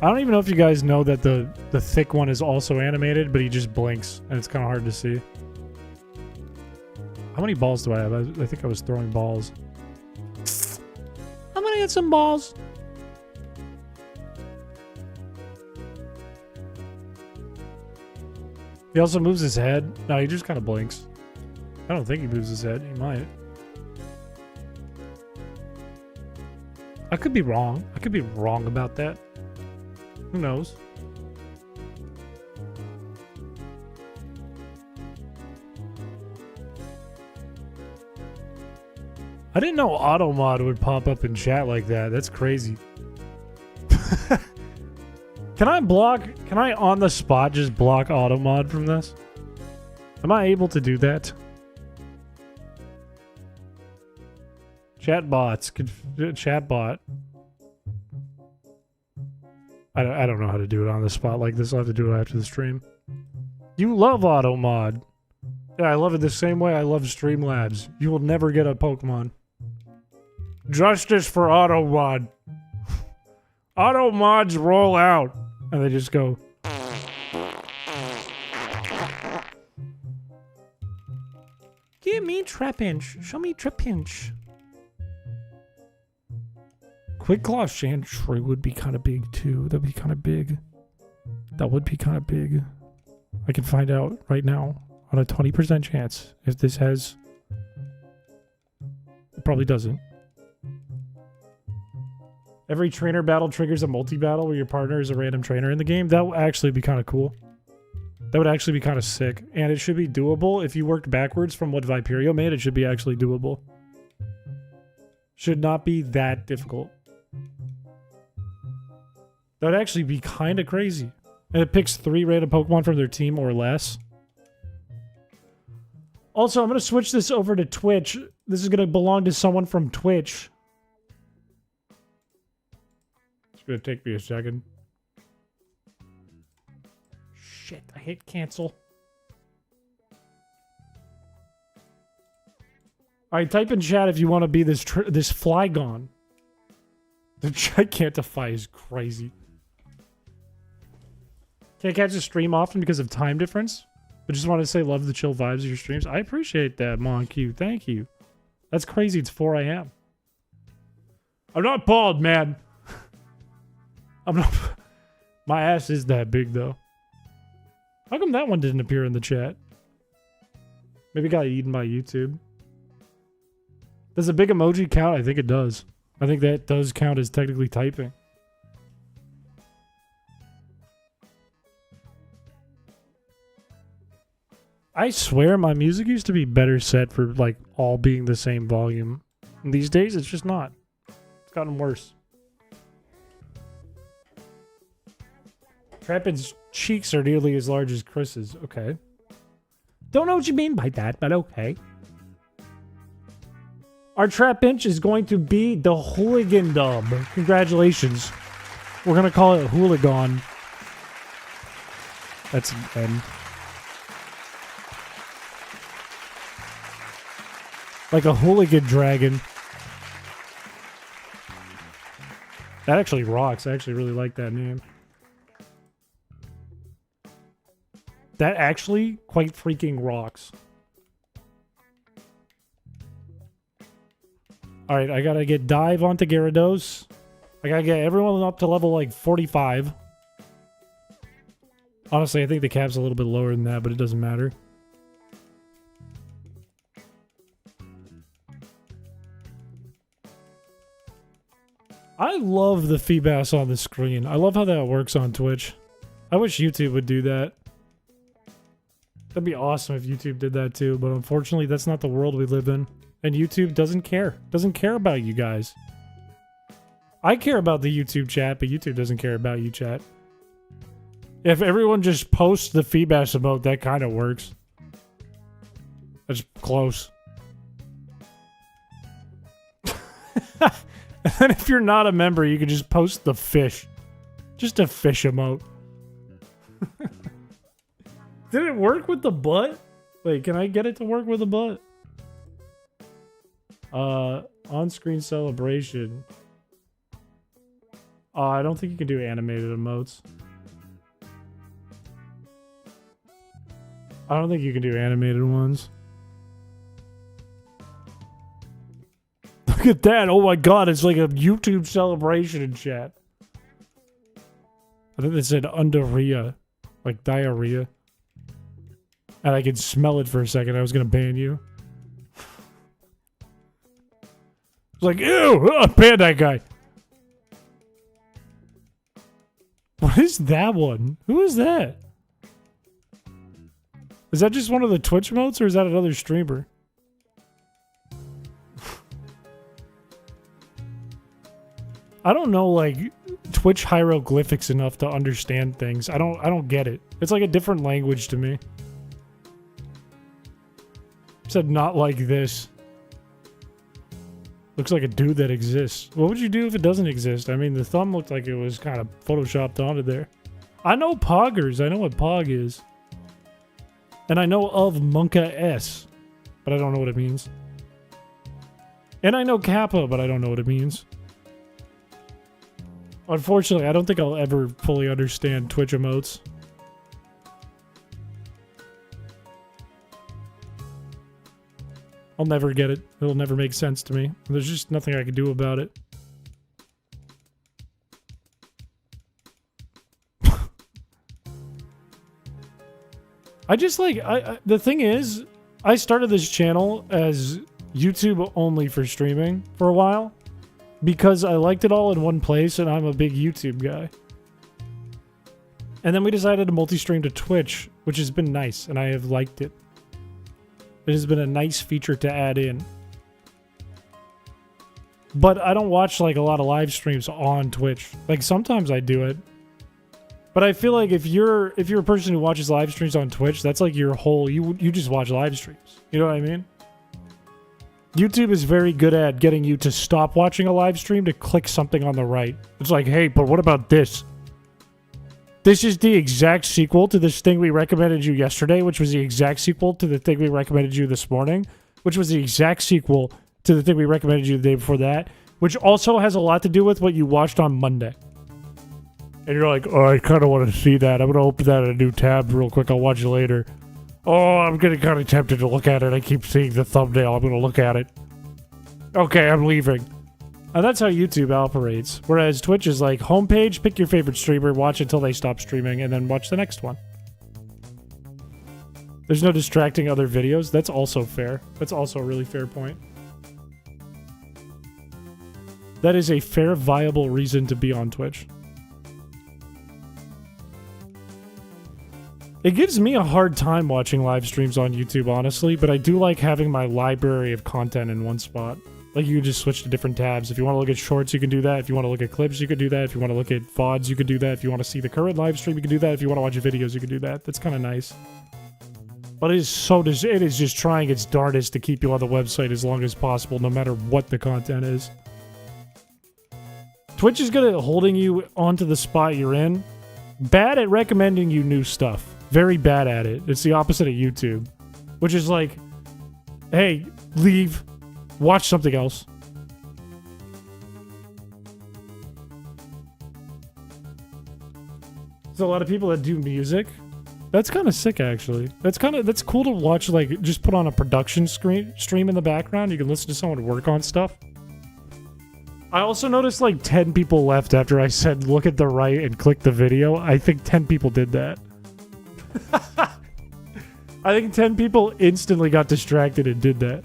I don't even know if you guys know that the thick one is also animated, but he just blinks, and it's kind of hard to see. How many balls do I have? I think I was throwing balls. I'm gonna get some balls. He also moves his head. No, he just kind of blinks. I don't think he moves his head. He might. I could be wrong. I could be wrong about that. Who knows? I didn't know Automod would pop up in chat like that. That's crazy. Can I on the spot just block Automod from this? Am I able to do that? Chatbots. Chatbot. I don't know how to do it on the spot like this. I'll have to do it after the stream. You love Automod. Yeah, I love it the same way I love Streamlabs. You will never get a Pokemon. Justice for Automod. Automods roll out. And they just go. Give me Trapinch. Show me Trapinch. Quick Claw Chantry would be kind of big too. That'd be kind of big. That would be kind of big. I can find out right now on a 20% chance if this has. It probably doesn't. Every trainer battle triggers a multi-battle where your partner is a random trainer in the game. That would actually be kind of cool. That would actually be kind of sick. And it should be doable. If you worked backwards from what Viperio made, it should be actually doable. Should not be that difficult. That would actually be kind of crazy. And it picks 3 random Pokemon from their team or less. Also, I'm going to switch this over to Twitch. This is going to belong to someone from Twitch. It's going to take me a second. Shit, I hit cancel. Alright, type in chat if you want to be this Flygon. The Gigantify is crazy. Can't catch a stream often because of time difference. But just want to say love the chill vibes of your streams. I appreciate that, Monq. Thank you. That's crazy. It's 4 a.m. I'm not bald, man. I'm not... My ass is that big, though. How come that one didn't appear in the chat? Maybe it got eaten by YouTube. Does a big emoji count? I think it does. I think that does count as technically typing. I swear my music used to be better set for like all being the same volume. And these days it's just not. It's gotten worse. Trapin's cheeks are nearly as large as Chris's. Okay. Don't know what you mean by that, but okay. Our Trapinch is going to be the Hooligan Dub. Congratulations. We're going to call it Hooligan. That's an N. Like a hooligan dragon. That actually rocks. I actually really like that name. That actually quite freaking rocks. Alright, I gotta get Dive onto Gyarados. I gotta get everyone up to level like 45. Honestly, I think the cap's a little bit lower than that, but it doesn't matter. I love the Feebas on the screen. I love how that works on Twitch. I wish YouTube would do that. That'd be awesome if YouTube did that too, but unfortunately that's not the world we live in. And YouTube doesn't care. Doesn't care about you guys. I care about the YouTube chat, but YouTube doesn't care about you chat. If everyone just posts the feedback emote, that kind of works. That's close. And if you're not a member, you can just post the fish. Just a fish emote. Did it work with the butt? Wait, can I get it to work with the butt? On-screen celebration. I don't think you can do animated emotes. I don't think you can do animated ones. Look at that. Oh my god, it's like a YouTube celebration in chat. I think they said underria. Like diarrhea. And I could smell it for a second. I was gonna ban you. It's like, ew! Ban that guy. What is that one? Who is that? Is that just one of the Twitch modes, or is that another streamer? I don't know, like, Twitch hieroglyphics enough to understand things. I don't get it. It's like a different language to me. It said not like this. Looks like a dude that exists. What would you do if it doesn't exist? I mean, the thumb looked like it was kind of photoshopped onto there. I know poggers. I know what pog is. And I know of Monka S, but I don't know what it means. And I know Kappa, but I don't know what it means. Unfortunately, I don't think I'll ever fully understand Twitch emotes. I'll never get it. It'll never make sense to me. There's just nothing I can do about it. I just like, the thing is, I started this channel as YouTube only for streaming for a while because I liked it all in one place and I'm a big YouTube guy. And then we decided to multi-stream to Twitch, which has been nice and I have liked it. It has been a nice feature to add in. But I don't watch like a lot of live streams on Twitch. Like sometimes I do it. But I feel like if you're a person who watches live streams on Twitch, that's like your whole you just watch live streams. You know what I mean? YouTube is very good at getting you to stop watching a live stream to click something on the right. It's like, hey, but what about this? This is the exact sequel to this thing we recommended you yesterday, which was the exact sequel to the thing we recommended you this morning, which was the exact sequel to the thing we recommended you the day before that, which also has a lot to do with what you watched on Monday. And you're like, oh, I kind of want to see that. I'm going to open that in a new tab real quick. I'll watch it later. Oh, I'm getting kind of tempted to look at it. I keep seeing the thumbnail. I'm going to look at it. Okay, I'm leaving. And that's how YouTube operates. Whereas Twitch is like, homepage, pick your favorite streamer, watch until they stop streaming, and then watch the next one. There's no distracting other videos. That's also fair. That's also a really fair point. That is a fair, viable reason to be on Twitch. It gives me a hard time watching live streams on YouTube, honestly, but I do like having my library of content in one spot. Like, you can just switch to different tabs. If you want to look at shorts, you can do that. If you want to look at clips, you can do that. If you want to look at VODs, you can do that. If you want to see the current live stream, you can do that. If you want to watch videos, you can do that. That's kind of nice. But it is just trying its darndest to keep you on the website as long as possible, no matter what the content is. Twitch is good at holding you onto the spot you're in. Bad at recommending you new stuff. Very bad at it. It's the opposite of YouTube, which is like, hey, leave, watch something else. There's a lot of people that do music. That's kind of sick, actually. That's cool to watch, like, just put on a production stream in the background. You can listen to someone work on stuff. I also noticed, like, 10 people left after I said, look at the right and click the video. I think 10 people did that. I think 10 people instantly got distracted and did that.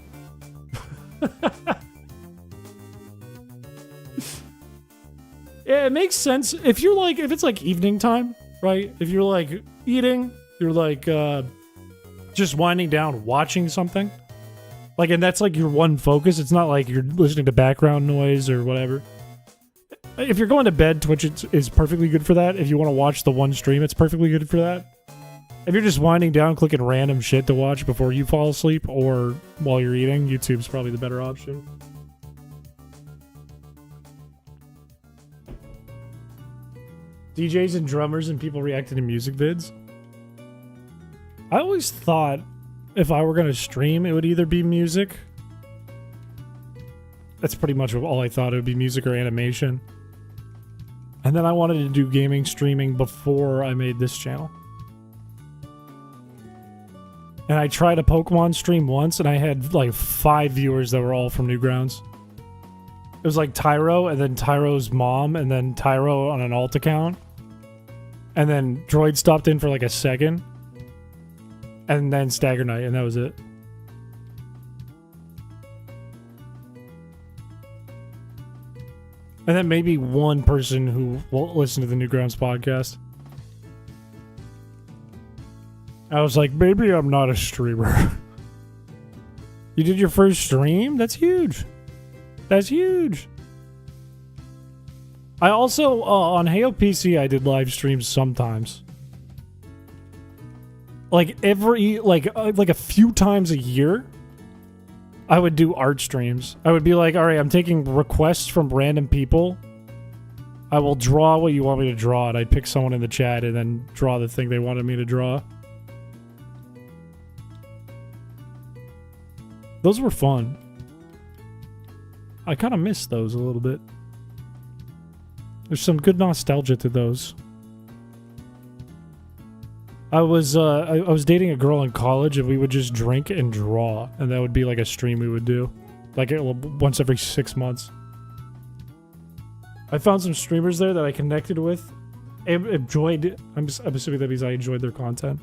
Yeah, it makes sense. If it's like evening time, right? If you're like eating, you're like just winding down, watching something. Like, and that's like your one focus. It's not like you're listening to background noise or whatever. If you're going to bed, Twitch is perfectly good for that. If you want to watch the one stream, it's perfectly good for that. If you're just winding down, clicking random shit to watch before you fall asleep or while you're eating, YouTube's probably the better option. DJs and drummers and people reacting to music vids. I always thought if I were going to stream, it would either be music. That's pretty much all I thought. It would be music or animation. And then I wanted to do gaming streaming before I made this channel. And I tried a Pokemon stream once, and I had like 5 viewers that were all from Newgrounds. It was like Tyro, and then Tyro's mom, and then Tyro on an alt account. And then Droid stopped in for like a second. And then Stagger Knight, and that was it. And then maybe one person who will listen to the Newgrounds podcast. I was like, maybe I'm not a streamer. You did your first stream? That's huge. That's huge. I also, on Heyo PC, I did live streams sometimes. Like like a few times a year, I would do art streams. I would be like, all right, I'm taking requests from random people. I will draw what you want me to draw, and I'd pick someone in the chat and then draw the thing they wanted me to draw. Those were fun. I kind of miss those a little bit. There's some good nostalgia to those. I was dating a girl in college, and we would just drink and draw, and that would be like a stream we would do, like once every 6 months. I found some streamers there that I connected with. I enjoyed. I'm assuming that means I enjoyed their content.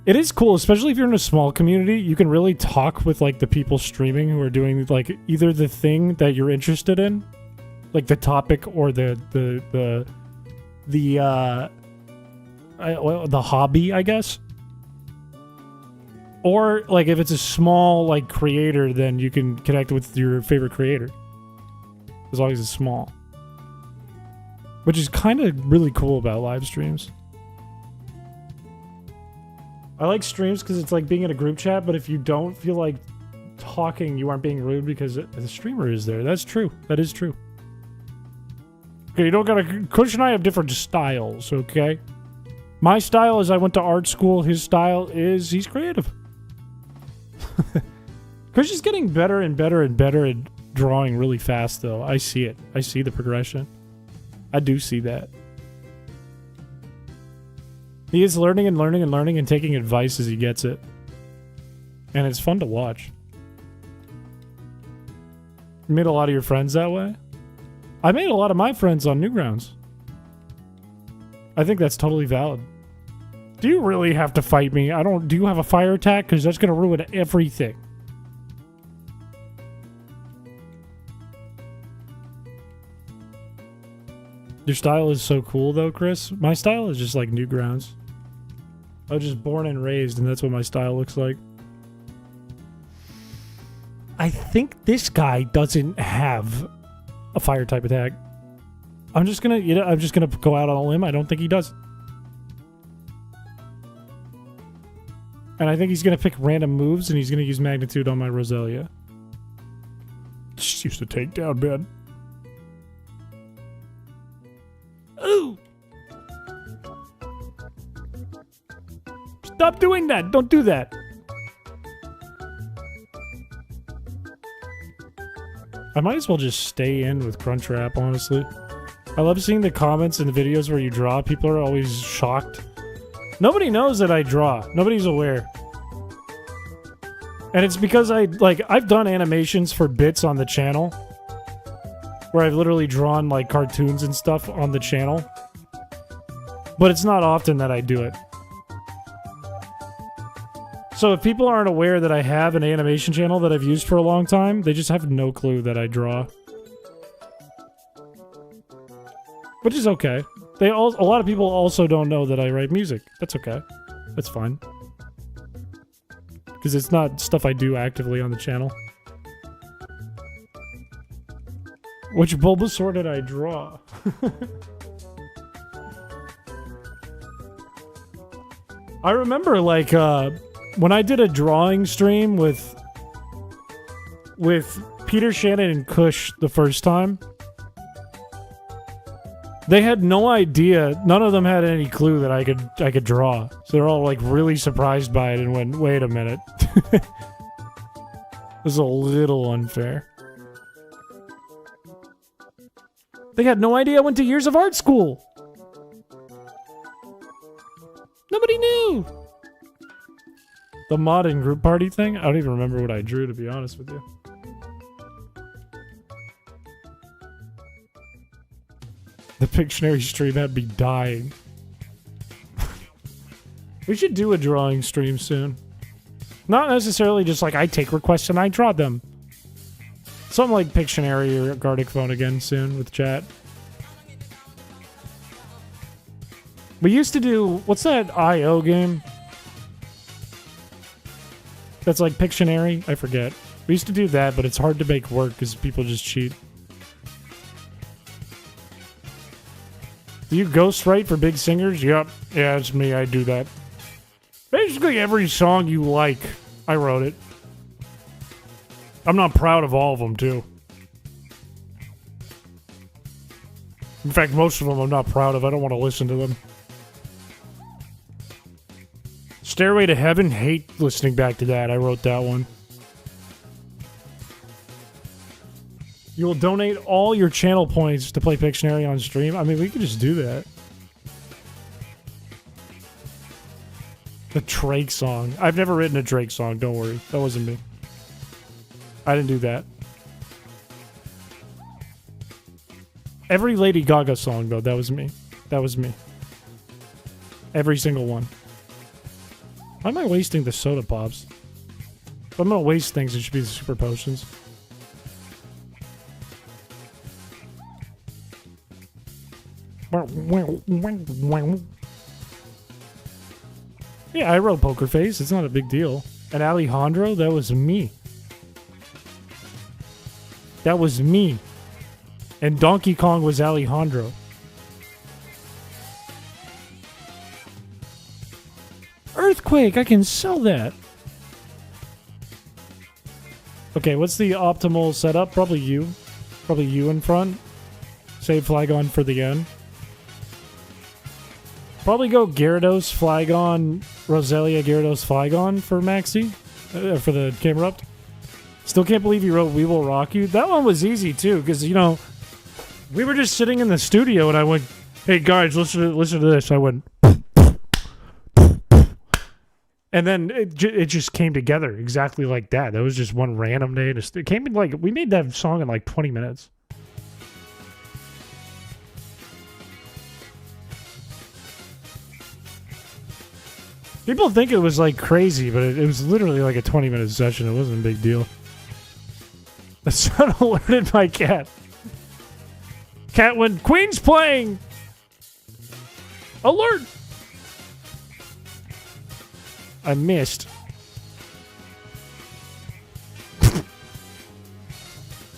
It is cool, especially if you're in a small community. You can really talk with like the people streaming who are doing like either the thing that you're interested in, like the topic, or the hobby, I guess. Or like if it's a small like creator, then you can connect with your favorite creator, as long as it's small, which is kind of really cool about live streams. I like streams because it's like being in a group chat, but if you don't feel like talking, you aren't being rude because the streamer is there. That's true. That is true. Okay, you don't gotta... Kush and I have different styles, okay? My style is I went to art school. His style is he's creative. Kush is getting better and better and better at drawing really fast, though. I see it. I see the progression. I do see that. He is learning and learning and learning and taking advice as he gets it. And it's fun to watch. You made a lot of your friends that way? I made a lot of my friends on Newgrounds. I think that's totally valid. Do you really have to fight me? Do you have a fire attack? Because that's going to ruin everything. Your style is so cool, though, Chris. My style is just like Newgrounds. I was just born and raised, and that's what my style looks like. I think this guy doesn't have a fire type attack. I'm just gonna go out on a limb. I don't think he does. And I think he's gonna pick random moves, and he's gonna use magnitude on my Roselia. Just use the takedown, man. Ooh! Stop doing that! Don't do that! I might as well just stay in with Crunchwrap, honestly. I love seeing the comments in the videos where you draw. People are always shocked. Nobody knows that I draw. Nobody's aware. And it's because I've done animations for bits on the channel, where I've literally drawn like cartoons and stuff on the channel. But it's not often that I do it. So if people aren't aware that I have an animation channel that I've used for a long time, they just have no clue that I draw. Which is okay. A lot of people also don't know that I write music. That's okay. That's fine. Because because it's not stuff I do actively on the channel. Which Bulbasaur did I draw? I remember, like, when I did a drawing stream with Peter, Shannon, and Kush the first time, they had no idea. None of them had any clue that I could draw. So they're all like really surprised by it and went, "Wait a minute." This is a little unfair. They had no idea I went to years of art school. Nobody knew. The mod and group party thing? I don't even remember what I drew, to be honest with you. The Pictionary stream had me dying. We should do a drawing stream soon. Not necessarily just like I take requests and I draw them. Something like Pictionary or Gardic Phone again soon with chat. We used to do... What's that IO game? That's like Pictionary? I forget. We used to do that, but it's hard to make work because people just cheat. Do you ghostwrite for big singers? Yep. Yeah, it's me. I do that. Basically, every song you like, I wrote it. I'm not proud of all of them, too. In fact, most of them I'm not proud of. I don't want to listen to them. Stairway to Heaven? Hate listening back to that. I wrote that one. You will donate all your channel points to play Pictionary on stream? I mean, we could just do that. The Drake song. I've never written a Drake song, don't worry. That wasn't me. I didn't do that. Every Lady Gaga song, though, that was me. That was me. Every single one. Why am I wasting the soda pops? If I'm gonna waste things, it should be the super potions. Yeah, I wrote Poker Face. It's not a big deal. And Alejandro, that was me. That was me. And Donkey Kong was Alejandro. Earthquake, I can sell that. Okay, what's the optimal setup? Probably you. Probably you in front. Save Flygon for the end. Probably go Gyarados, Flygon, Roselia, Gyarados, Flygon for Maxi. For the Camerupt. Still can't believe you wrote We Will Rock You. That one was easy too, because, you know, we were just sitting in the studio and I went, "Hey guys, listen to this." I went, and then it just came together exactly like that. That was just one random day. It came in like, we made that song in like 20 minutes. People think it was like crazy, but it was literally like a 20-minute session. It wasn't a big deal. The sun alerted my cat. Cat went, "Queen's playing! Alert!" I missed.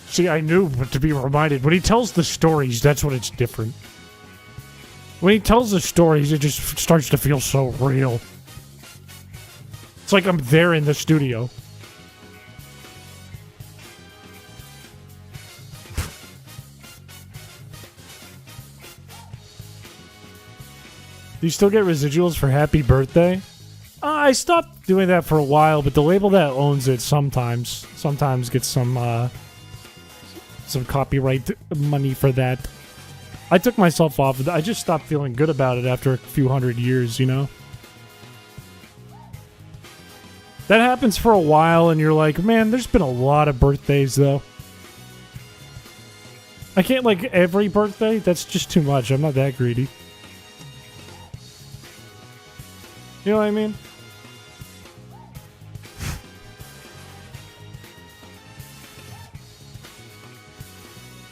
See, I knew, but to be reminded. When he tells the stories, that's when it's different. When he tells the stories, it just starts to feel so real. It's like I'm there in the studio. Do you still get residuals for Happy Birthday? I stopped doing that for a while, but the label that owns it sometimes gets some copyright money for that. I took myself off of that. I just stopped feeling good about it after a few hundred years, you know? That happens for a while, and you're like, man, there's been a lot of birthdays, though. I can't like every birthday. That's just too much. I'm not that greedy. You know what I mean?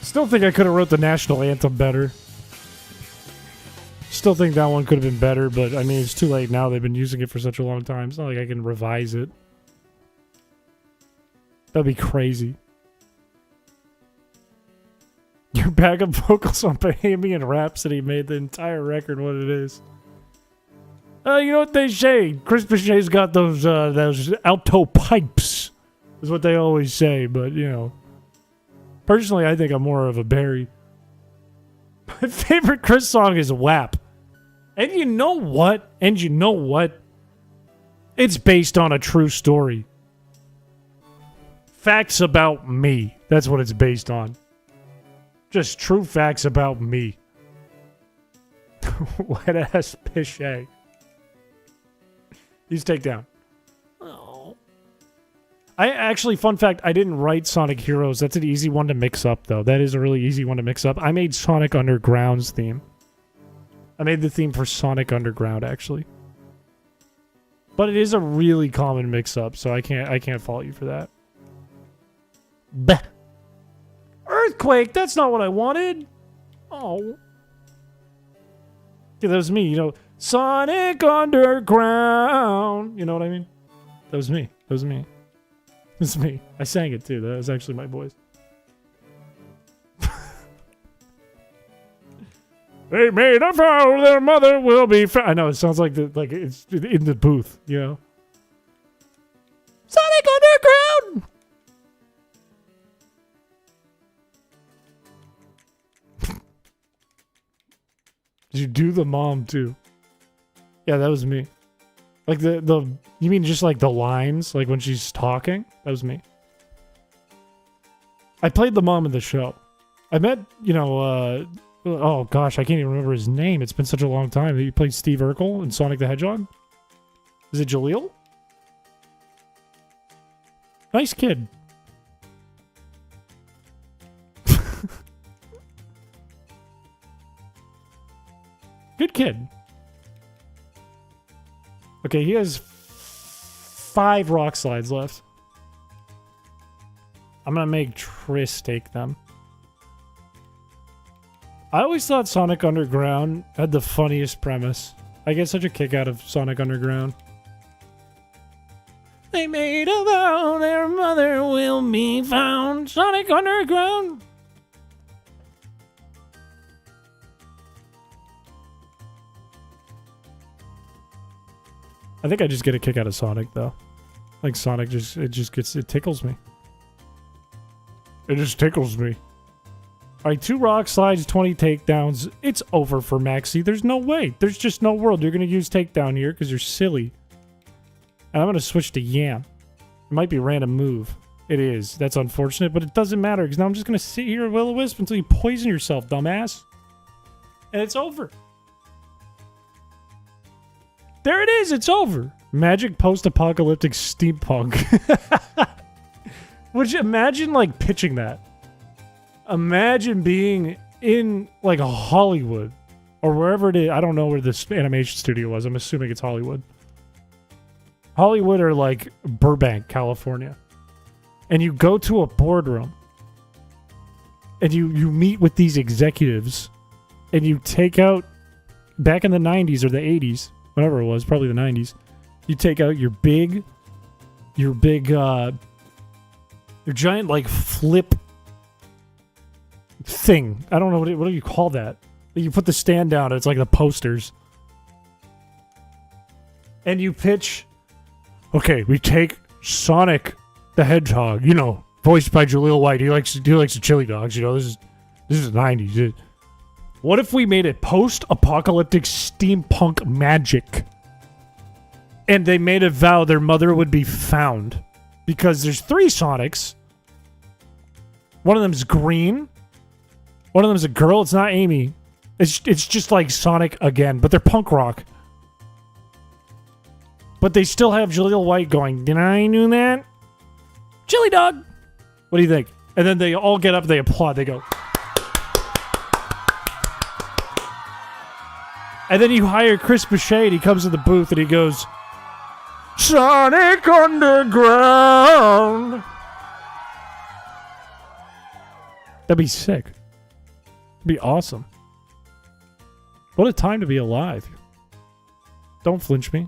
Still think I could have wrote the national anthem better. Still think that one could have been better, but I mean, it's too late now. They've been using it for such a long time. It's not like I can revise it. That'd be crazy. Your backup vocals on Bohemian Rhapsody made the entire record what it is. You know what they say? Chris Piché's got those alto pipes, is what they always say. But, you know, personally, I think I'm more of a Barry. My favorite Chris song is WAP. And you know what? It's based on a true story. Facts about me. That's what it's based on. Just true facts about me. Wet ass Piché. He's takedown. Oh. I actually, fun fact, I didn't write Sonic Heroes. That's an easy one to mix up, though. That is a really easy one to mix up. I made Sonic Underground's theme. I made the theme for Sonic Underground, actually. But it is a really common mix-up, so I can't fault you for that. Bah. Earthquake! That's not what I wanted! Oh. Yeah, that was me, you know. Sonic Underground! You know what I mean? That was me. That was me. It was me. I sang it, too. That was actually my voice. They made a vow their mother will be I know, it sounds like it's in the booth, you know. Sonic Underground! Did you do the mom, too? Yeah, that was me. Like the you mean just like the lines? Like when she's talking? That was me. I played the mom in the show. I met, you know, oh gosh, I can't even remember his name. It's been such a long time. He played Steve Urkel in Sonic the Hedgehog. Is it Jaleel? Nice kid. Good kid. Okay, he has 5 rock slides left. I'm gonna make Tris take them. I always thought Sonic Underground had the funniest premise. I get such a kick out of Sonic Underground. They made a vow their mother will be found. Sonic Underground. I think I just get a kick out of Sonic, though. Like Sonic it tickles me. It just tickles me. Alright, 2 rock slides, 20 takedowns. It's over for Maxie. There's no way. There's just no world. You're going to use takedown here because you're silly. And I'm going to switch to Yam. It might be a random move. It is. That's unfortunate, but it doesn't matter because now I'm just going to sit here at Will-O-Wisp until you poison yourself, dumbass. And it's over. There it is. It's over. Magic post-apocalyptic steampunk. Would you imagine, like, pitching that? Imagine being in, like, a Hollywood. Or wherever it is. I don't know where this animation studio was. I'm assuming it's Hollywood. Hollywood or, like, Burbank, California. And you go to a boardroom. And you meet with these executives. And you take out, back in the 90s or the 80s, whatever it was, probably the 90s, you take out your giant, like, flip thing. I don't know, what do you call that? You put the stand down, it's like the posters. And you pitch, okay, we take Sonic the Hedgehog, you know, voiced by Jaleel White. He likes the chili dogs, you know, this is the 90s. What if we made it post-apocalyptic steampunk magic? And they made a vow their mother would be found. Because there's 3 Sonics. One of them's green. One of them's a girl. It's not Amy. It's just like Sonic again. But they're punk rock. But they still have Jaleel White going, did I do that? Chili dog! What do you think? And then they all get up, they applaud, they go... And then you hire Chris Piché, and he comes to the booth, and he goes, Sonic Underground! That'd be sick. It'd be awesome. What a time to be alive. Don't flinch me.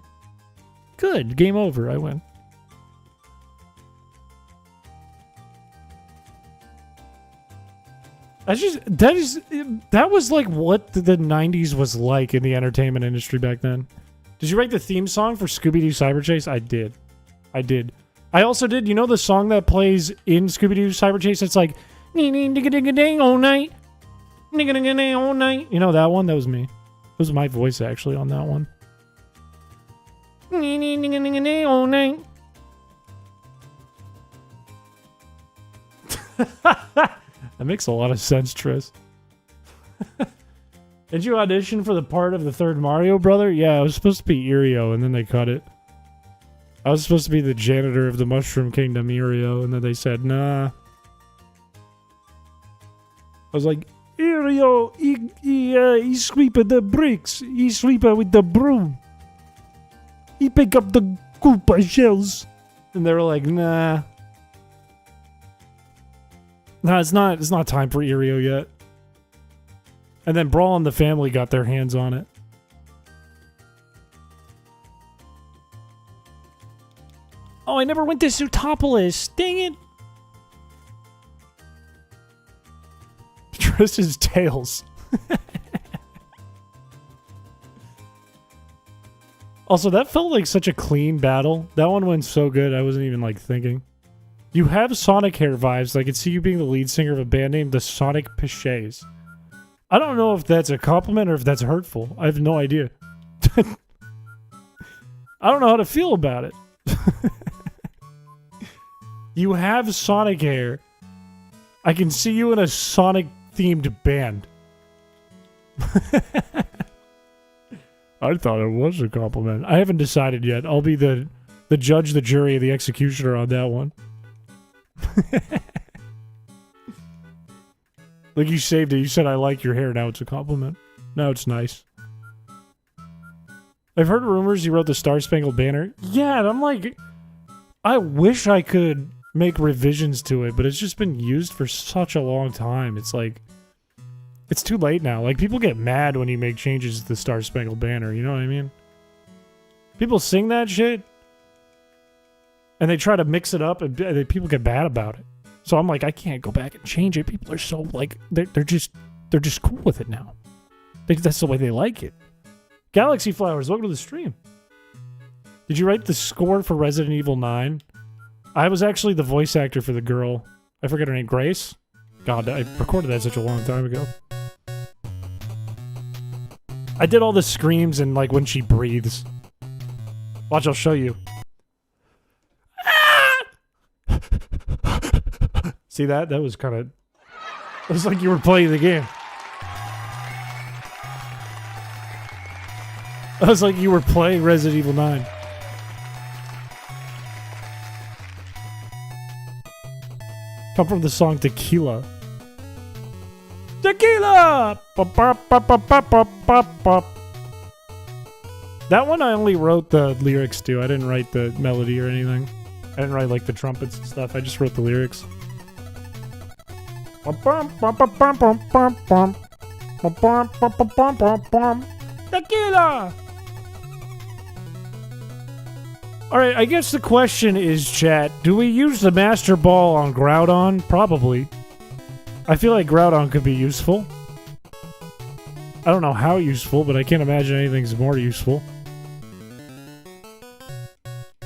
Good. Game over. I win. That was like what the 90s was like in the entertainment industry back then. Did you write the theme song for Scooby-Doo Cyber Chase? I did. I also did, you know the song that plays in Scooby-Doo Cyber Chase? It's like, all night. All night. You know that one? That was me. It was my voice actually on that one. All night. That makes a lot of sense, Tris. Did you audition for the part of the third Mario brother? Yeah, I was supposed to be Irio, and then they cut it. I was supposed to be the janitor of the Mushroom Kingdom, Irio, and then they said, nah. I was like, Irio, he sweep the bricks. He sweep with the broom. He pick up the Koopa shells. And they were like, nah. No, it's not time for Irio yet. And then Brawl and the family got their hands on it. Oh, I never went to Zootopolis. Dang it. Tristan's tails. Also, that felt like such a clean battle. That one went so good, I wasn't even like thinking. You have Sonic hair vibes. I could see you being the lead singer of a band named the Sonic Pichés. I don't know if that's a compliment or if that's hurtful. I have no idea. I don't know how to feel about it. You have Sonic hair. I can see you in a Sonic-themed band. I thought it was a compliment. I haven't decided yet. I'll be the judge, the jury, the executioner on that one. Like you saved it. You said, I like your hair. Now it's a compliment. Now it's nice. I've heard rumors you wrote the Star Spangled Banner. Yeah, and I'm like, I wish I could make revisions to it, but it's just been used for such a long time. It's like, it's too late now. Like, people get mad when you make changes to the Star Spangled Banner. You know what I mean? People sing that shit, and they try to mix it up, and people get mad about it. So I'm like, I can't go back and change it. People are so like, they're just cool with it now. That's the way they like it. Galaxy Flowers, welcome to the stream. Did you write the score for Resident Evil 9? I was actually the voice actor for the girl. I forget her name. Grace? God, I recorded that such a long time ago. I did all the screams and like when she breathes. Watch, I'll show you. See that? That was kind of... It was like you were playing the game. It was like you were playing Resident Evil 9. Come from the song Tequila. Tequila! That one I only wrote the lyrics to. I didn't write the melody or anything. I didn't write like the trumpets and stuff. I just wrote the lyrics. Tequila! Alright, I guess the question is, chat, do we use the Master Ball on Groudon? Probably. I feel like Groudon could be useful. I don't know how useful, but I can't imagine anything's more useful.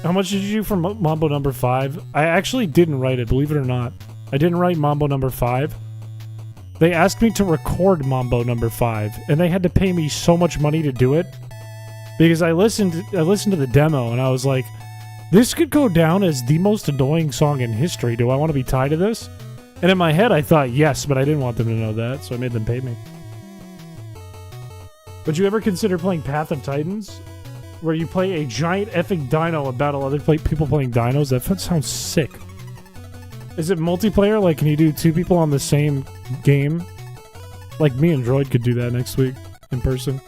How much did you do for Mambo number 5? I actually didn't write it, believe it or not. I didn't write Mambo number 5. They asked me to record Mambo number 5, and they had to pay me so much money to do it. Because I listened to the demo, and I was like, this could go down as the most annoying song in history. Do I want to be tied to this? And in my head, I thought yes, but I didn't want them to know that, so I made them pay me. Would you ever consider playing Path of Titans? Where you play a giant effing dino and battle other people playing dinos? That sounds sick. Is it multiplayer? Like, can you do 2 people on the same game? Like, me and Droid could do that next week in person.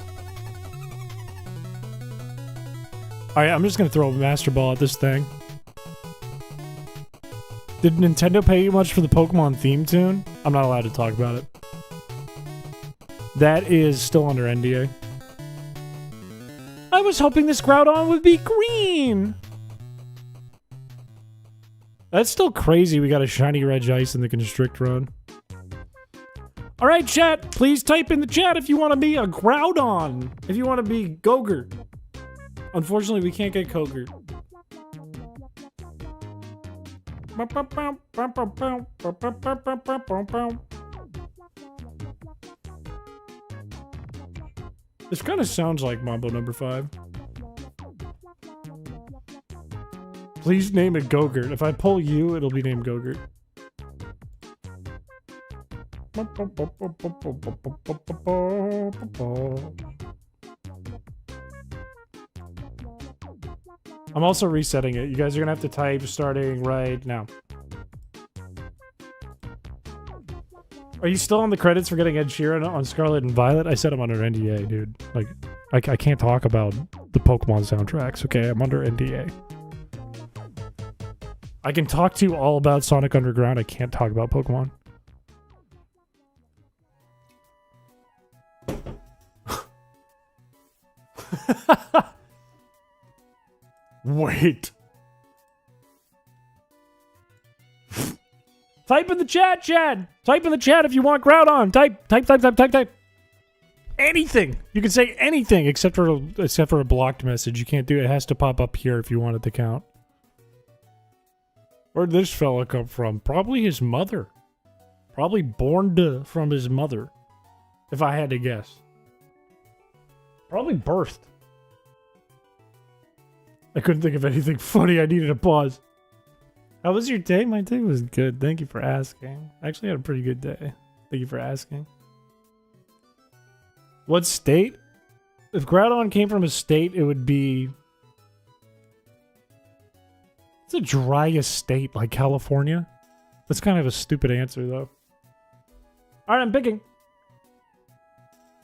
Alright, I'm just gonna throw a Master Ball at this thing. Did Nintendo pay you much for the Pokemon theme tune? I'm not allowed to talk about it. That is still under NDA. I was hoping this Groudon would be green! That's still crazy we got a shiny Regice in the Constrict run. All right, chat. Please type in the chat if you want to be a Groudon. If you want to be Gogurt. Unfortunately, we can't get Kogurt. This kind of sounds like Mambo number 5. Please name it Gogurt. If I pull you, it'll be named Gogurt. I'm also resetting it. You guys are gonna have to type starting right now. Are you still on the credits for getting Ed Sheeran on Scarlet and Violet? I said I'm under NDA, dude. Like, I can't talk about the Pokemon soundtracks, okay? I'm under NDA. I can talk to you all about Sonic Underground. I can't talk about Pokemon. Wait. Type in the chat, Chad. Type in the chat if you want Groudon. Type. Anything. You can say anything except for a blocked message. You can't do it. It has to pop up here if you want it to count. Where'd this fella come from? Probably his mother. Probably born from his mother. If I had to guess. Probably birthed. I couldn't think of anything funny. I needed a pause. How was your day? My day was good. Thank you for asking. I actually had a pretty good day. Thank you for asking. What state? If Groudon came from a state, it would be... It's the driest state, like California. That's kind of a stupid answer, though. Alright, I'm picking.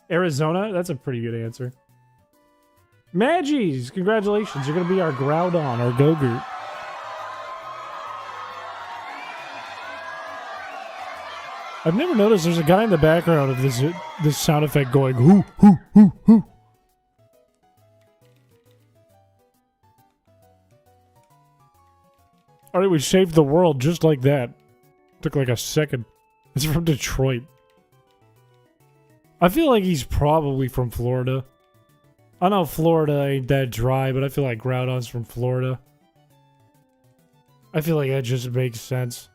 Arizona? That's a pretty good answer. Maggies! Congratulations, you're going to be our Groudon, our Gogurt. I've never noticed there's a guy in the background of this sound effect going hoo, hoo, hoo, hoo. Alright, we saved the world just like that. Took like a second. It's from Detroit. I feel like he's probably from Florida. I know Florida ain't that dry, but I feel like Groudon's from Florida. I feel like that just makes sense.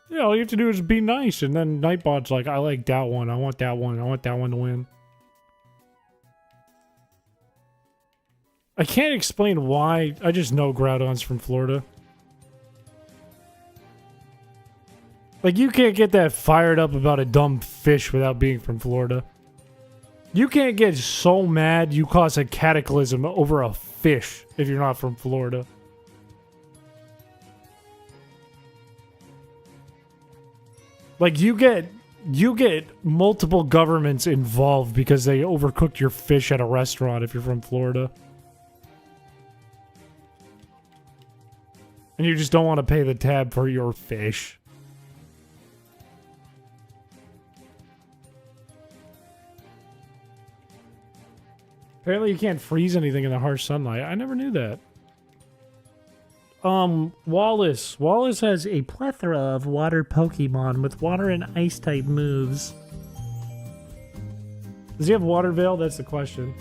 Yeah, all you have to do is be nice, and then Nightbot's like, I like that one, I want that one, I want that one to win. I can't explain why, I just know Groudon's from Florida. Like, you can't get that fired up about a dumb fish without being from Florida. You can't get so mad you cause a cataclysm over a fish if you're not from Florida. Like, you get multiple governments involved because they overcooked your fish at a restaurant if you're from Florida. And you just don't want to pay the tab for your fish. Apparently you can't freeze anything in the harsh sunlight. I never knew that. Wallace. Wallace has a plethora of water Pokemon with water and ice type moves. Does he have Water Veil? That's the question.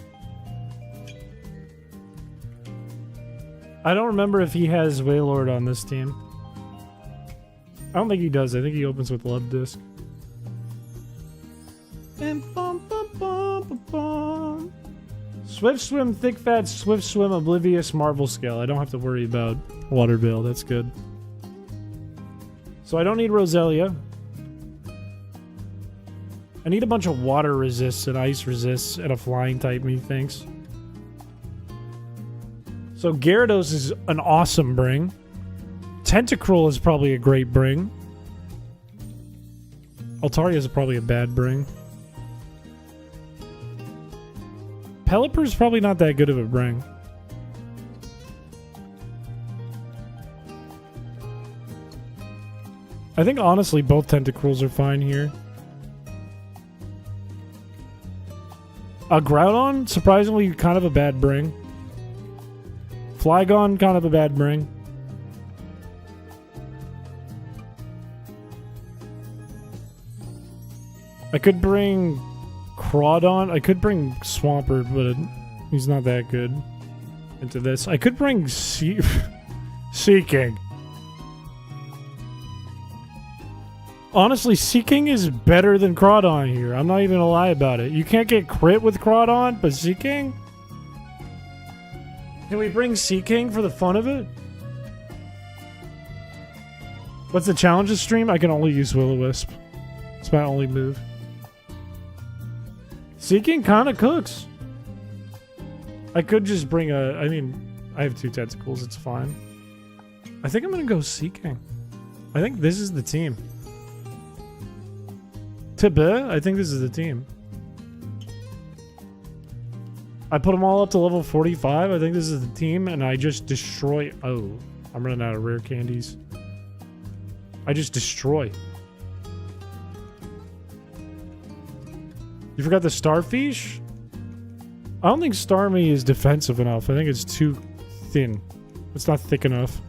I don't remember if he has Wailord on this team. I don't think he does. I think he opens with Love Disc. Swift Swim, Thick Fat, Swift Swim, Oblivious, Marvel Scale. I don't have to worry about Water Veil. That's good. So I don't need Roselia. I need a bunch of water resists and ice resists and a flying type, methinks. So Gyarados is an awesome bring. Tentacruel is probably a great bring. Altaria is probably a bad bring. Pelipper is probably not that good of a bring. I think honestly both Tentacruels are fine here. A Groudon, surprisingly kind of a bad bring. Flygon, kind of a bad bring. I could bring Crawdon. I could bring Swampert, but he's not that good into this. I could bring Seeking. Honestly, Seeking is better than Crawdon here. I'm not even gonna lie about it. You can't get crit with Crawdon, but Seeking? Can we bring Seeking for the fun of it? What's the challenges stream? I can only use Will-O-Wisp. It's my only move. Seeking kind of cooks. I could just bring a... I mean, I have 2 tentacles. It's fine. I think I'm going to go Seeking. I think this is the team. Tibet? I think this is the team. I put them all up to level 45. I think this is the team, and I just destroy... Oh, I'm running out of rare candies. I just destroy. You forgot the Starfish? I don't think Starmie is defensive enough. I think it's too thin. It's not thick enough.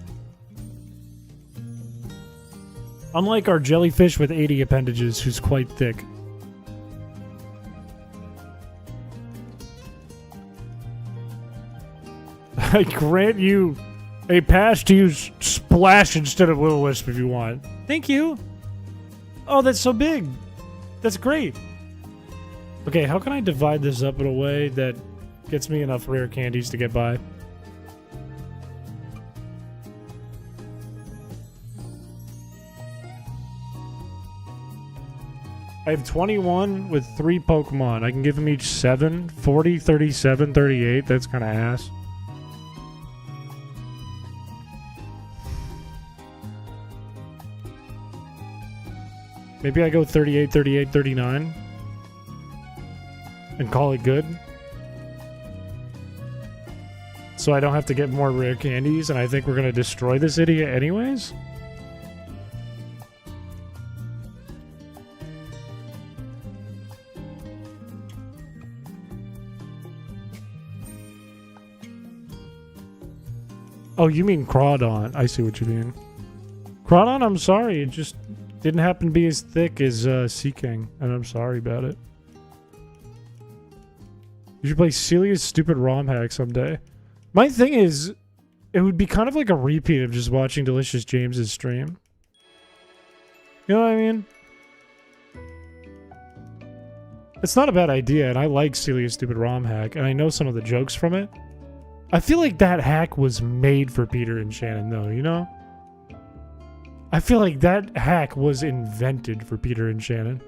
Unlike our jellyfish with 80 appendages, who's quite thick. I grant you a pass to use Splash instead of Will-O-Wisp if you want. Thank you. Oh, that's so big. That's great. Okay, how can I divide this up in a way that gets me enough rare candies to get by? I have 21 with 3 Pokemon. I can give them each 7, 40, 37, 38. That's kind of ass. Maybe I go 38, 38, 39. And call it good. So I don't have to get more rare candies, and I think we're going to destroy this idiot anyways? Oh, you mean Crawdon. I see what you mean. Crawdon, I'm sorry. It just didn't happen to be as thick as Seeking, and I'm sorry about it. You should play Celia's stupid ROM hack someday. My thing is, it would be kind of like a repeat of just watching Delicious James's stream. You know what I mean? It's not a bad idea, and I like Celia's stupid ROM hack, and I know some of the jokes from it. I feel like that hack was made for Peter and Shannon, though, you know? I feel like that hack was invented for Peter and Shannon.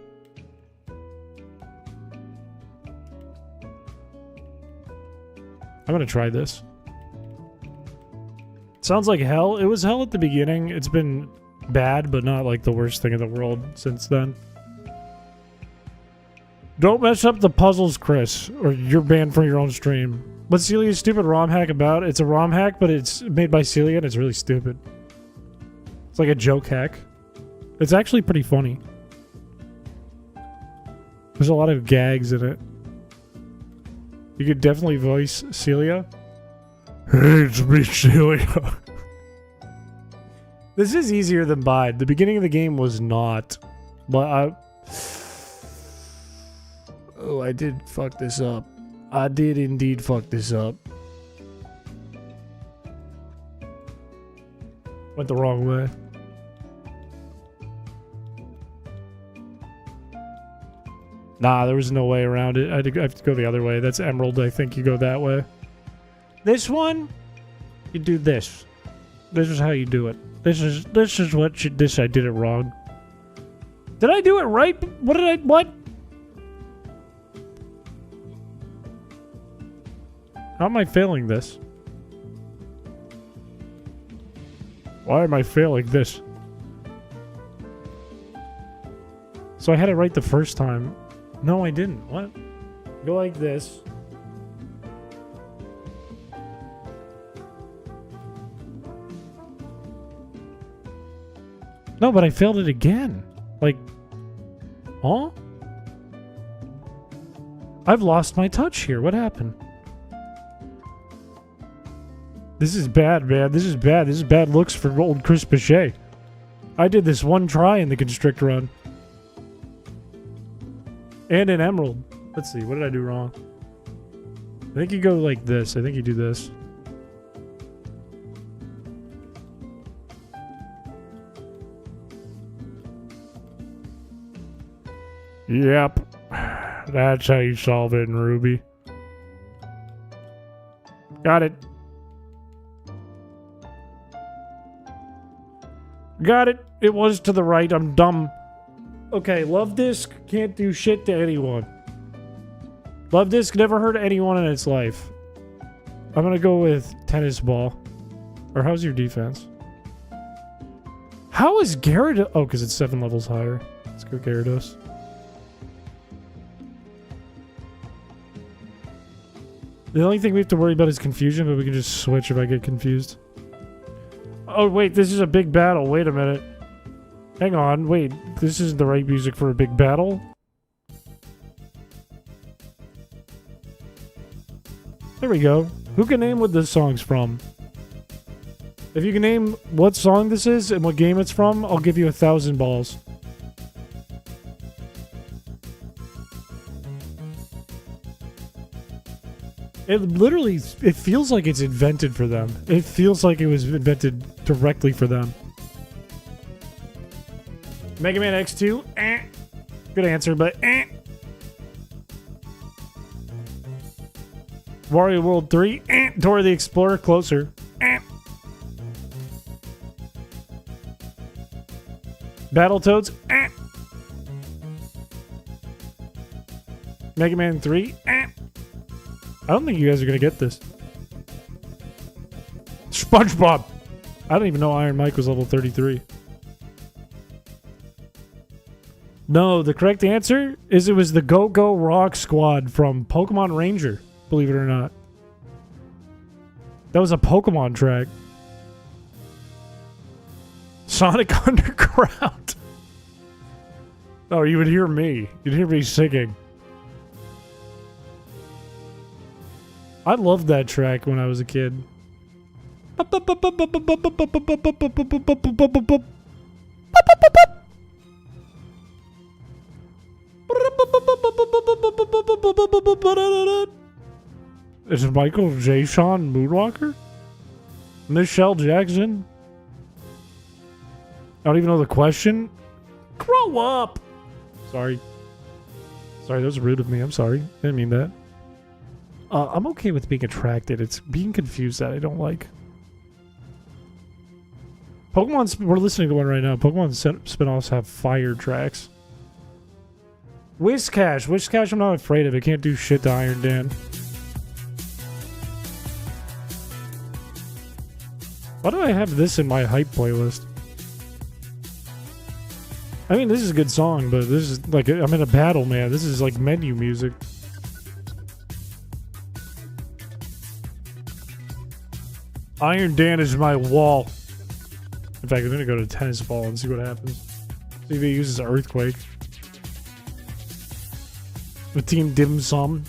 I'm gonna try this. Sounds like hell. It was hell at the beginning. It's been bad, but not like the worst thing in the world since then. Don't mess up the puzzles, Chris, or you're banned from your own stream. What's Celia's stupid ROM hack about? It's a ROM hack, but it's made by Celia and it's really stupid. It's like a joke hack. It's actually pretty funny. There's a lot of gags in it. You could definitely voice Celia. Hey, it's me, Celia. This is easier than Bide. The beginning of the game was not. But oh, I did fuck this up. I did indeed fuck this up. Went the wrong way. Nah, there was no way around it. I have to go the other way. That's Emerald. I think you go that way. This one, you do this. This is how you do it. This is what you, this I did it wrong. Did I do it right? What? How am I failing this? Why am I failing this? So I had it right the first time. No, I didn't. What? Go like this. No, but I failed it again. Like, huh? I've lost my touch here. What happened? This is bad, man. This is bad. This is bad looks for old Chris Piché. I did this one try in the Constrict run. And an emerald. Let's see, what did I do wrong? I think you go like this. I think you do this. Yep. That's how you solve it in Ruby. Got it. Got it. It was to the right. I'm dumb. Okay, Love Disc can't do shit to anyone. Love Disc never hurt anyone in its life. I'm gonna go with tennis ball. Or how's your defense? How is Gyarados? Oh, because it's 7 levels higher. Let's go Gyarados. The only thing we have to worry about is confusion, but we can just switch if I get confused. Oh, wait, this is a big battle. Wait a minute. Hang on, wait. This isn't the right music for a big battle? There we go. Who can name what this song's from? If you can name what song this is and what game it's from, I'll give you 1,000 balls. It literally, it feels like it's invented for them. It feels like it was invented directly for them. Mega Man X2, eh. Good answer, but eh. Wario World 3, eh. Dora the Explorer, closer, eh. Battletoads, eh. Mega Man 3, eh. I don't think you guys are gonna get this. SpongeBob! I don't even know Iron Mike was level 33. No, the correct answer is it was the Go Go Rock Squad from Pokemon Ranger, believe it or not. That was a Pokemon track. Sonic Underground. Oh, you would hear me. You'd hear me singing. I loved that track when I was a kid. Is it Michael J. Sean Moonwalker? Michelle Jackson? I don't even know the question. Grow up! Sorry. Sorry, that was rude of me. I'm sorry. I didn't mean that. I'm okay with being attracted. It's being confused that I don't like. We're listening to one right now. Pokemon spin-offs have fire tracks. Whiscash. Whiscash I'm not afraid of. It can't do shit to Iron Dan. Why do I have this in my hype playlist? I mean, this is a good song, but this is like, I'm in a battle, man. This is like menu music. Iron Dan is my wall. In fact, I'm gonna go to tennis ball and see what happens. See if he uses Earthquake. With Team Dim Sum.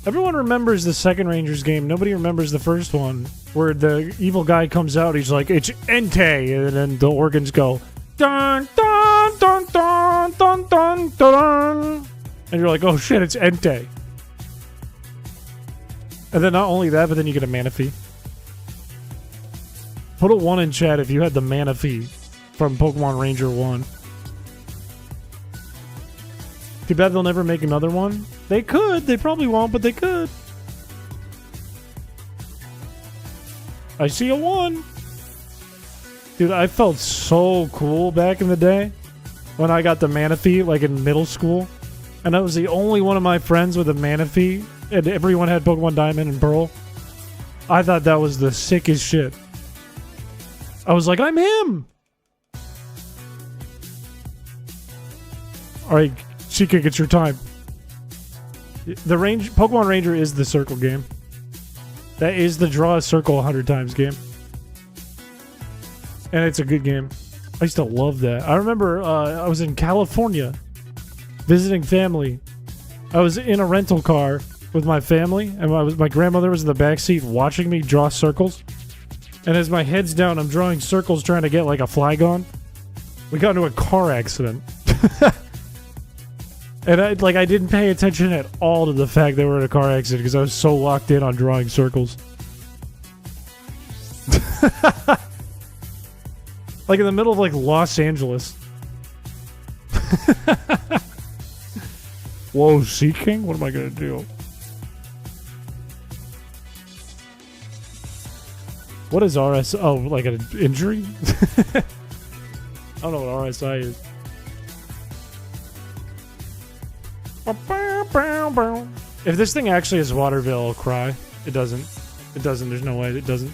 Everyone remembers the second Rangers game. Nobody remembers the first one. Where the evil guy comes out, he's like, it's Entei! And then the organs go, dun dun dun dun dun dun dun. And you're like, oh shit, it's Entei. And then not only that, but then you get a Manaphy. Put a 1 in chat if you had the Manaphy from Pokemon Ranger 1. Too bad they'll never make another one. They could. They probably won't, but they could. I see a 1. Dude, I felt so cool back in the day when I got the Manaphy, like in middle school. And I was the only one of my friends with a Manaphy. And everyone had Pokemon Diamond and Pearl. I thought that was the sickest shit. I was like, I'm him! Alright, Seakick, it's your time. The Pokemon Ranger is the circle game. That is the draw a circle 100 times game. And it's a good game. I used to love that. I remember I was in California visiting family. I was in a rental car with my family, and my grandmother was in the back seat watching me draw circles. And as my head's down, I'm drawing circles trying to get like a Flygon. We got into a car accident. And I didn't pay attention at all to the fact they were in a car accident because I was so locked in on drawing circles. Like in the middle of like Los Angeles. Whoa, Sea King? What am I gonna do? What is RS? Oh, like an injury? I don't know what RSI is. If this thing actually has Waterville, I'll cry. It doesn't. It doesn't. There's no way it doesn't.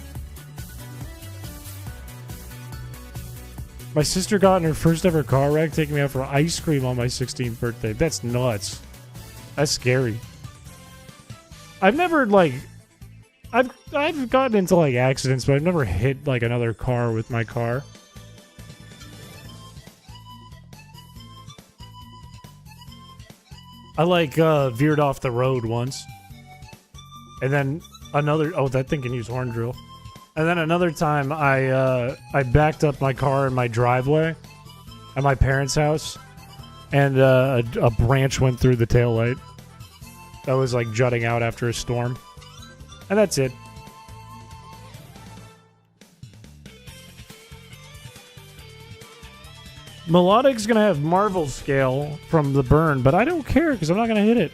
My sister got in her first ever car wreck, taking me out for ice cream on my 16th birthday. That's nuts. That's scary. I've never, like... I've gotten into, like, accidents, but I've never hit, like, another car with my car. I, like, veered off the road once. And then another... Oh, that thing can use horn drill. And then another time, I backed up my car in my driveway at my parents' house. And a branch went through the taillight. That was, like, jutting out after a storm. And that's it. Melodic's gonna have Marvel scale from the burn, but I don't care because I'm not gonna hit it.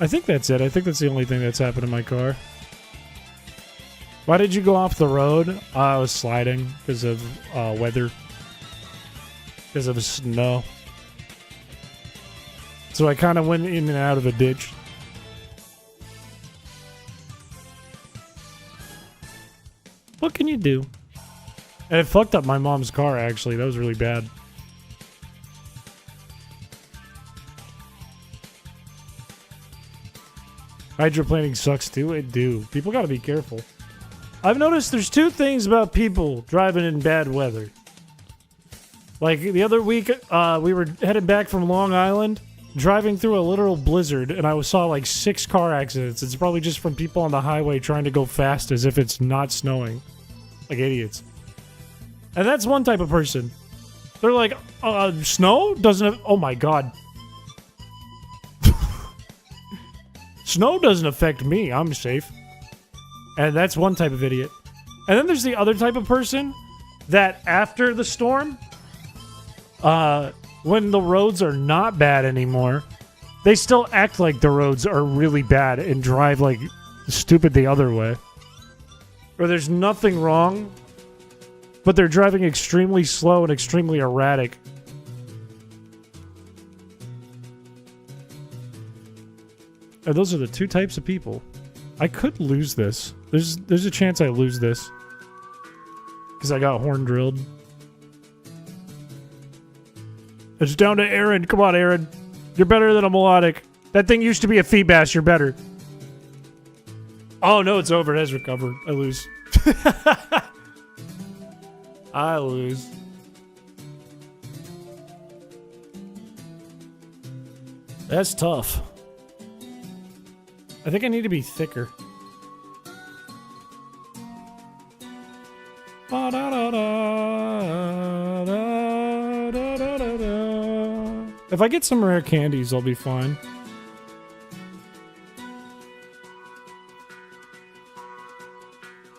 I think that's it. I think that's the only thing that's happened in my car. Why did you go off the road? I was sliding because of weather. Because of snow. So I kind of went in and out of a ditch. What can you do? And it fucked up my mom's car, actually. That was really bad. Hydroplaning sucks too. It do. People gotta be careful. I've noticed there's two things about people driving in bad weather. Like the other week, we were headed back from Long Island, driving through a literal blizzard, and I saw like 6 car accidents. It's probably just from people on the highway trying to go fast as if it's not snowing. Like idiots. And that's one type of person. They're like, snow? Doesn't... Oh my god. Snow doesn't affect me. I'm safe. And that's one type of idiot. And then there's the other type of person that after the storm, when the roads are not bad anymore, they still act like the roads are really bad and drive like stupid the other way. Or there's nothing wrong, but they're driving extremely slow and extremely erratic. And those are the two types of people. I could lose this. There's a chance I lose this. Because I got horn drilled. It's down to Aaron. Come on, Aaron. You're better than a melodic. That thing used to be a feedbass. You're better. Oh, no, it's over. It has recovered. I lose. I lose. That's tough. I think I need to be thicker. If I get some rare candies, I'll be fine.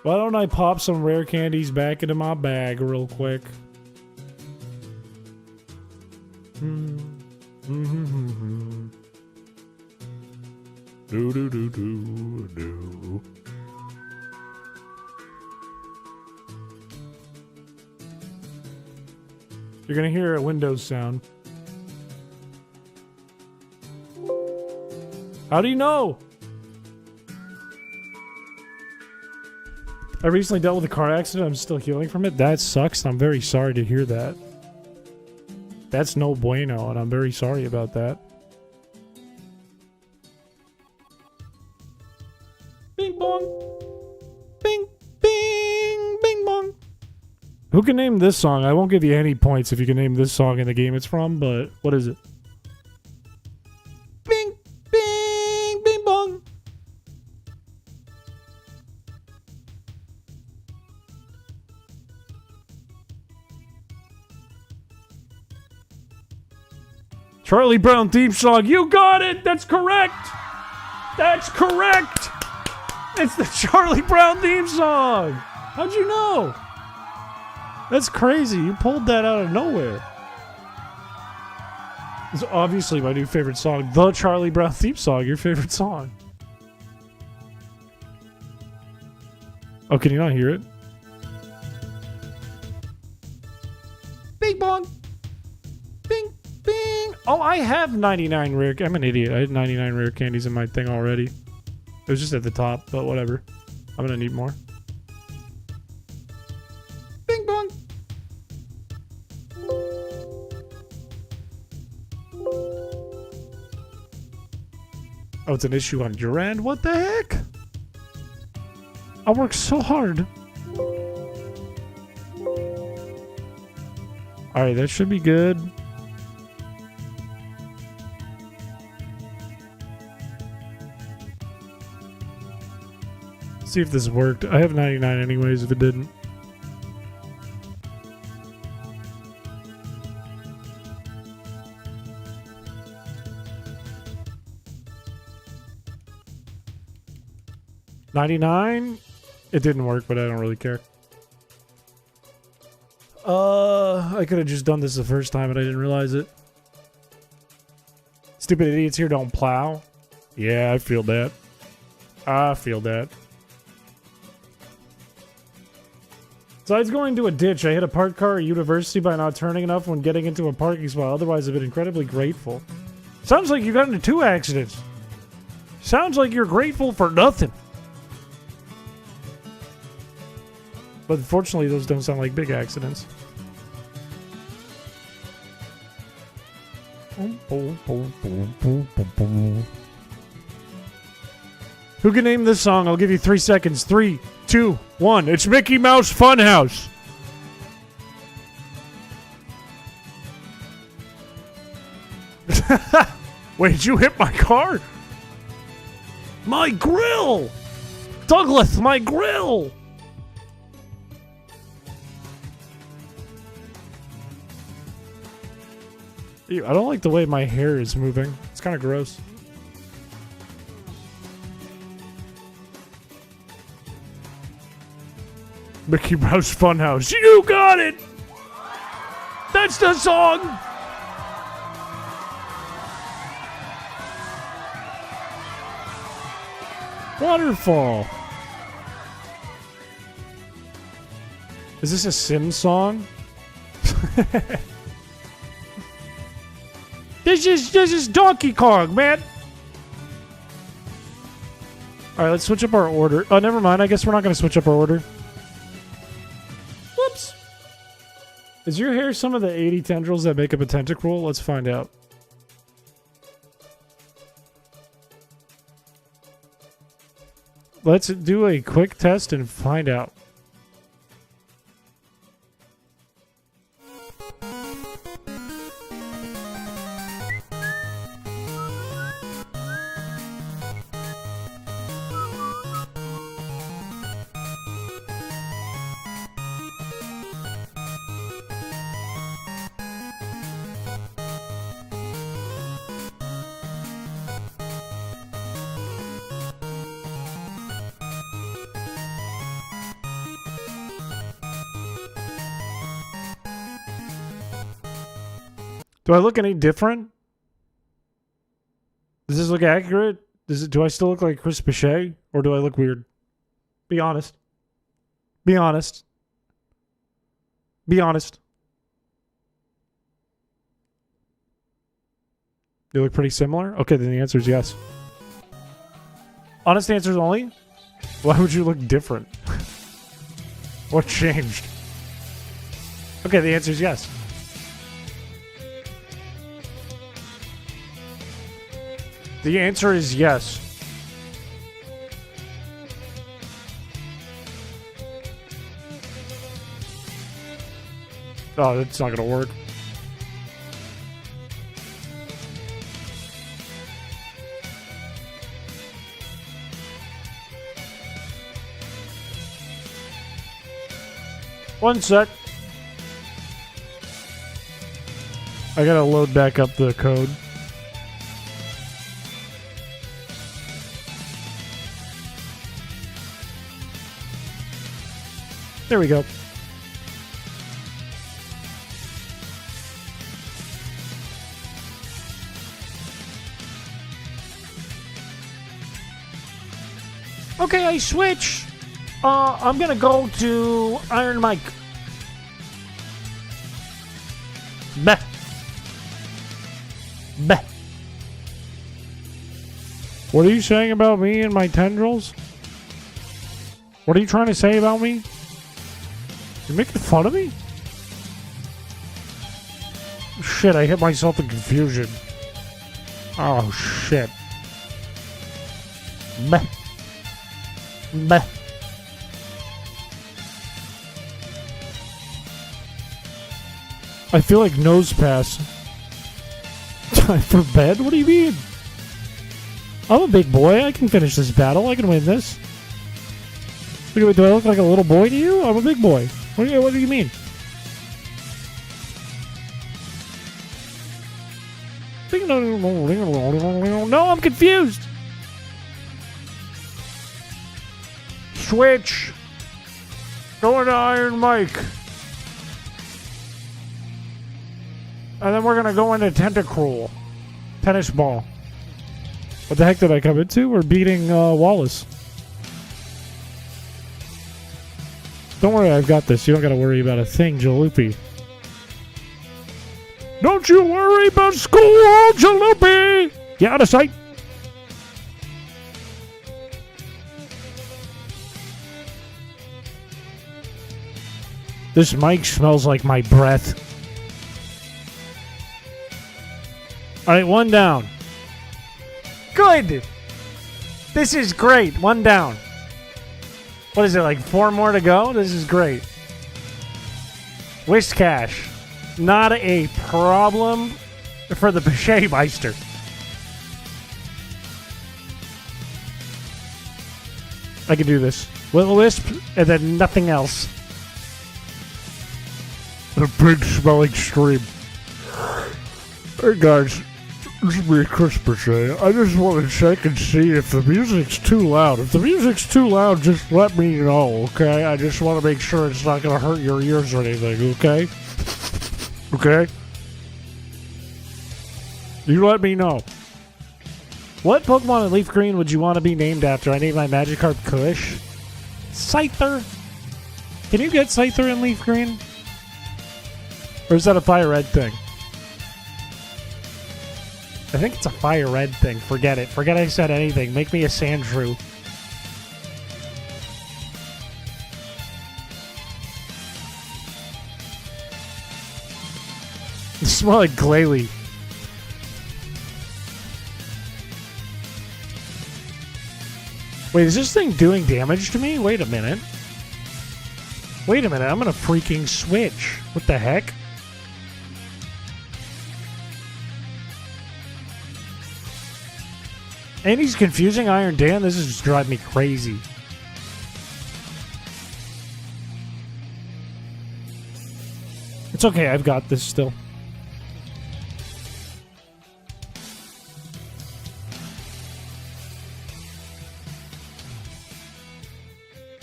Why don't I pop some rare candies back into my bag real quick? Do do do do do. You're gonna hear a Windows sound. How do you know? I recently dealt with a car accident. I'm still healing from it. That sucks. I'm very sorry to hear that. That's no bueno, and I'm very sorry about that. Bing bong. Bing, bing, bing bong. Who can name this song? I won't give you any points if you can name this song in the game it's from, but what is it? Bing, bing, bing bong. Charlie Brown theme song. You got it. That's correct. That's correct. It's the Charlie Brown theme song. How'd you know? That's crazy. You pulled that out of nowhere. It's obviously my new favorite song. The Charlie Brown theme song. Your favorite song. Oh, can you not hear it? Bing bong. Bing, bing. Oh, I have 99 rare. I'm an idiot. I had 99 rare candies in my thing already. It was just at the top, but whatever. I'm gonna need more. Bing bong. Oh, it's an issue on your end? What the heck? I worked so hard. Alright, that should be good. See if this worked. I have 99 anyways if it didn't. $99? It didn't work, but I don't really care. I could have just done this the first time, but I didn't realize it. Stupid idiots here don't plow. Yeah, I feel that. I feel that. Besides going to a ditch, I hit a parked car at university by not turning enough when getting into a parking spot. Otherwise, I've been incredibly grateful. Sounds like you got into 2 accidents. Sounds like you're grateful for nothing. But unfortunately, those don't sound like big accidents. Who can name this song? I'll give you 3 seconds. 3, 2, 1. It's Mickey Mouse Funhouse. Wait, you hit my car? My grill! Douglas, my grill! Ew, I don't like the way my hair is moving. It's kind of gross. Mickey Mouse Funhouse. You got it! That's the song! Waterfall. Is this a Sims song? This is Donkey Kong, man. All right, let's switch up our order. Oh, never mind. I guess we're not going to switch up our order. Whoops. Is your hair some of the 80 tendrils that make up a tentacle? Let's find out. Let's do a quick test and find out. Do I look any different? Does this look accurate? Do I still look like Chris Piché? Or do I look weird? Be honest. Be honest. Be honest. You look pretty similar? Okay, then the answer is yes. Honest answers only? Why would you look different? What changed? Okay, the answer is yes. The answer is yes. Oh, that's not gonna work. One sec. I gotta load back up the code. There we go. Okay, I switch. I'm gonna go to Iron Mike. Bah. Bah. What are you saying about me and my tendrils? What are you trying to say about me? You're making fun of me? Shit, I hit myself in confusion. Oh, shit. Bah. Bah. I feel like nose pass. Time for bed? What do you mean? I'm a big boy. I can finish this battle. I can win this. Do I look like a little boy to you? I'm a big boy. What do you mean? No, I'm confused. Switch. Going to Iron Mike. And then we're going to go into Tentacruel. Tennis ball. What the heck did I come into? We're beating Wallace. Don't worry, I've got this. You don't got to worry about a thing, Jalopy. Don't you worry about school, Jalopy! Get out of sight. This mic smells like my breath. Alright, one down. Good! This is great. One down. What is it, like 4 more to go? This is great. Wisp cash. Not a problem for the Piché Meister. I can do this. Will-O-Wisp, and then nothing else. The big smelling stream. Hey guys, this is me, chrispiche. I just want to check and see if the music's too loud. If the music's too loud, just let me know, okay? I just want to make sure it's not going to hurt your ears or anything, okay? Okay? You let me know. What Pokemon in Leaf Green would you want to be named after? I named my Magikarp Kush. Scyther. Can you get Scyther in Leaf Green? Or is that a Fire Red thing? I think it's a Fire Red thing. Forget it. Forget I said anything. Make me a Sandshrew. It smells like Glalie. Wait, is this thing doing damage to me? Wait a minute. Wait a minute. I'm gonna freaking switch. What the heck? And he's confusing Iron Dan? This is just driving me crazy. It's okay, I've got this still.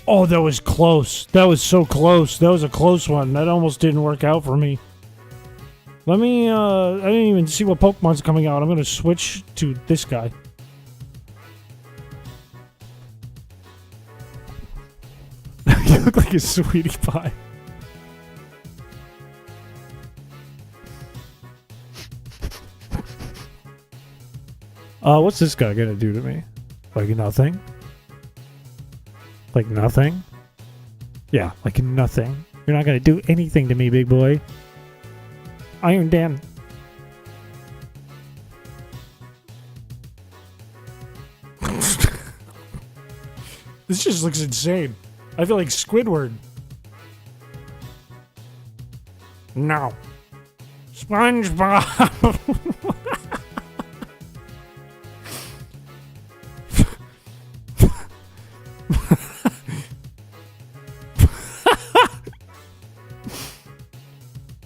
Oh, that was close. That was so close. That was a close one. That almost didn't work out for me. Let me, I didn't even see what Pokemon's coming out. I'm gonna switch to this guy. You look like a sweetie pie. What's this guy gonna do to me? Like nothing? Like nothing? Yeah, like nothing. You're not gonna do anything to me, big boy. Iron Dan. This just looks insane. I feel like Squidward. No. SpongeBob.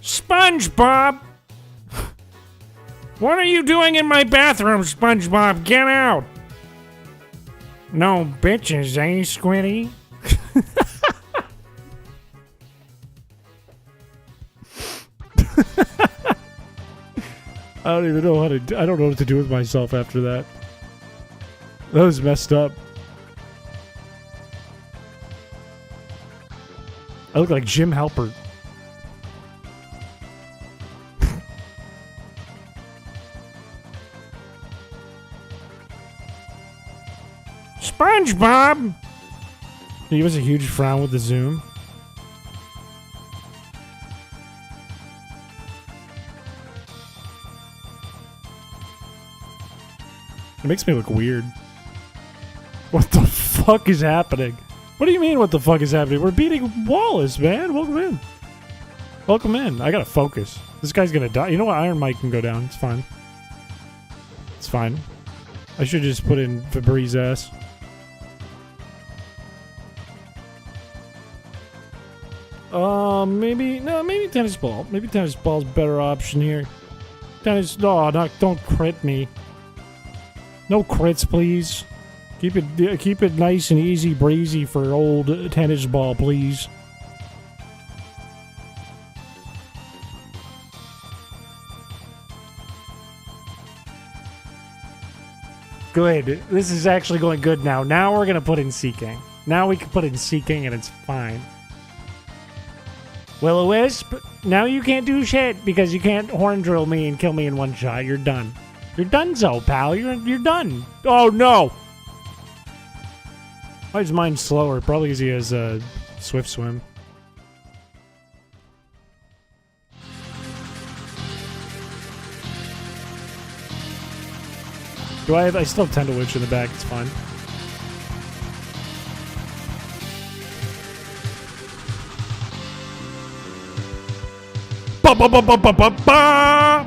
SpongeBob. What are you doing in my bathroom, SpongeBob? Get out! No bitches, eh, Squiddy? I don't even know how to... I don't know what to do with myself after that. That was messed up. I look like Jim Halpert. SpongeBob! He was a huge frown with the zoom. It makes me look weird. What the fuck is happening? What do you mean, what the fuck is happening? We're beating Wallace, man. Welcome in. Welcome in. I gotta focus. This guy's gonna die. You know what? Iron Mike can go down. It's fine. It's fine. I should just put in Febreze ass. Maybe... No, maybe tennis ball. Maybe tennis ball's a better option here. Tennis... No, don't crit me. No crits, please. Keep it nice and easy breezy for old tennis ball, please. Good. This is actually going good now. Now we're gonna put in Seeking. Now we can put in Seeking and it's fine. Will-O-Wisp, now you can't do shit because you can't horn drill me and kill me in one shot. You're done. You're donezo, pal. You're done. Oh no! Why is mine slower? Probably because he has a Swift Swim. I still have Tendal Witch in the back. It's fine. Ba ba ba ba ba ba ba.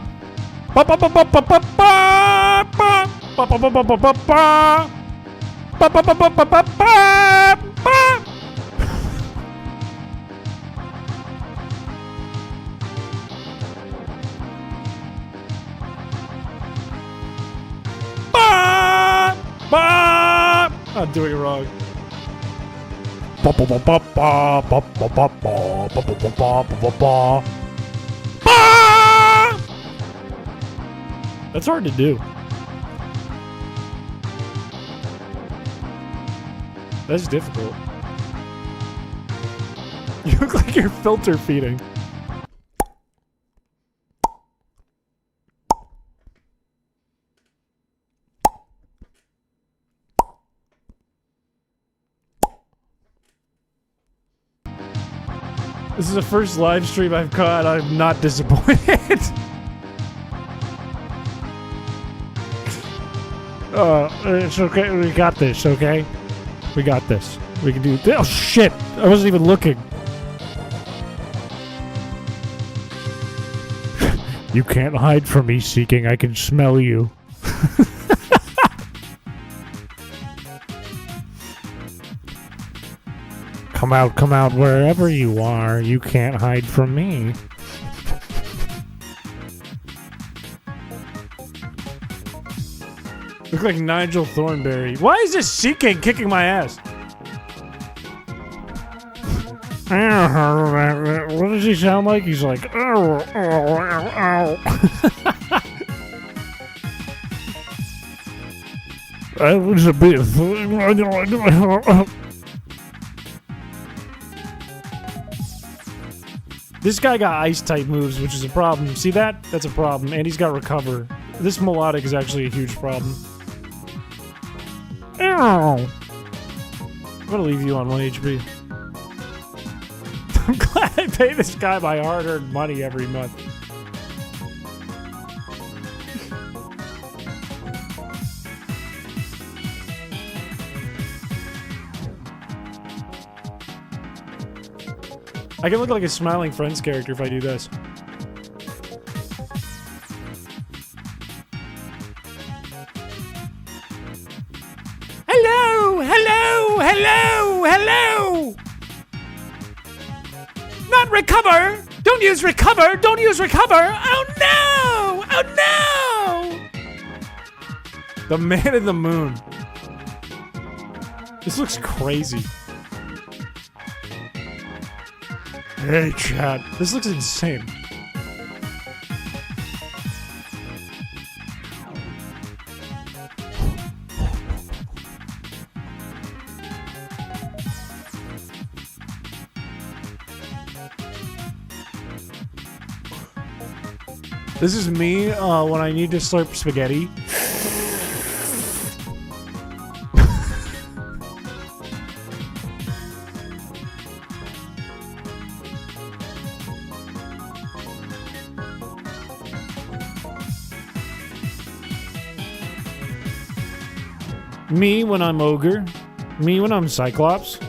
Ba ba ba ba ba ba ba. Ba ba ba ba ba ba ba. Ba ba ba ba ba ba ba. Ba. I'm doing it wrong. Ba ba ba ba ba ba ba ba ba ba ba ba ba ba. That's hard to do. That's difficult. You look like you're filter feeding. This is the first live stream I've caught. I'm not disappointed. It's okay. We got this, okay? We got this. We can do this. Oh, shit! I wasn't even looking. You can't hide from me, Seeking. I can smell you. Come out, wherever you are. You can't hide from me. Look like Nigel Thornberry. Why is this Seeking kicking my ass? What does he sound like? He's like, ow, ow, ow, ow. I was a bit. This guy got ice type moves, which is a problem. See that? That's a problem. And he's got recover. This melodic is actually a huge problem. Ow! I'm gonna leave you on 1 HP. I'm glad I pay this guy my hard-earned money every month. I can look like a Smiling Friends character if I do this. Hello! Hello! Hello! Hello! Not recover! Don't use recover! Don't use recover! Oh no! Oh The man in the moon. This looks crazy. Hey, chat. This looks insane. This is me when I need to slurp spaghetti. Me when I'm ogre. Me when I'm cyclops.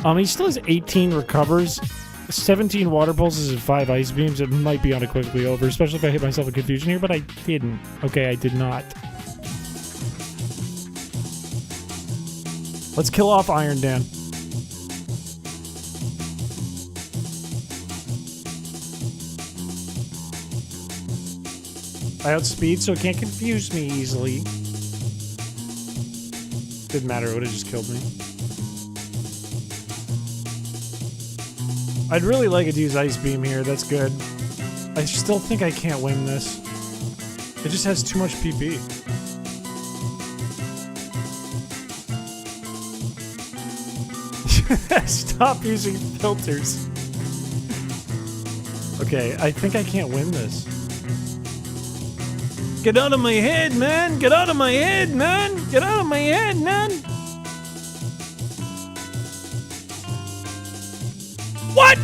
He still has 18 recovers, 17 water pulses, and 5 ice beams. It might be unequivocally over, especially if I hit myself in confusion here, but I didn't. Okay, I did not. Let's kill off Iron Dan. I outspeed, so it can't confuse me easily. Didn't matter, it would have just killed me. I'd really like it to use Ice Beam here, that's good. I still think I can't win this. It just has too much PP. Stop using filters. Okay, I think I can't win this. Get out of my head, man! Get out of my head, man! Get out of my head, man! What?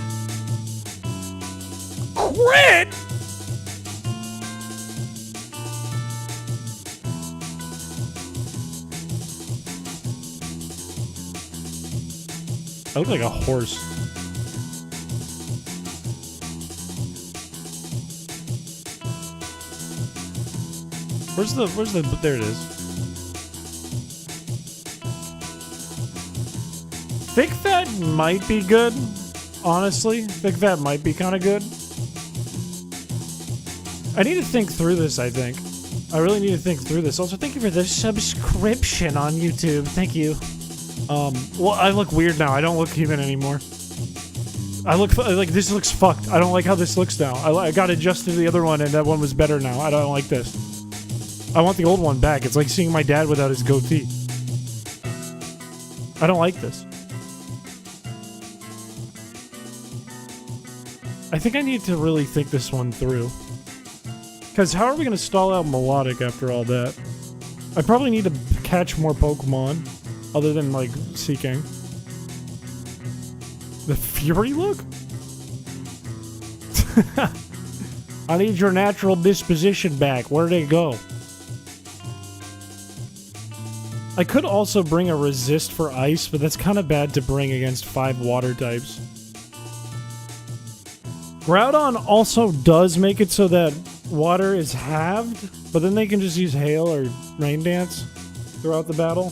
Crit? I look like a horse. Where's the, there it is. Thick Fat might be good, honestly. Thick Fat might be kind of good. I need to think through this, I think. I really need to think through this. Also, thank you for the subscription on YouTube. Thank you. Well, I look weird now. I don't look human anymore. I look like this looks fucked. I don't like how this looks now. I got adjusted to the other one, and that one was better now. I don't like this. I want the old one back. It's like seeing my dad without his goatee. I don't like this. I think I need to really think this one through. Because how are we going to stall out Melodic after all that? I probably need to catch more Pokemon, other than, like, Seeking. The Fury look? I need your natural disposition back. Where'd it go? I could also bring a resist for ice, but that's kind of bad to bring against 5 water types. Groudon also does make it so that water is halved, but then they can just use Hail or Rain Dance throughout the battle.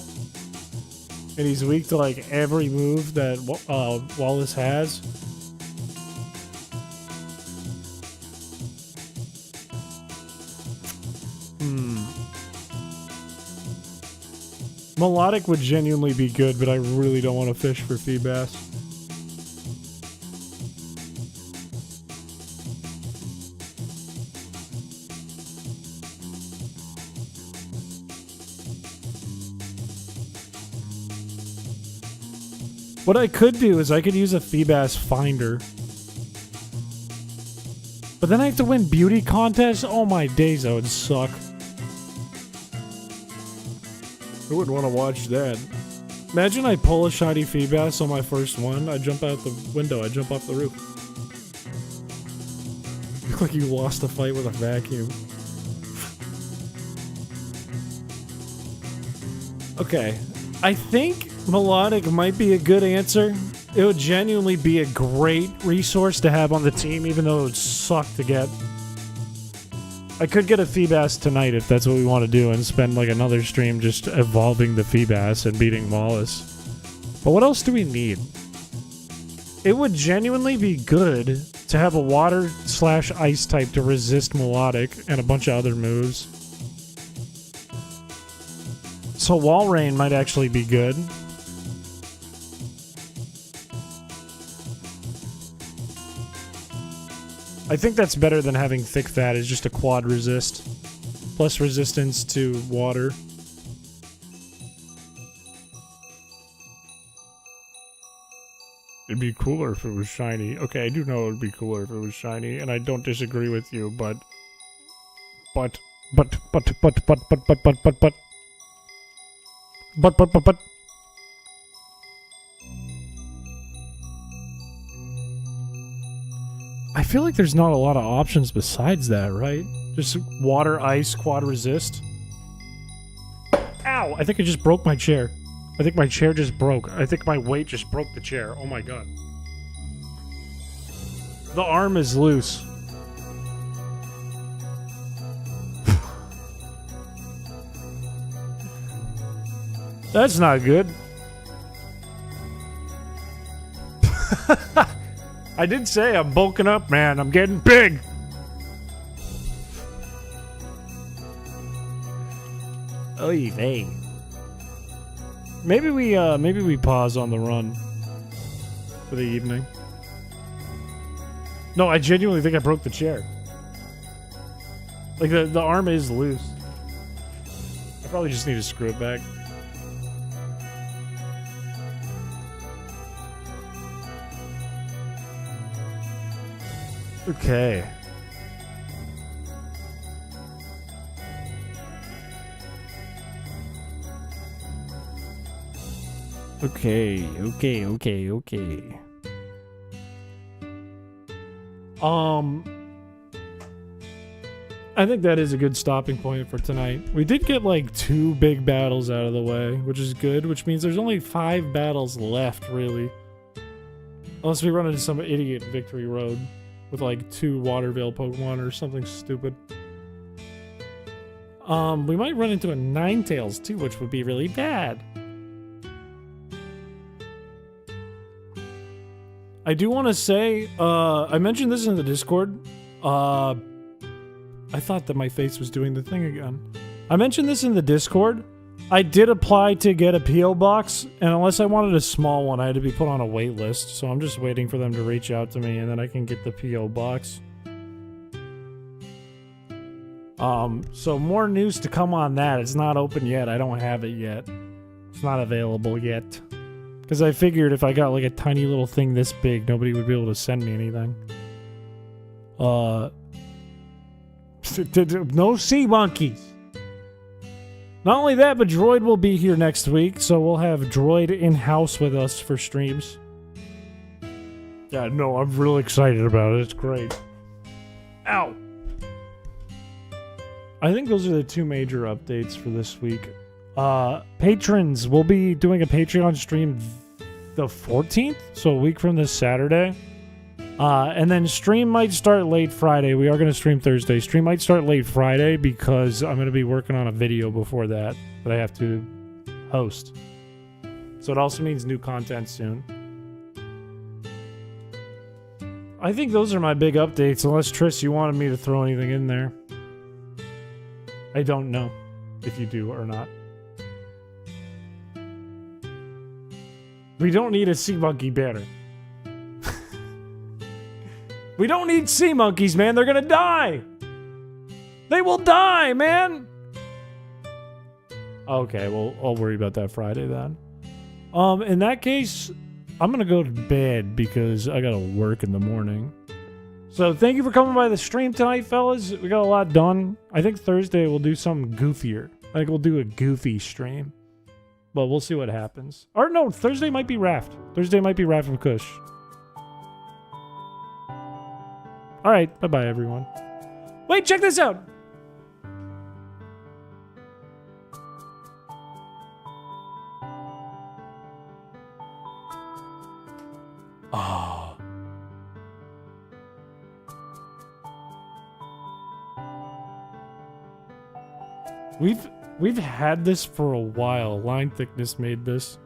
And he's weak to like every move that Wallace has. Melodic would genuinely be good, but I really don't want to fish for Feebas. What I could do is I could use a Feebas Finder. But then I have to win beauty contests? Oh my days, that would suck. I wouldn't want to watch that. Imagine I pull a shiny Feebas on my first one. I jump out the window. I jump off the roof. You look like you lost a fight with a vacuum. Okay. I think Melodic might be a good answer. It would genuinely be a great resource to have on the team, even though it would suck to get. I could get a Feebas tonight if that's what we want to do and spend like another stream just evolving the Feebas and beating Wallace. But what else do we need? It would genuinely be good to have a water/ice type to resist Melodic and a bunch of other moves. So wall rain might actually be good. I think that's better than having thick fat. Is just a quad resist. Plus resistance to water. It'd be cooler if it was shiny. Okay, I do know it'd be cooler if it was shiny, and I don't disagree with you, but... I feel like there's not a lot of options besides that, right? Just water, ice, quad resist. Ow! I think I just broke my chair. I think my chair just broke. I think my weight just broke the chair. Oh my god. The arm is loose. That's not good. I did say I'm bulking up, man. I'm getting big. Oy vey. Maybe we pause on the run for the evening. No, I genuinely think I broke the chair. Like the arm is loose. I probably just need to screw it back. Okay. Okay. I think that is a good stopping point for tonight. We did get like 2 big battles out of the way, which is good, which means there's only 5 battles left, really. Unless we run into some idiot Victory Road with like 2 Watervale Pokemon or something stupid. We might run into a Ninetales too, which would be really bad. I do want to say, I mentioned this in the Discord. I thought that my face was doing the thing again. I mentioned this in the Discord. I did apply to get a P.O. box, and unless I wanted a small one, I had to be put on a wait list. So I'm just waiting for them to reach out to me, and then I can get the P.O. box. So more news to come on that. It's not open yet. I don't have it yet. It's not available yet. Because I figured if I got like a tiny little thing this big, nobody would be able to send me anything. No sea monkeys. Not only that, but Droid will be here next week, so we'll have Droid in-house with us for streams. Yeah, no, I'm really excited about it. It's great. Ow! I think those are the 2 major updates for this week. Patrons, we'll be doing a Patreon stream the 14th, so a week from this Saturday. And then stream might start late Friday. We are going to stream Thursday. Stream might start late Friday because I'm going to be working on a video before that I have to host. So it also means new content soon. I think those are my big updates, unless Triss, you wanted me to throw anything in there. I don't know if you do or not. We don't need a sea monkey banner. We don't need sea monkeys, man. They're gonna die. They will die, man. Okay, well, I'll worry about that Friday then. In that case, I'm gonna go to bed because I gotta work in the morning. So thank you for coming by the stream tonight, fellas. We got a lot done. I think Thursday we'll do something goofier. I think we'll do a goofy stream. But we'll see what happens. Or no, Thursday might be Raft. Thursday might be Raft and Kush. Alright, bye-bye, everyone. Wait, check this out! Oh. We've had this for a while. Line Thickness made this.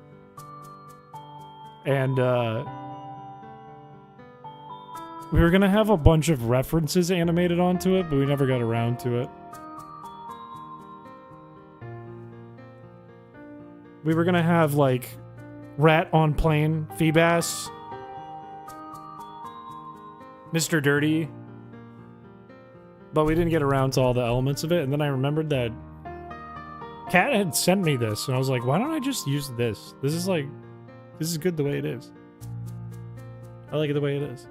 And, we were gonna have a bunch of references animated onto it, but we never got around to it. We were gonna have like Rat on Plane, Feebas, Mr. Dirty, but we didn't get around to all the elements of it. And then I remembered that Kat had sent me this, and I was like, why don't I just use this? This is good the way it is. I like it the way it is.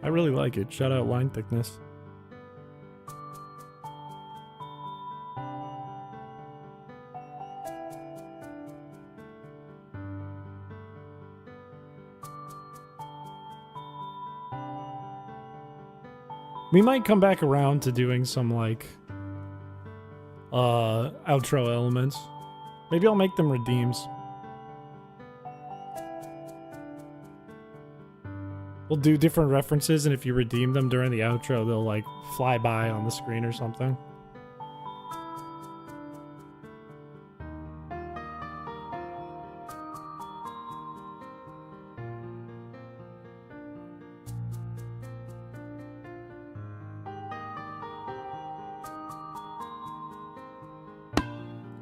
I really like it. Shout out line thickness. We might come back around to doing some like outro elements. Maybe I'll make them redeems. We'll do different references, and if you redeem them during the outro, they'll like fly by on the screen or something.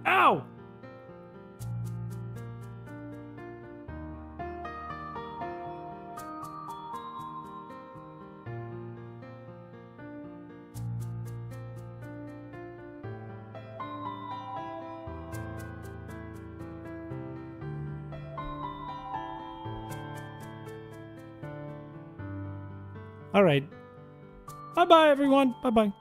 Ow! All right. Bye-bye, everyone. Bye-bye.